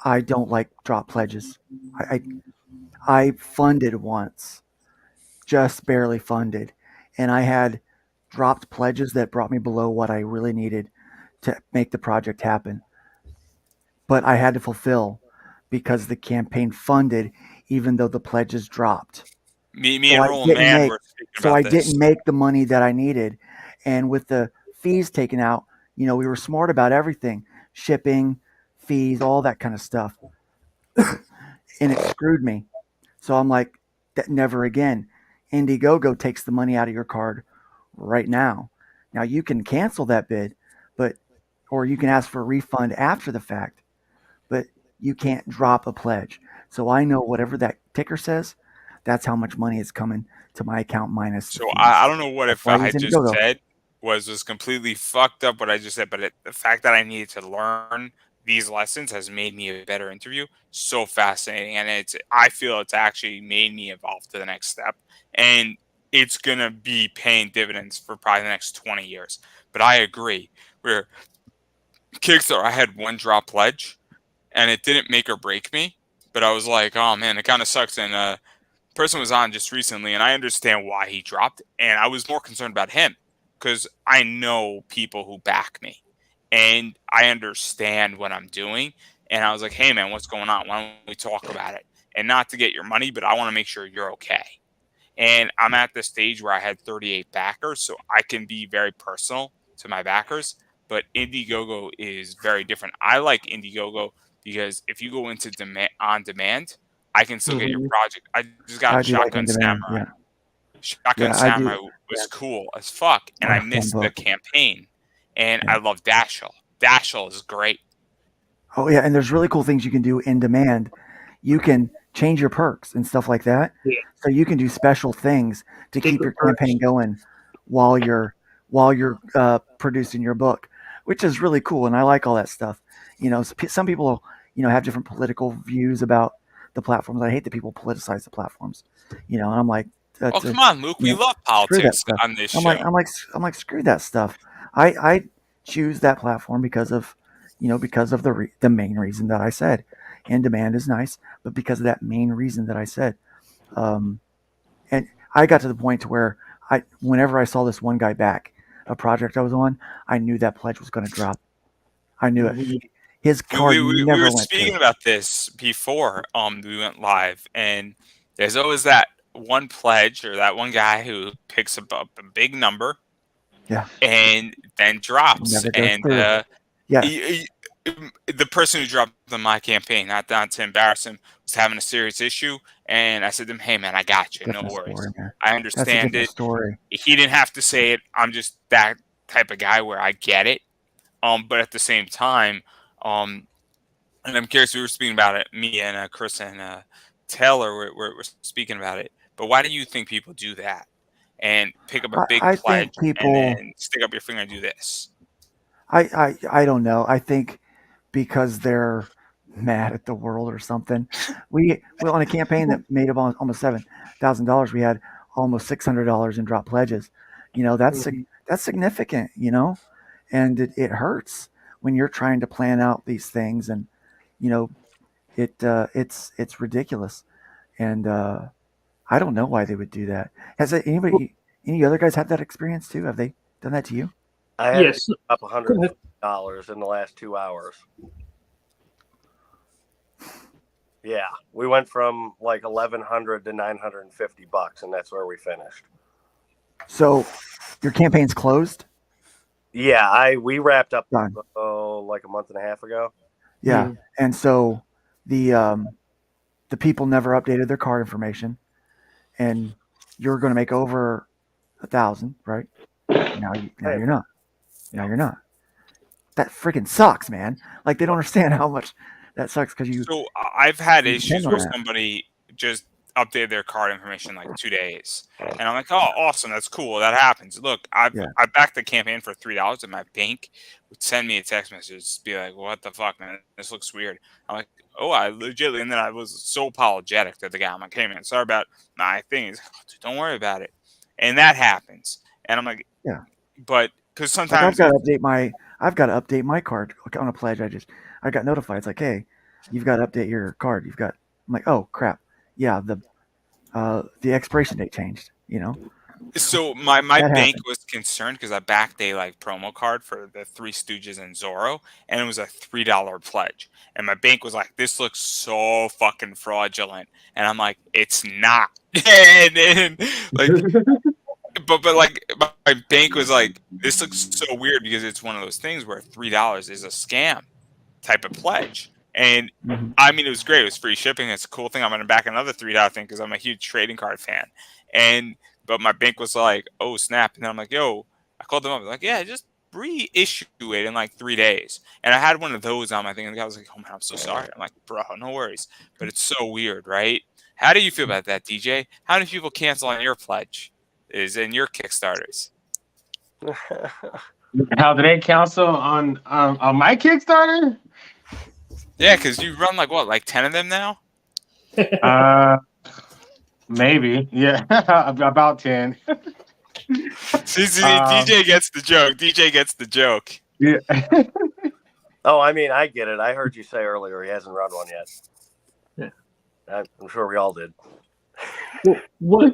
I don't like drop pledges. I I funded once, just barely funded, and I had dropped pledges that brought me below what I really needed to make the project happen. But I had to fulfill because the campaign funded even though the pledges dropped.
Me
So
and
I
Roland
didn't
Man
make
were speaking
so
about
I
this.
didn't make the money that I needed. And with the fees taken out, we were smart about everything, shipping, fees, all that kind of stuff. And it screwed me. So I'm like, that never again. Indiegogo takes the money out of your card right now. Now you can cancel that bid, but or you can ask for a refund after the fact, but you can't drop a pledge. So I know whatever that ticker says, that's how much money is coming to my account minus the
So
fees.
I don't know what
That's
if
why I
I
use
just
Indiegogo.
said was completely fucked up what I just said, but the fact that I needed to learn these lessons has made me a better interview. So fascinating, and I feel it's actually made me evolve to the next step, and it's gonna be paying dividends for probably the next 20 years. But I agree. Where Kickstarter, I had one drop pledge, and it didn't make or break me, but I was like, oh man, it kind of sucks, and person was on just recently, and I understand why he dropped. And I was more concerned about him because I know people who back me, and I understand what I'm doing. And I was like, hey, man, what's going on? Why don't we talk about it? And not to get your money, but I want to make sure you're okay. And I'm at the stage where I had 38 backers, so I can be very personal to my backers. But Indiegogo is very different. I like Indiegogo because if you go into on demand, I can still get your project. I just got
I do like
Shotgun
on demand.
Samurai.
Yeah.
Shotgun
Yeah, I do.
Samurai was cool as fuck, and I
Fun
missed the
book.
campaign. And
Yeah.
I love Dashel. Dashel is great.
Oh yeah, and there's really cool things you can do in demand. You can change your perks and stuff like that.
Yeah.
So you can do special things to keep your campaign going while you're producing your book, which is really cool. And I like all that stuff. You know, some people have different political views about the platforms. I hate that people politicize the platforms. You know, and I'm like,
Oh, come on, Luke. We love politics on this show.
I'm like, screw that stuff. I choose that platform because of the main reason that I said. In demand is nice, but because of that main reason that I said. And I got to the point to where whenever I saw this one guy back a project I was on, I knew that pledge was going to drop. I knew it. His card
we
never
were
went
speaking
through.
about this before we went live, and there's always that one pledge or that one guy who picks up a big number, and then drops.
Never goes
And
through. Yeah.
The person who dropped on my campaign, not to embarrass him, was having a serious issue, and I said to him, "Hey, man, I got you. No worries.
Story,
I understand it."
Story.
He didn't have to say it. I'm just that type of guy where I get it. But at the same time, and I'm curious, we were speaking about it, me and Chris and Taylor were speaking about it. But why do you think people do that and pick up a big pledge and then stick up your finger and do this?
I don't know. I think because they're mad at the world or something. We on a campaign that made about almost $7,000. We had almost $600 in drop pledges. You know, that's significant. You know, and it hurts when you're trying to plan out these things, and you know, it's ridiculous. And I don't know why they would do that. Has any other guys had that experience too? Have they done that to you?
I had up $100 in the last 2 hours. Yeah, we went from like $1,100 to $950, and that's where we finished.
So, your campaign's closed?
Yeah, we wrapped up like a month and a half ago.
Yeah, and so the people never updated their card information, and you're going to make over 1,000, right? Now you're not. Now you're not. That freaking sucks, man. Like they don't understand how much that sucks because you.
So I've had issues where somebody just updated their card information like 2 days, and I'm like, oh, awesome, that's cool, that happens. Look, I backed the campaign for $3, and my bank would send me a text message, be like, what the fuck, man, this looks weird. I'm like, oh, I legitimately, and then I was so apologetic to the guy. I'm like, hey, man, sorry about my thing. He's like, oh, dude, don't worry about it, and that happens, and I'm like, yeah, but because sometimes
I've got to update my card on a pledge. I got notified. It's like, hey, you've got to update your card. I'm like, oh crap, yeah, the expiration date changed. You know.
So my bank was concerned because I backed a promo card for the Three Stooges and Zorro, and it was a $3 pledge. And my bank was like, "This looks so fucking fraudulent," and I'm like, "It's not." and like. But my bank was like, this looks so weird because it's one of those things where $3 is a scam type of pledge. And I mean, it was great. It was free shipping. It's a cool thing. I'm going to back another $3 thing because I'm a huge trading card fan. But my bank was like, oh, snap. And then I'm like, yo, I called them up. Like, yeah, just reissue it in like 3 days. And I had one of those on my thing. And the guy was like, oh, man, I'm so sorry. I'm like, bro, no worries. But it's so weird, right? How do you feel about that, DJ? How many people cancel on your pledge? Is in your Kickstarters?
How do they cancel on my Kickstarter?
Yeah, because you run like 10 of them now.
Maybe, yeah, about 10.
See, DJ gets the joke. DJ gets the joke.
Yeah.
Oh, I mean, I get it. I heard you say earlier he hasn't run one yet. Yeah, I'm sure we all did.
What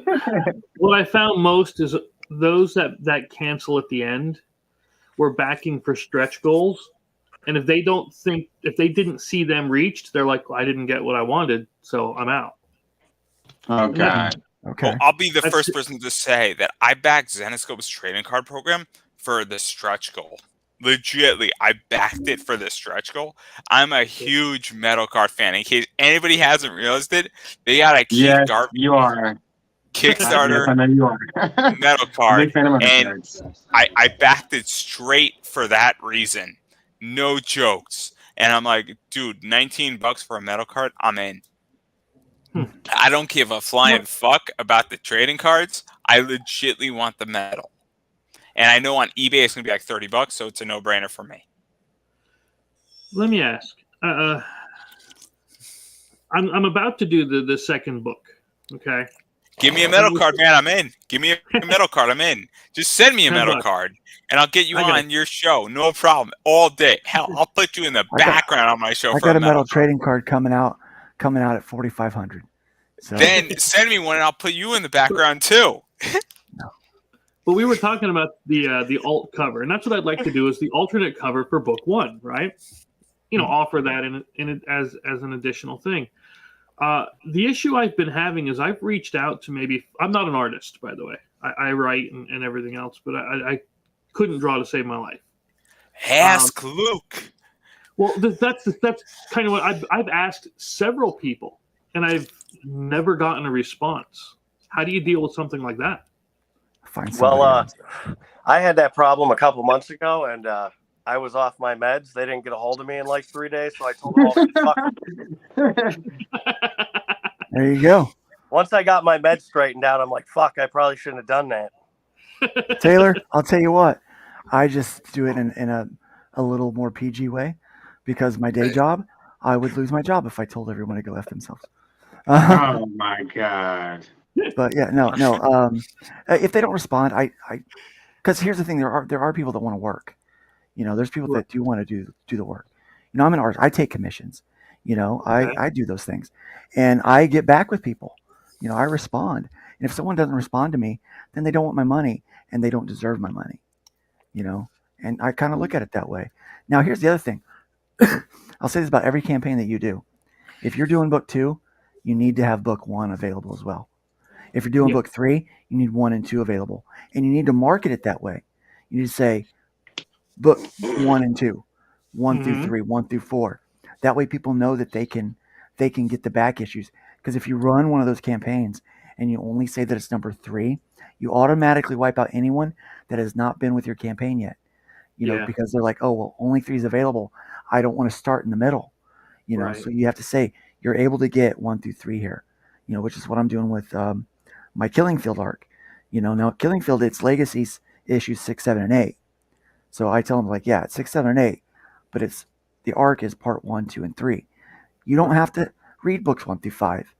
I found most is those that cancel at the end were backing for stretch goals, And if they didn't see them reached, they're like, well, I didn't get what I wanted, so I'm out.
Oh God.
Okay.
Well, I'll be the
That's-
first person to say that I backed Zenoscope's trading card program for the stretch goal. Legitly, I backed it for the stretch goal. I'm a huge metal card fan. In case anybody hasn't realized it, they got a Keith
Yes,
Garvey
you are.
Kickstarter
Yes, I know you are.
metal
I'm a
card,
big fan of metal
and
cards.
I backed it straight for that reason. No jokes. And I'm like, dude, $19 for a metal card, I'm in. I don't give a flying fuck about the trading cards. I legitly want the metal. And I know on eBay it's gonna be like $30, so it's a no-brainer for me.
Let me ask. I'm about to do the second book. Okay.
Give me a metal card, man. I'm in. Give me a metal card. I'm in. Just send me a metal
$10.
card, and I'll get you
I got
on your show. No problem. All day. Hell, I'll put you in the background on my show
I
for
got
a
a metal
card.
trading card coming out at 4,500. So
Then send me one, and I'll put you in the background too.
But we were talking about the alt cover, and that's what I'd like to do is the alternate cover for book one, right? Offer that in as an additional thing. The issue I've been having is I've reached out to I'm not an artist, by the way. I write and everything else, but I couldn't draw to save my life.
Ask Luke.
Well, that's kind of what I've asked several people, and I've never gotten a response. How do you deal with something like that?
find somebody else.
I had that problem a couple months ago, and I was off my meds. They didn't get a hold of me in like 3 days, so I told them all to fuck.
There you go.
Once I got my meds straightened out, I'm like, fuck, I probably shouldn't have done that.
Taylor, I'll tell you what. I just do it in a little more PG way because my day job, I would lose my job if I told everyone to go F themselves.
Oh my God.
But yeah, no. If they don't respond, because here's the thing: there are people that want to work. There's people that do want to do the work. I'm an artist. I take commissions. I do those things, and I get back with people. I respond, and if someone doesn't respond to me, then they don't want my money, and they don't deserve my money. And I kind of look at it that way. Now, here's the other thing. I'll say this about every campaign that you do. If you're doing book 2, you need to have book 1 available as well. If you're doing book 3, you need 1 and 2 available. And you need to market it that way. You need to say book 1 and 2, 1 through 3, 1 through 4. That way people know that they can get the back issues. Because if you run one of those campaigns and you only say that it's number 3, you automatically wipe out anyone that has not been with your campaign yet. Because they're like, oh, well, only 3 is available. I don't want to start in the middle.
Right.
So you have to say you're able to get 1 through 3 here. Which is what I'm doing with my Killing Field arc. Now Killing Field, it's legacies issues 6, 7, and 8. So I tell them it's 6, 7, and 8, but the arc is part 1, 2, and 3. You don't have to read books 1 through 5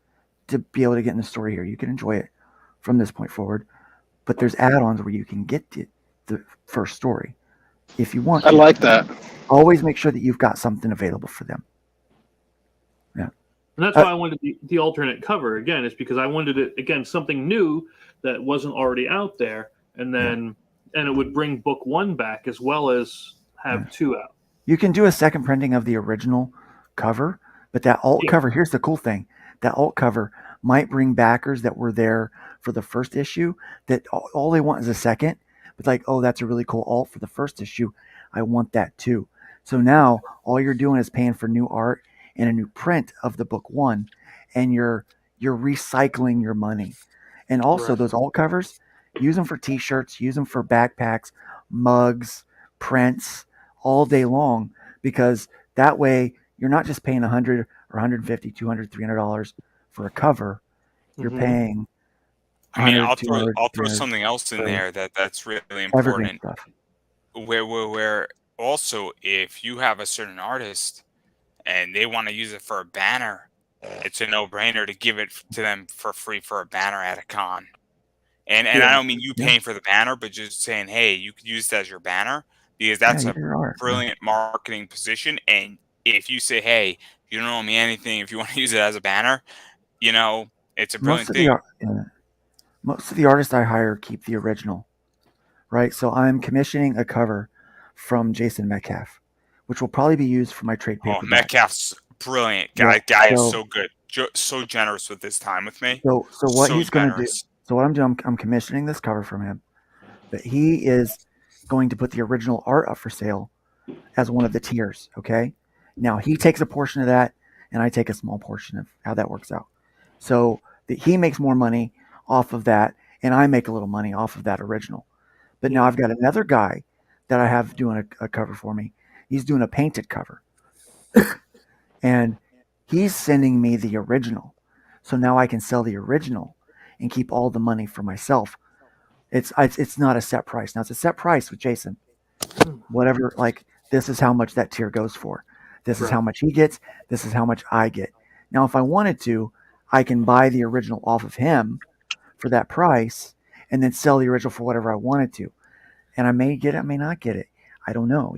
to be able to get in the story here. You can enjoy it from this point forward, but there's add-ons where you can get to the first story if you want.
I like that.
Always make sure that you've got something available for them. Yeah.
And that's why I wanted the alternate cover again, is because I wanted it again something new that wasn't already out there, and then and it would bring book 1 back as well as have 2 out.
You can do a second printing of the original cover, but that alt cover, here's the cool thing: that alt cover might bring backers that were there for the first issue that all they want is a second, but like, oh, that's a really cool alt for the first issue. I want that too. So now all you're doing is paying for new art and a new print of the book 1, and you're recycling your money. And also those alt covers, use them for t-shirts, use them for backpacks, mugs, prints all day long, because that way you're not just paying $100 or $150, $200, $300 for a cover. You're paying
I'll throw something else in there that's really important.
Stuff.
Where also, if you have a certain artist and they want to use it for a banner, it's a no-brainer to give it to them for free for a banner at a con. And I don't mean you paying for the banner, but just saying, hey, you could use it as your banner, because that's a brilliant marketing position. And if you say, hey, you don't owe me anything, if you want to use it as a banner, it's a brilliant thing.
Most of the artists I hire keep the original, right? So I'm commissioning a cover from Jason Metcalf, which will probably be used for my trade
Oh,
paperback.
Metcalf's brilliant.
Yeah,
Guy is
so-
so good. So generous with his time with me.
So what
So
he's going to do?
generous.
So what I'm doing, I'm commissioning this cover from him, but he is going to put the original art up for sale as one of the tiers. Okay. Now he takes a portion of that, and I take a small portion of how that works out. So he makes more money off of that, and I make a little money off of that original. But now I've got another guy that I have doing a cover for me. He's doing a painted cover, and he's sending me the original. So now I can sell the original and keep all the money for myself. It's not a set price. Now it's a set price with Jason. Whatever, like, this is how much that tier goes for. This is how much he gets. This is how much I get. Now, if I wanted to, I can buy the original off of him for that price and then sell the original for whatever I wanted to. And I may get it, I may not get it. I don't know,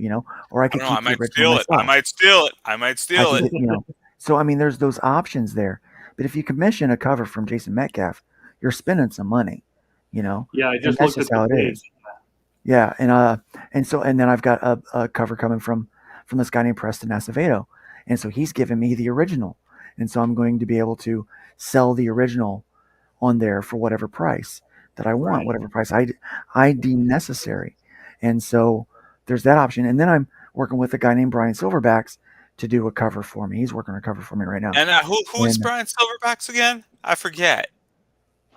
or I
I
could
don't know. I
keep the
might
original
steal it.
myself.
I might steal it. I might
I
steal
can
it.
get, So, I mean, there's those options there. But if you commission a cover from Jason Metcalf, you're spending some money,
Yeah, I
and
just
that's
looked at
just
the
how it
page.
is. Yeah, and then I've got a cover coming from this guy named Preston Acevedo, and so he's giving me the original, and so I'm going to be able to sell the original on there for whatever price that I want, whatever price I deem necessary, and so there's that option. And then I'm working with a guy named Brian Silverbacks to do a cover for me. He's working on a cover for me right now.
And who is
And
Brian Silverbacks again? I forget.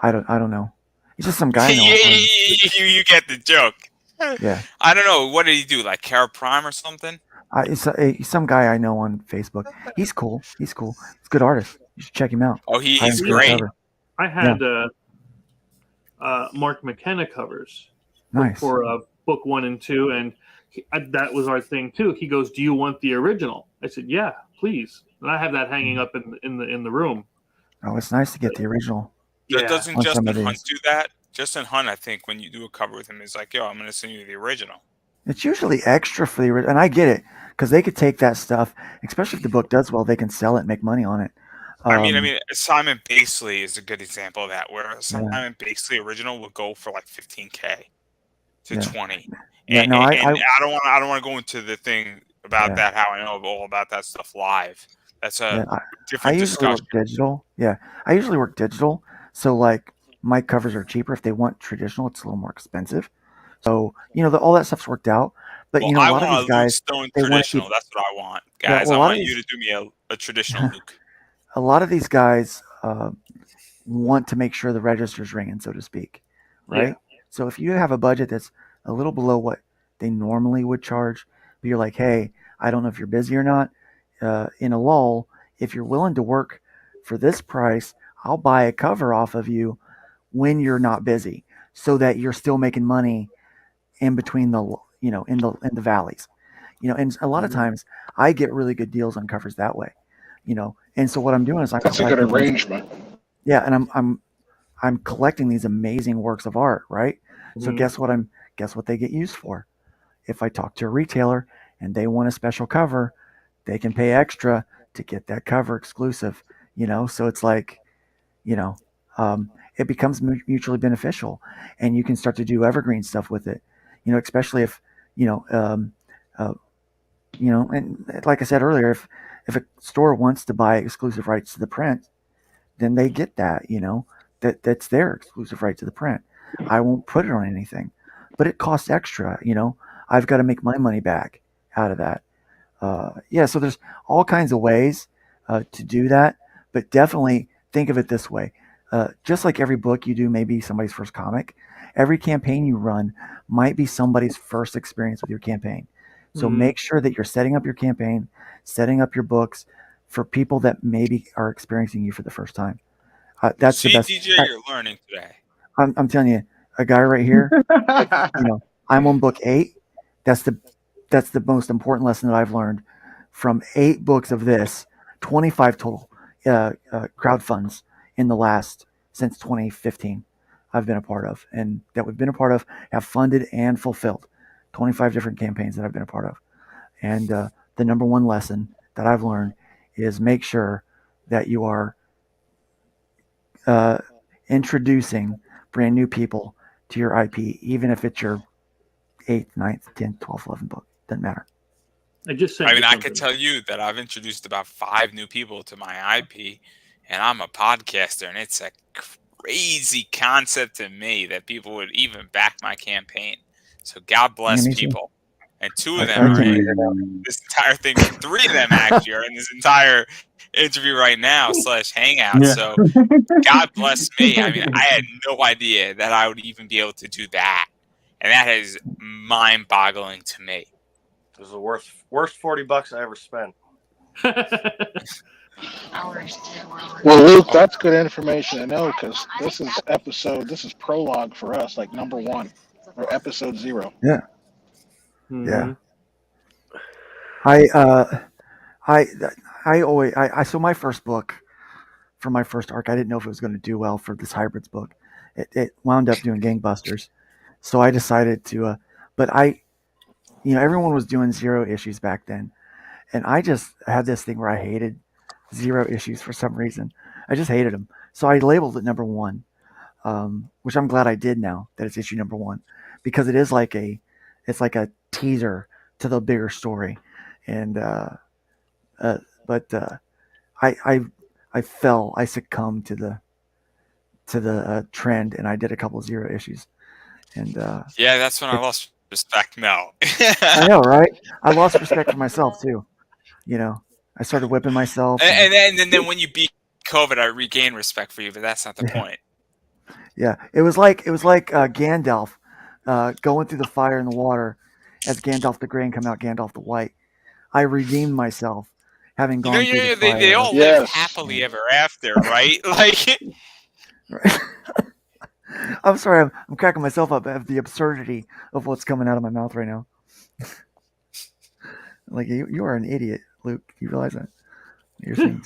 I don't know. He's just some guy I know.
You get the joke.
Yeah.
I don't know. What did he do? Like Cara Prime or something?
He's some guy I know on Facebook. He's cool. He's a good artist. You should check him out.
Oh,
Hire him
he's
to do a
great.
cover.
I had Mark McKenna covers
Nice.
for book 1 and 2, and that was our thing too. He goes, "Do you want the original?" I said, "Yeah, please." And I have that hanging up in the room.
Oh, it's nice to get the original.
Yeah.
Doesn't
On some
Justin
of
Hunt
these.
do that? Justin Hunt, I think, when you do a cover with him, is like, "Yo, I'm going to send you the original."
It's usually extra for the original, and I get it because they could take that stuff, especially if the book does well, they can sell it and make money on it.
I mean, Simon Basley is a good example of that, where Simon Basley original will go for like $15K to $20.
Yeah,
And,
no,
and I don't want to go into the thing about that, how I know all about that stuff live. That's a
I
different
usually
discussion.
work digital. Yeah, I usually work digital. So like my covers are cheaper. If they want traditional, it's a little more expensive. So all that stuff's worked out. But
Well,
a
I
lot of
want
these
a Luke
guys,
Stone
they want to
traditional.
keep.
That's what I want,
Yeah,
guys.
well,
I
a lot
want
of
you
these,
to do me a traditional Luke.
a lot of these guys want to make sure the register's ringing, so to speak, right?
Yeah.
So if you have a budget that's a little below what they normally would charge, but you're like, hey, I don't know if you're busy or not, in a lull, if you're willing to work for this price, I'll buy a cover off of you when you're not busy, so that you're still making money in between the in the valleys, and a lot of times I get really good deals on covers that way, and so what I'm doing is I'm
That's a good
collecting
arrangement.
yeah, and I'm collecting these amazing works of art, right? So guess what they get used for? If I talk to a retailer and they want a special cover, they can pay extra to get that cover exclusive, So it's like, you know, it becomes mutually beneficial, and you can start to do evergreen stuff with it, especially if, you know, uh, and like I said earlier, if a store wants to buy exclusive rights to the print, then they get that, that's their exclusive right to the print. I won't put it on anything, but it costs extra, I've got to make my money back out of that. So there's all kinds of ways to do that, but definitely think of it this way. Just like every book you do may be somebody's first comic, every campaign you run might be somebody's first experience with your campaign. So make sure that you're setting up your campaign, setting up your books for people that maybe are experiencing you for the first time. That's
See,
the best.
DJ, you're learning today.
I'm telling you, a guy right here, I'm on book 8. That's the most important lesson that I've learned from 8 books of this, 25 total crowd funds in the last, since 2015, I've been a part of, and that we've been a part of, have funded and fulfilled 25 different campaigns that I've been a part of. And the number one lesson that I've learned is make sure that you are introducing brand new people to your IP, even if it's your 8th, 9th, 10th, 12th, 11th book. Doesn't matter.
I just sent
I mean,
you
I
something.
could tell you that I've introduced about 5 new people to my IP, and I'm a podcaster, and it's a crazy concept to me that people would even back my campaign. So God bless
me too.
people. And 2
I
of them are
totally
in
get that.
this entire thing. 3 of them actually are in this entire interview right now / Hangout.
Yeah.
So God bless me. I mean, I had no idea that I would even be able to do that. And that is mind-boggling to me.
It was the worst $40 I ever spent.
Well, Luke, that's good information to know because this is prologue for us, like number 1 or episode 0.
Yeah.
Mhm.
Yeah. So my first book for my first arc, I didn't know if it was going to do well for this hybrids book. It wound up doing gangbusters. So I decided to, but everyone was doing 0 issues back then. And I just had this thing where I hated 0 issues for some reason. I just hated them. So I labeled it number 1, which I'm glad I did now that it's issue number 1, because it's like a teaser to the bigger story. And, I succumbed to the trend, and I did a couple 0 issues. And
yeah, that's when I lost respect. No.
I know, right? I lost respect for myself too. I started whipping myself.
And then when you beat COVID, I regained respect for you, but that's not the point.
Yeah, it was like Gandalf going through the fire and the water as Gandalf the Grey and coming out Gandalf the White. I redeemed myself, having gone through the fire.
They all live happily ever after, right? Like,
I'm sorry, I'm cracking myself up at the absurdity of what's coming out of my mouth right now. Like, you are an idiot, Luke. You realize that? You're saying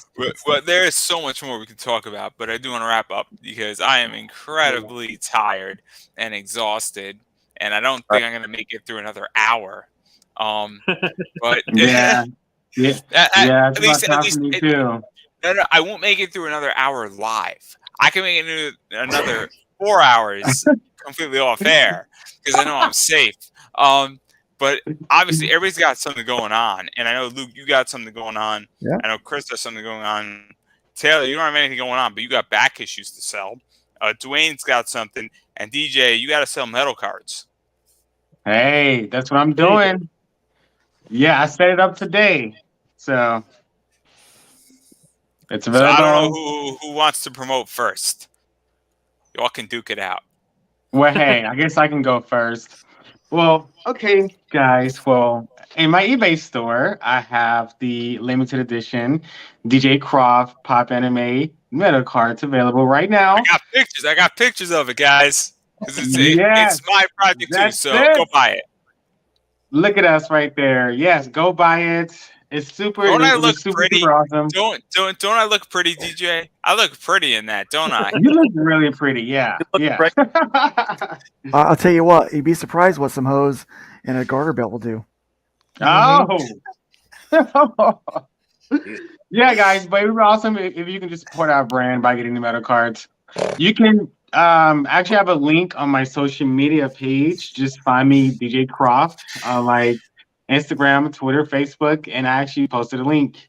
well, there is so much more we can talk about, but I do want to wrap up because I am incredibly tired and exhausted, and I don't think I'm going to make it through another hour. But
yeah,
at least
me too.
No, I won't make it through another hour live. I can make it another 4 hours completely off air because I know I'm safe. But obviously, everybody's got something going on, and I know Luke, you got something going on.
Yeah.
I know Chris has something going on. Taylor, you don't have anything going on, but you got back issues to sell. Dwayne's got something, and DJ, you got to sell metal cards.
Hey, that's what I'm doing. Yeah, I set it up today, so it's available.
So I don't know who wants to promote first. Y'all can duke it out.
Well, hey, I guess I can go first. Well, okay, guys. Well, in my eBay store, I have the limited edition DJ Croft Pop Anime metal cards available right now.
I got pictures of it, guys. It's my project too, so go buy it.
Look at us right there. Yes, go buy it. It's super.
Don't I look pretty?
Super awesome.
Don't I look pretty, DJ? I look pretty in that, don't I?
You look really pretty. Yeah, yeah.
I'll tell you what. You'd be surprised what some hose and a garter belt will do.
Oh. Yeah, guys, but it would be awesome if you can just support our brand by getting the metal cards. You can actually have a link on my social media page. Just find me, DJ Croft, on like Instagram, Twitter, Facebook, and I actually posted a link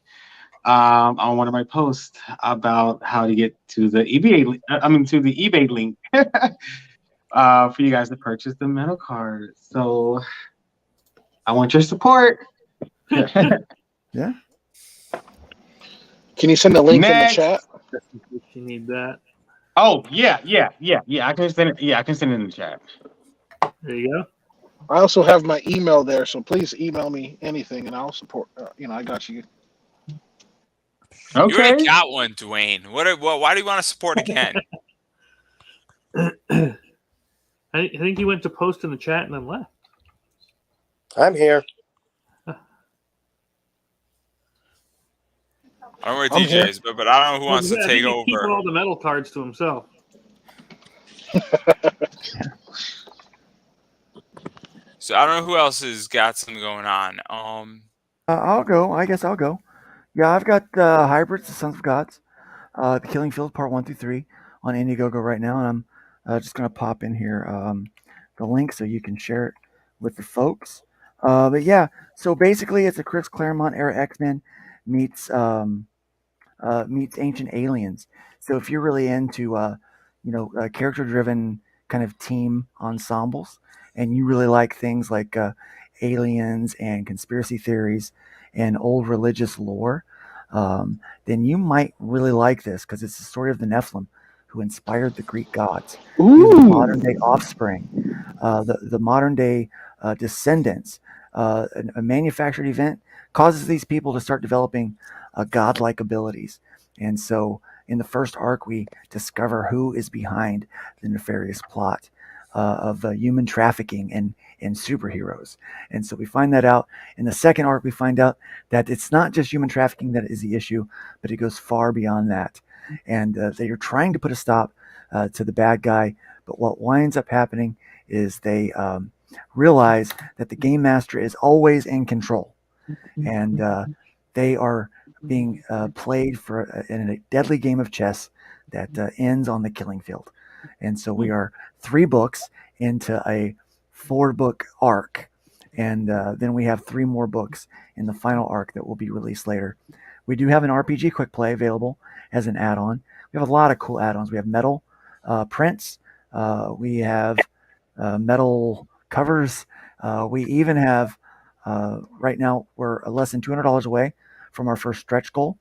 on one of my posts about how to get to the eBay link for you guys to purchase the metal card. So I want your support.
Yeah.
Can you send a link in the chat?
You need that.
Oh yeah. I can send it. Yeah, I can send it in the chat.
There you go.
I also have my email there, so please email me anything, and I'll support. I got you.
Okay.
You already got one, Dwayne. Why do you want to support again?
I think he went to post in the chat and then left.
I'm here.
I don't know where DJ is, but I don't know who wants to take over.
He's keeping all the metal cards to himself.
So I don't know who else has got something going on.
I'll go. I guess I'll go. Yeah, I've got Hybrids, the Sons of Gods, the Killing Field Part 1 through 3 on Indiegogo right now, and I'm just gonna pop in here the link so you can share it with the folks. But yeah, so basically, it's a Chris Claremont era X-Men meets meets Ancient Aliens. So if you're really into character-driven kind of team ensembles, and you really like things like aliens and conspiracy theories and old religious lore, then you might really like this because it's the story of the Nephilim who inspired the Greek gods. These are the modern day offspring, the modern day descendants. A manufactured event causes these people to start developing godlike abilities. And so in the first arc, we discover who is behind the nefarious plot of human trafficking and superheroes. And so we find that out. In the second arc, we find out that it's not just human trafficking that is the issue, but it goes far beyond that. And they are trying to put a stop to the bad guy. But what winds up happening is they realize that the game master is always in control. And they are being played in a deadly game of chess that ends on the killing field. And so we are 3 books into a 4-book arc. And then we have 3 more books in the final arc that will be released later. We do have an RPG Quick Play available as an add-on. We have a lot of cool add-ons. We have metal prints. We have metal covers. We even have, right now, we're less than $200 away from our first stretch goal.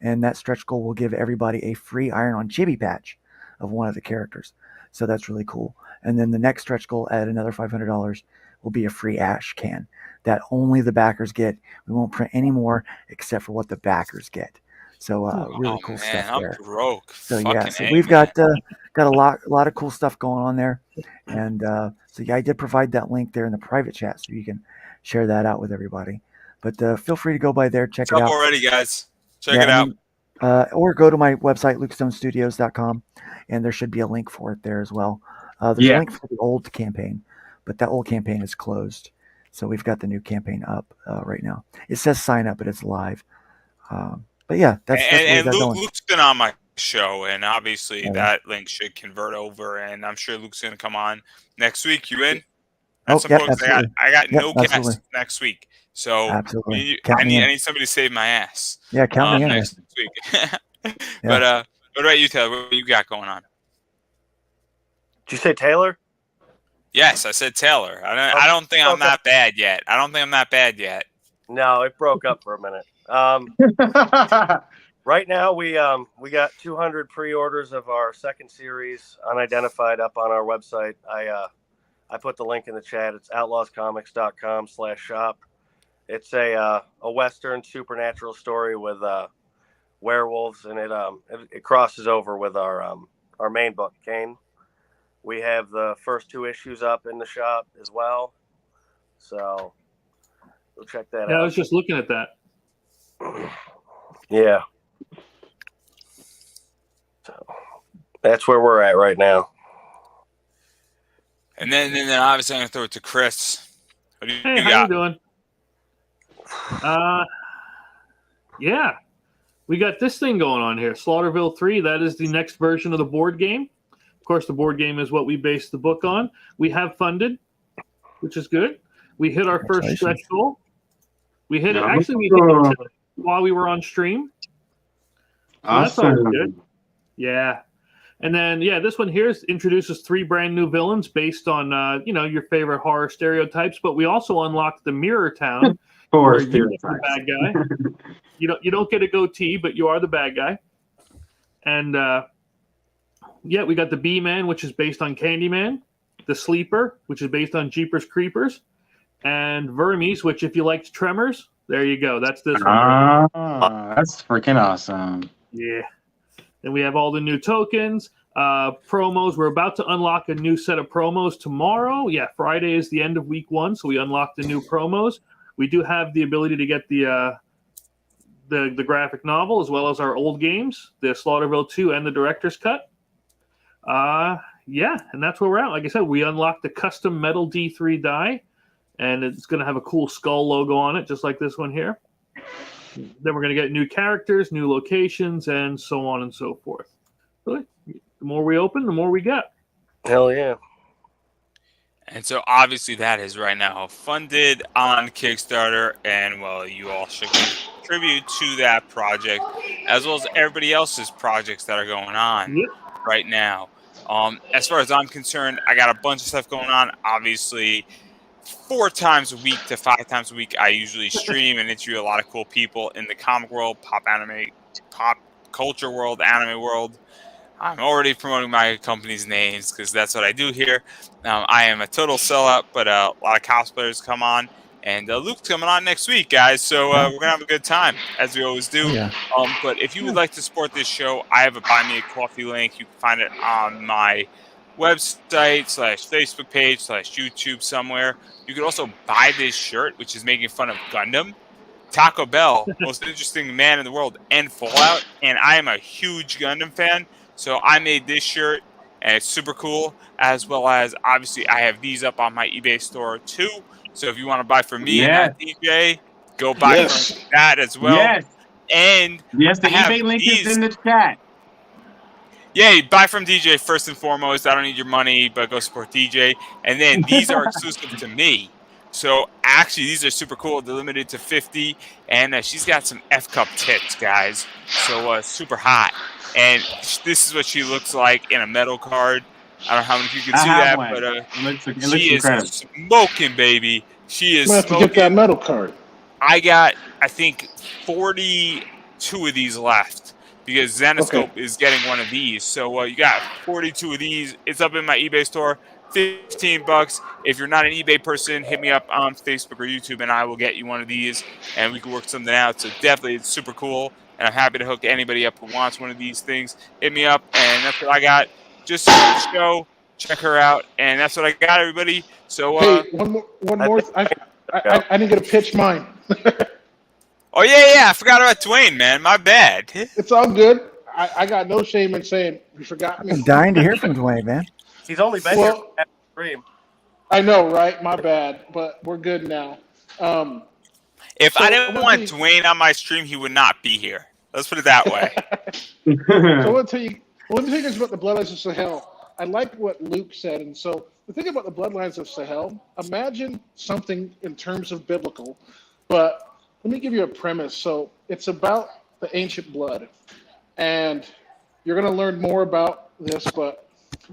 And that stretch goal will give everybody a free iron-on chibi patch of one of the characters. So that's really cool. And then the next stretch goal at another $500 will be a free ash can that only the backers get. We won't print any more except for what the backers get. So really cool stuff there.
I'm broke.
So yeah, so we've got a lot of cool stuff going on there, and so yeah, I did provide that link there in the private chat, so you can share that out with everybody. But feel free to go by there, check
It's
it
up
out.
already, guys. Check it out.
Or go to my website, lukestonestudios.com, and there should be a link for it there as well. There's a link for the old campaign, but that old campaign is closed. So we've got the new campaign up right now. It says sign up, but it's live. But yeah, that's what we got going.
Luke's been on my show, and obviously that link should convert over, and I'm sure Luke's going to come on next week. You in?
Absolutely.
I got no guests next week, so
absolutely.
I need somebody to save my ass.
Yeah, count me in
next week. But what about you, Taylor? What you got going on?
Did you say Taylor?
Yes, I said Taylor. I don't think I'm that bad yet. No,
it broke up for a minute. Right now, we got 200 pre-orders of our second series, Unidentified, up on our website. I put the link in the chat. It's outlawscomics.com/shop. It's a Western supernatural story with werewolves, and it crosses over with our main book, Kane. We have the first 2 issues up in the shop as well, so go check that out.
Yeah, I was just looking at that.
Yeah. So that's where we're at right now.
And then obviously I'm gonna throw it to Chris.
Hey, how you doing? Yeah, we got this thing going on here, Slaughterville 3. That is the next version of the board game. Of course, the board game is what we based the book on. We have funded, which is good. We hit our first stretch goal. We hit it. Actually, we hit it while we were on stream. So that's always good. Yeah. And then, this one here introduces 3 brand new villains based on, your favorite horror stereotypes. But we also unlocked the Mirror Town, where you're the bad guy. You don't get a goatee, but you are the bad guy. And we got the B-Man, which is based on Candyman, the Sleeper, which is based on Jeepers Creepers, and Vermes, which, if you liked Tremors, there you go. That's this one.
That's freaking awesome.
Yeah. Then we have all the new tokens, promos. We're about to unlock a new set of promos tomorrow. Yeah, Friday is the end of week 1, so we unlocked the new promos. We do have the ability to get the graphic novel as well as our old games, the Slaughterville 2 and the Director's Cut. And that's where we're at. Like I said, we unlocked the custom metal D3 die, and it's going to have a cool skull logo on it, just like this one here. Then we're going to get new characters, new locations, and so on and so forth. Really, the more we open, the more we get.
Hell yeah.
And so obviously that is right now funded on Kickstarter, and well, you all should contribute to that project as well as everybody else's projects that are going on
Yep.
right now. As far as I'm concerned, I got a bunch of stuff going on. Obviously, 4 times a week to 5 times a week, I usually stream and interview a lot of cool people in the comic world, pop culture world, anime world. I'm already promoting my company's names because that's what I do here. I am a total sellout, but a lot of cosplayers come on, and Luke's coming on next week, guys. So we're gonna have a good time as we always do.
Yeah.
But if you would like to support this show, I have a Buy Me a Coffee link. You can find it on my website / Facebook page / YouTube somewhere. You can also buy this shirt, which is making fun of Gundam, Taco Bell, most interesting man in the world, and Fallout. And I am a huge Gundam fan. So I made this shirt, and it's super cool, as well as, obviously, I have these up on my eBay store, too. So if you want to buy from me and not DJ, go buy from that as well.
Yes.
And
Yes, the
I have
eBay link
these.
is in the chat.
Yeah, you buy from DJ first and foremost. I don't need your money, but go support DJ. And then these are exclusive to me. So actually, these are super cool. They're limited to 50, and she's got some F-cup tits, guys. So super hot. And this is what she looks like in a metal card. I don't know how many of you can see that,
one.
but
it looks
she
incredible.
is smoking, baby. She is
I'm gonna have to
smoking.
get that metal card.
I got, I think, 42 of these left because Zenoscope is getting one of these. So you got 42 of these. It's up in my eBay store. $15. If you're not an eBay person, hit me up on Facebook or YouTube, and I will get you one of these, and we can work something out. So definitely, it's super cool, and I'm happy to hook anybody up who wants one of these things. Hit me up, and that's what I got. Just support the show, check her out, and that's what I got, everybody. So
Hey, one more. I didn't get to pitch mine.
oh yeah, I forgot about Dwayne, man. My bad.
It's all good. I got no shame in saying you forgot me.
I'm dying to hear from Dwayne, man.
He's only been here for stream.
I know, right? My bad, but we're good now.
If
So
I didn't
I
want
want to-
Dwayne on my stream, he would not be here. Let's put it that way.
So I want to tell you guys about the Bloodlines of Sahel. I like what Luke said, and so the thing about the Bloodlines of Sahel, imagine something in terms of biblical, but let me give you a premise. So it's about the ancient blood, and you're going to learn more about this, but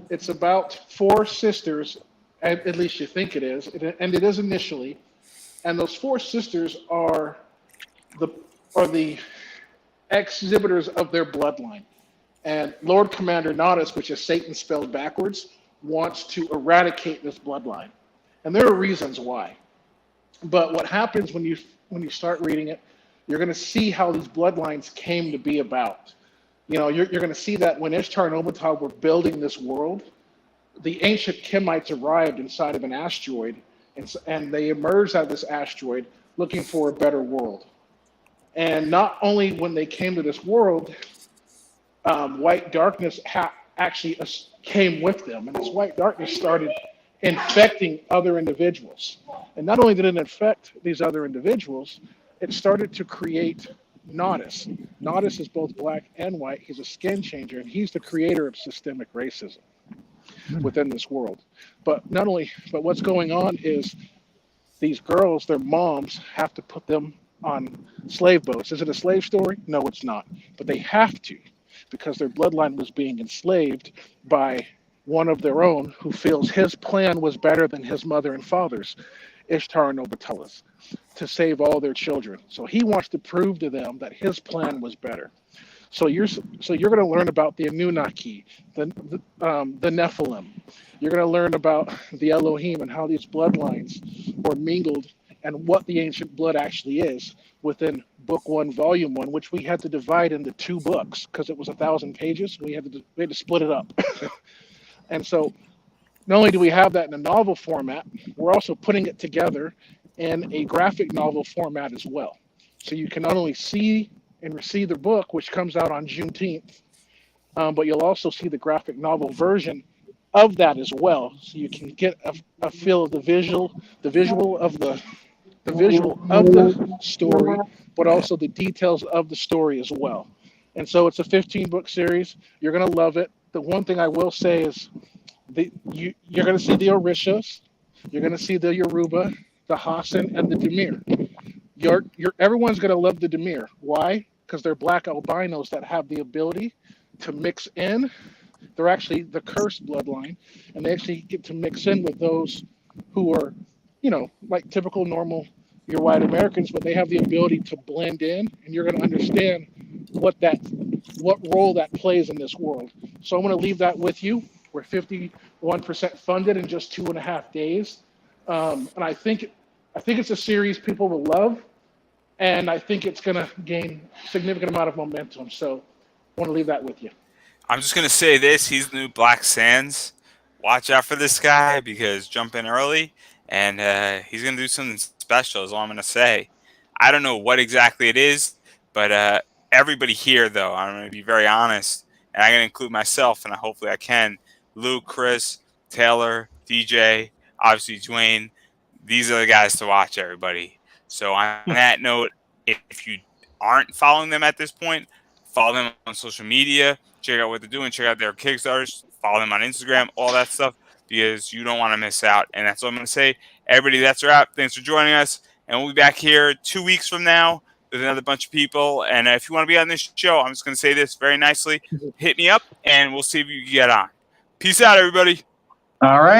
it's about 4 sisters, at least you think it is, and it is initially, and those 4 sisters are the exhibitors of their bloodline. And Lord Commander Nodus, which is Satan spelled backwards, wants to eradicate this bloodline. And there are reasons why. But what happens when you start reading it, you're going to see how these bloodlines came to be about. You know, you're going to see that when Ishtar and Obatal were building this world, the ancient Kemites arrived inside of an asteroid, and they emerged out of this asteroid looking for a better world. And not only when they came to this world, white darkness actually came with them. And this white darkness started infecting other individuals. And not only did it infect these other individuals, it started to create Nodus. Nodus is both black and white. He's a skin changer, and he's the creator of systemic racism within this world. But what's going on is these girls, their moms, have to put them on slave boats. Is it a slave story? No, it's not. But they have to, because their bloodline was being enslaved by one of their own who feels his plan was better than his mother and father's, Ishtar and Obatella's, to save all their children. So he wants to prove to them that his plan was better. So you're going to learn about the Anunnaki, the Nephilim. You're going to learn about the Elohim and how these bloodlines were mingled and what the ancient blood actually is within Book 1, Volume 1, which we had to divide into 2 books because it was 1,000 pages. We had to split it up. And so not only do we have that in a novel format, we're also putting it together in a graphic novel format as well. So you can not only see and receive the book, which comes out on Juneteenth, but you'll also see the graphic novel version of that as well. So you can get a feel of the visual of the story, but also the details of the story as well. And so it's a 15-book series. You're going to love it. The one thing I will say is you're going to see the Orishas. You're going to see the Yoruba, the Hassan, and the Demir. Everyone's going to love the Demir. Why? Because they're black albinos that have the ability to mix in. They're actually the cursed bloodline, and they actually get to mix in with those who are, like typical normal, your white Americans, but they have the ability to blend in, and you're going to understand what role that plays in this world. So I'm going to leave that with you. We're 51% funded in just 2.5 days, and I think it's a series people will love, and I think it's going to gain a significant amount of momentum. So I want to leave that with you.
I'm just gonna say this: he's the new Black Sands. Watch out for this guy because jump in early, and he's gonna do something special. Is all I'm gonna say. I don't know what exactly it is, but everybody here, though, I'm gonna be very honest, and I'm gonna include myself, and hopefully I can. Luke, Chris, Taylor, DJ, obviously Dwayne. These are the guys to watch, everybody. So on that note, if you aren't following them at this point, follow them on social media. Check out what they're doing. Check out their Kickstarters. Follow them on Instagram, all that stuff, because you don't want to miss out. And that's all I'm going to say. Everybody, that's a wrap. Thanks for joining us. And we'll be back here 2 weeks from now with another bunch of people. And if you want to be on this show, I'm just going to say this very nicely. Hit me up, and we'll see if you can get on. Peace out, everybody.
All right.